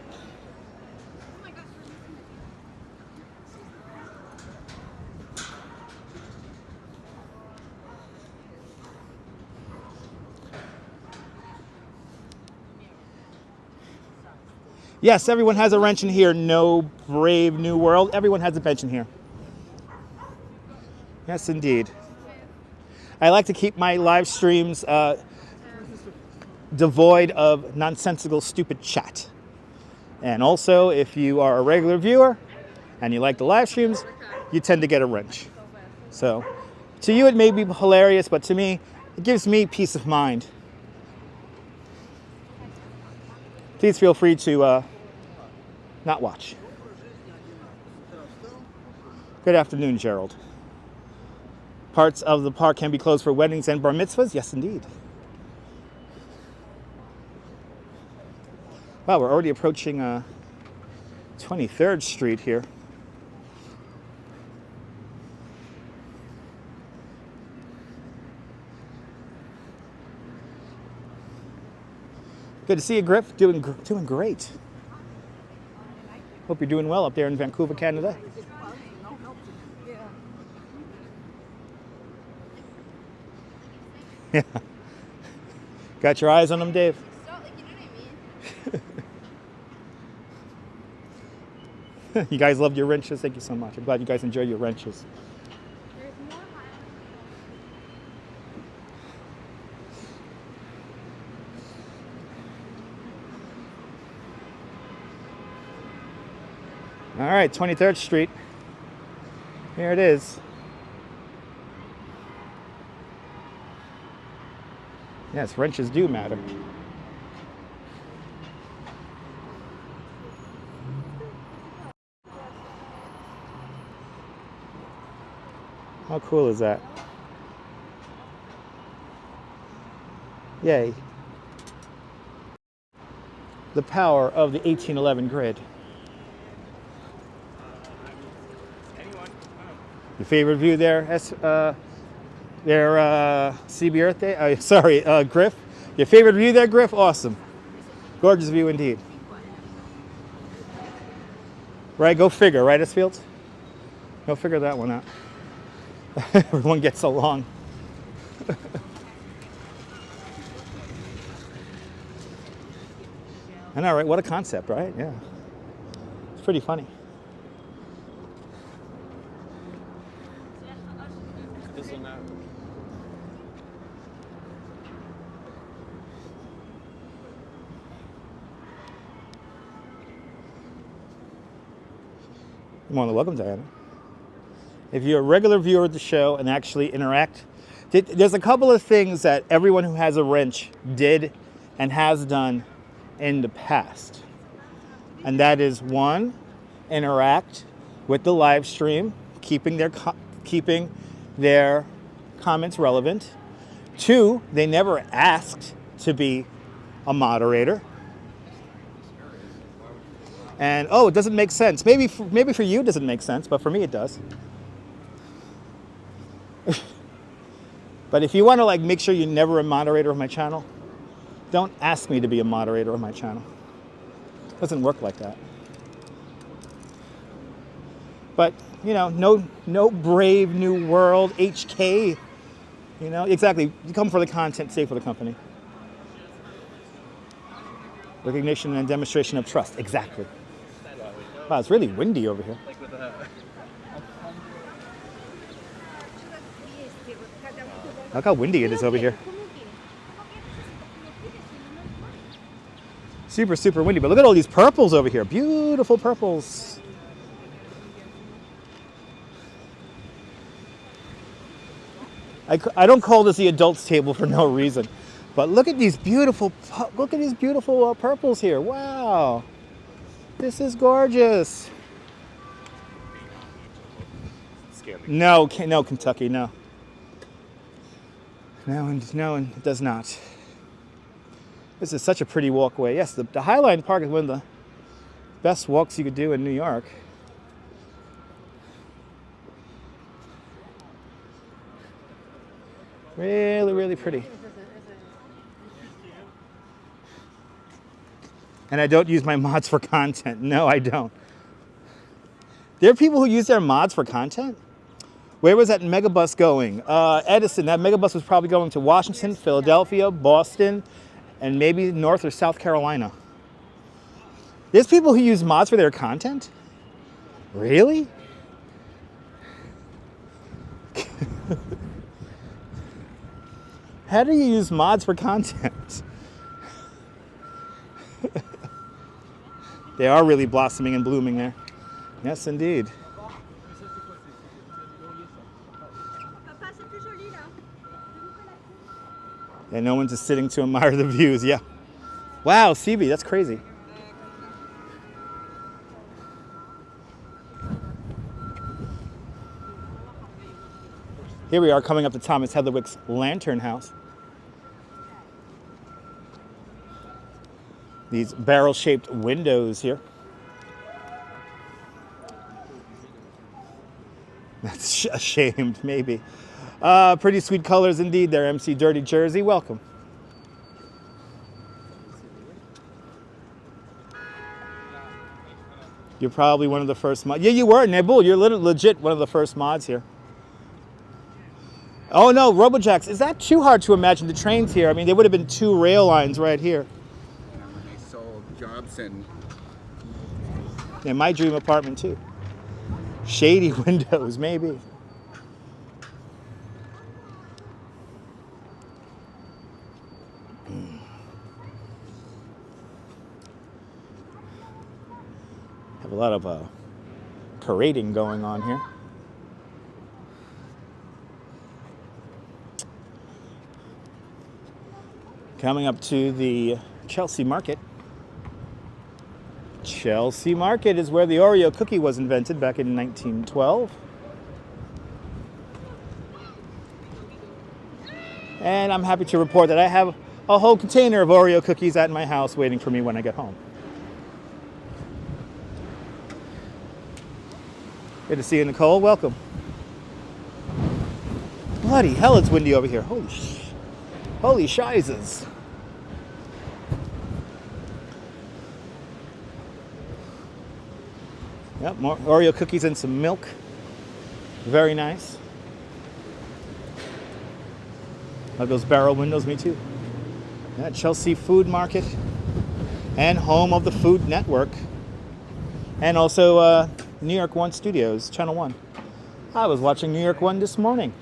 Yes, everyone has a wrench in here. No brave new world. Everyone has a bench in here. Yes, indeed. I like to keep my live streams devoid of nonsensical, stupid chat. And also, if you are a regular viewer and you like the live streams, you tend to get a wrench. So, to you it may be hilarious, but to me, it gives me peace of mind. Please feel free to not watch. Good afternoon, Gerald. Parts of the park can be closed for weddings and bar mitzvahs? Yes, indeed. Wow, we're already approaching 23rd Street here. Good to see you, Griff. Doing great. Hope you're doing well up there in Vancouver, Canada. Yeah. Got your eyes on them, Dave? You guys loved your wrenches. Thank you so much. I'm glad you guys enjoyed your wrenches. All right, 23rd Street. Here it is. Yes, wrenches do matter. How cool is that? Yay. The power of the 1811 grid. Your favorite view there, CB Earth Day? Griff. Your favorite view there, Griff? Awesome. Gorgeous view indeed. Right, go figure, right, S-Fields? Go figure that one out. Everyone gets along. I know, right? What a concept, right? Yeah. It's pretty funny. You're more than welcome, Diana. If you're a regular viewer of the show and actually interact, there's a couple of things that everyone who has a wrench did and has done in the past. And that is, one, interact with the live stream, keeping their comments relevant. Two, they never asked to be a moderator. And, oh, it doesn't make sense. Maybe for you it doesn't make sense, but for me it does. But if you want to make sure you're never a moderator of my channel, don't ask me to be a moderator of my channel. It doesn't work like that. But, no brave new world, HK, exactly. You come for the content, stay for the company. Recognition and demonstration of trust, exactly. Wow, it's really windy over here. Look how windy it is over here. Super, super windy, but look at all these purples over here. Beautiful purples. I don't call this the adults table for no reason. But look at these beautiful purples here. Wow. This is gorgeous. No, no, Kentucky, no. No, it does not. This is such a pretty walkway. Yes, the Highline Park is one of the best walks you could do in New York. Really, really pretty. And I don't use my mods for content. No, I don't. There are people who use their mods for content? Where was that megabus going? Edison, that megabus was probably going to Washington, Philadelphia, Boston, and maybe North or South Carolina. There's people who use mods for their content? Really? How do you use mods for content? They are really blossoming and blooming there. Yes, indeed. And no one's just sitting to admire the views, yeah. Wow, CB, that's crazy. Here we are coming up to Thomas Heatherwick's Lantern House. These barrel-shaped windows here. That's ashamed, maybe. Pretty sweet colors indeed there, MC Dirty Jersey. Welcome. You're probably one of the first mods. Yeah, you were, Nebul. You're legit one of the first mods here. Oh no, Robojacks. Is that too hard to imagine the trains here? I mean, there would have been 2 rail lines right here. When they sold jobs and... Yeah, my dream apartment too. Shady windows, maybe. Have a lot of parading going on here. Coming up to the Chelsea Market. Chelsea Market is where the Oreo cookie was invented back in 1912. And I'm happy to report that I have a whole container of Oreo cookies at my house waiting for me when I get home. Good to see you, Nicole. Welcome. Bloody hell, it's windy over here. Holy shizes. Yep, more Oreo cookies and some milk. Very nice. Love those barrel windows, me too. Yeah, Chelsea Food Market and home of the Food Network. And also New York One Studios, Channel 1. I was watching New York One this morning.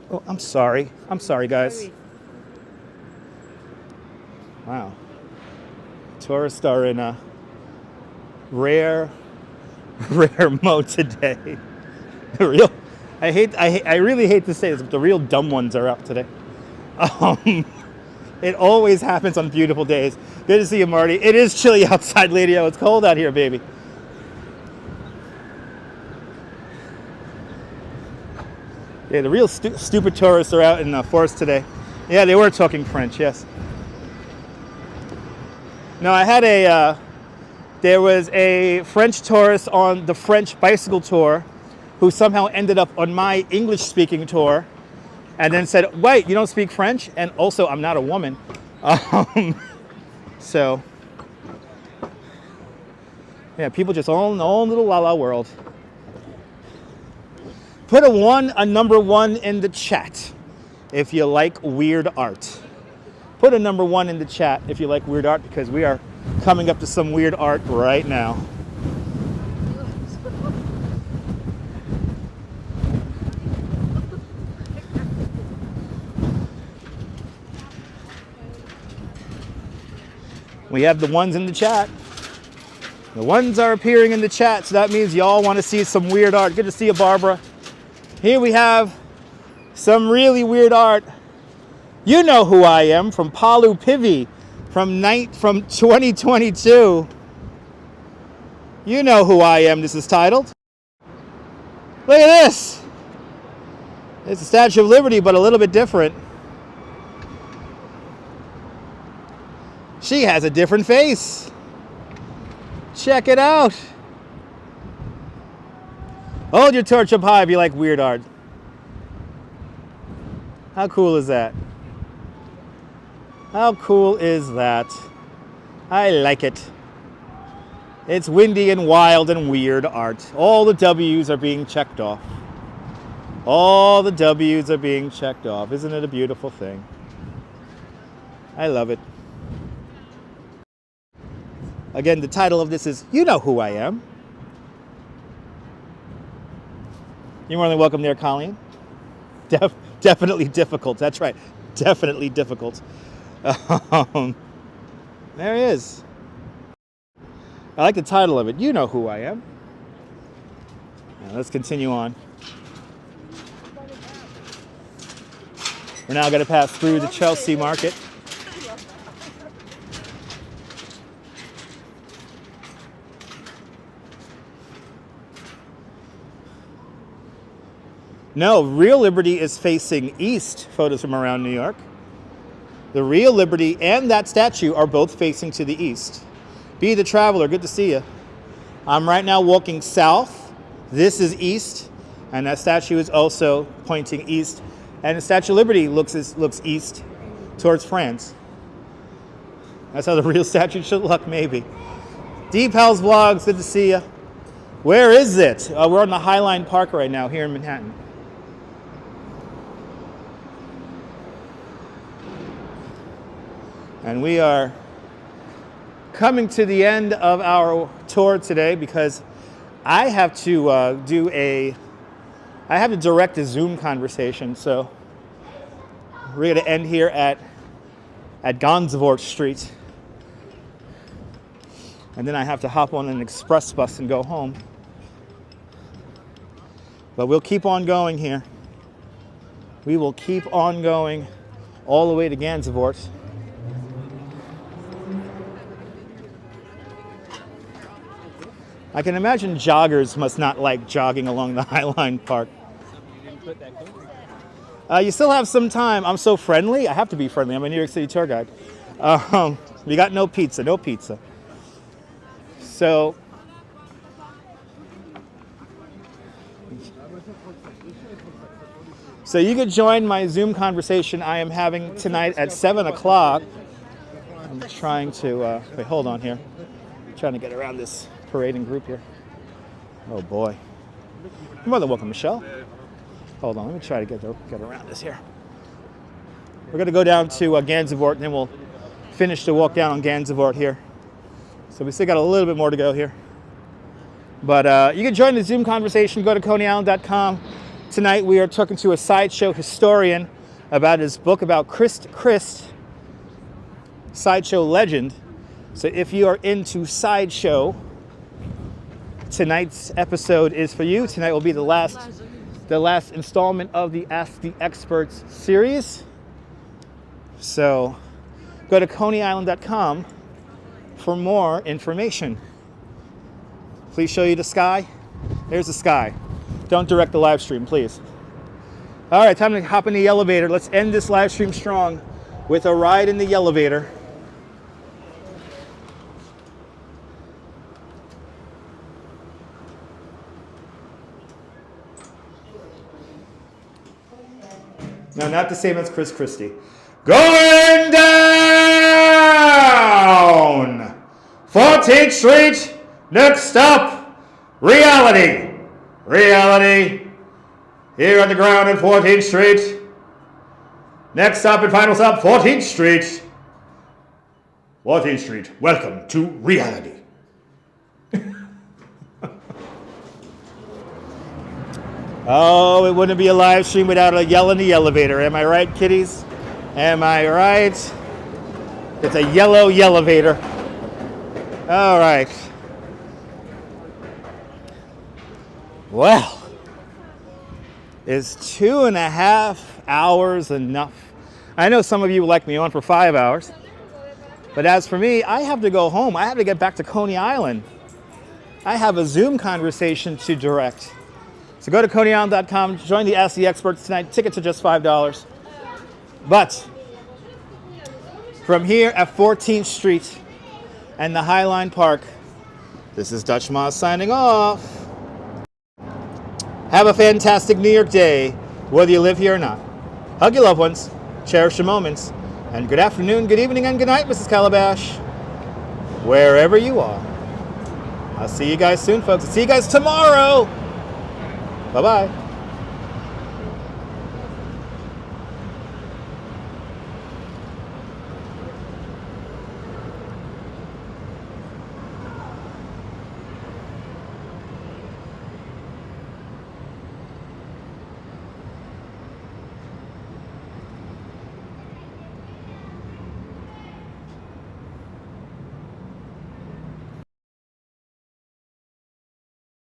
Oh, I'm sorry. I'm sorry, guys. Wow. Tourists are in a rare mode today. I really hate to say this, but the real dumb ones are up today. It always happens on beautiful days. Good to see you, Marty. It is chilly outside, Lady O. It's cold out here, baby. Yeah, the real stupid tourists are out in the forest today. Yeah, they were talking French, yes. No, I had there was a French tourist on the French bicycle tour who somehow ended up on my English-speaking tour and then said, wait, you don't speak French? And also, I'm not a woman. So, yeah, people just all in their own little la-la world. Put a number 1 in the chat if you like weird art. Put a number 1 in the chat if you like weird art, because we are coming up to some weird art right now. We have the ones in the chat. The ones are appearing in the chat, so that means y'all want to see some weird art. Good to see you, Barbara. Here we have some really weird art. You know who I am, from Palu Pivi from 2022. You know who I am, this is titled. Look at this. It's the Statue of Liberty, but a little bit different. She has a different face. Check it out. Hold your torch up high if you like weird art. How cool is that? How cool is that? I like it. It's windy and wild and weird art. All the W's are being checked off. All the W's are being checked off. Isn't it a beautiful thing? I love it. Again, the title of this is You Know Who I Am. You're more than welcome there, Colleen. Definitely difficult. That's right. Definitely difficult. There he is. I like the title of it. You know who I am. Now, let's continue on. We're now going to pass through the Chelsea Market. No, Real Liberty is facing east. Photos from around New York. The Real Liberty and that statue are both facing to the east. Be the Traveler, good to see you. I'm right now walking south. This is east, and that statue is also pointing east. And the Statue of Liberty looks east towards France. That's how the real statue should look, maybe. Deep Hell's Vlogs, good to see you. Where is it? We're on the Highline Park right now here in Manhattan. And we are coming to the end of our tour today because I have to I have to direct a Zoom conversation. So we're going to end here at Gansevoort Street. And then I have to hop on an express bus and go home. But we'll keep on going here. We will keep on going all the way to Gansevoort. I can imagine joggers must not like jogging along the Highline Park. You still have some time. I'm so friendly. I have to be friendly. I'm a New York City tour guide. We got no pizza, no pizza. So, you could join my Zoom conversation I am having tonight at 7 o'clock. I'm trying to, wait, hold on here. I'm trying to get around this parading group here. Oh boy. You're more than welcome, Michelle. Hold on, let me try to get around this here. We're going to go down to Gansevoort, and then we'll finish the walk down on Gansevoort here. So we still got a little bit more to go here. But you can join the Zoom conversation. Go to coneyisland.com. Tonight we are talking to a sideshow historian about his book about Christ, sideshow legend. So if you are into sideshow, tonight's episode is for you. Tonight will be the last installment of the Ask the Experts series. So go to coneyisland.com for more information. Please show you the sky. There's the sky. Don't direct the live stream, please. All right, time to hop in the elevator. Let's end this live stream strong with a ride in the elevator. No, not the same as Chris Christie. Going down 14th Street. Next stop, reality. Reality. Here on the ground at 14th Street. Next stop and final stop, 14th Street. 14th Street. Welcome to reality. Oh, it wouldn't be a live stream without a yell in the elevator. Am I right, kiddies? Am I right? It's a yellow elevator. All right. Well, is 2.5 hours enough? I know some of you would like me on for 5 hours, but as for me, I have to go home. I have to get back to Coney Island. I have a Zoom conversation to direct. So go to coneyisland.com, join the Ask the Experts tonight. Tickets are just $5. But from here at 14th Street and the Highline Park, this is Dutch Moss signing off. Have a fantastic New York day, whether you live here or not. Hug your loved ones, cherish your moments, and good afternoon, good evening, and good night, Mrs. Calabash, wherever you are. I'll see you guys soon, folks. I'll see you guys tomorrow. Bye-bye.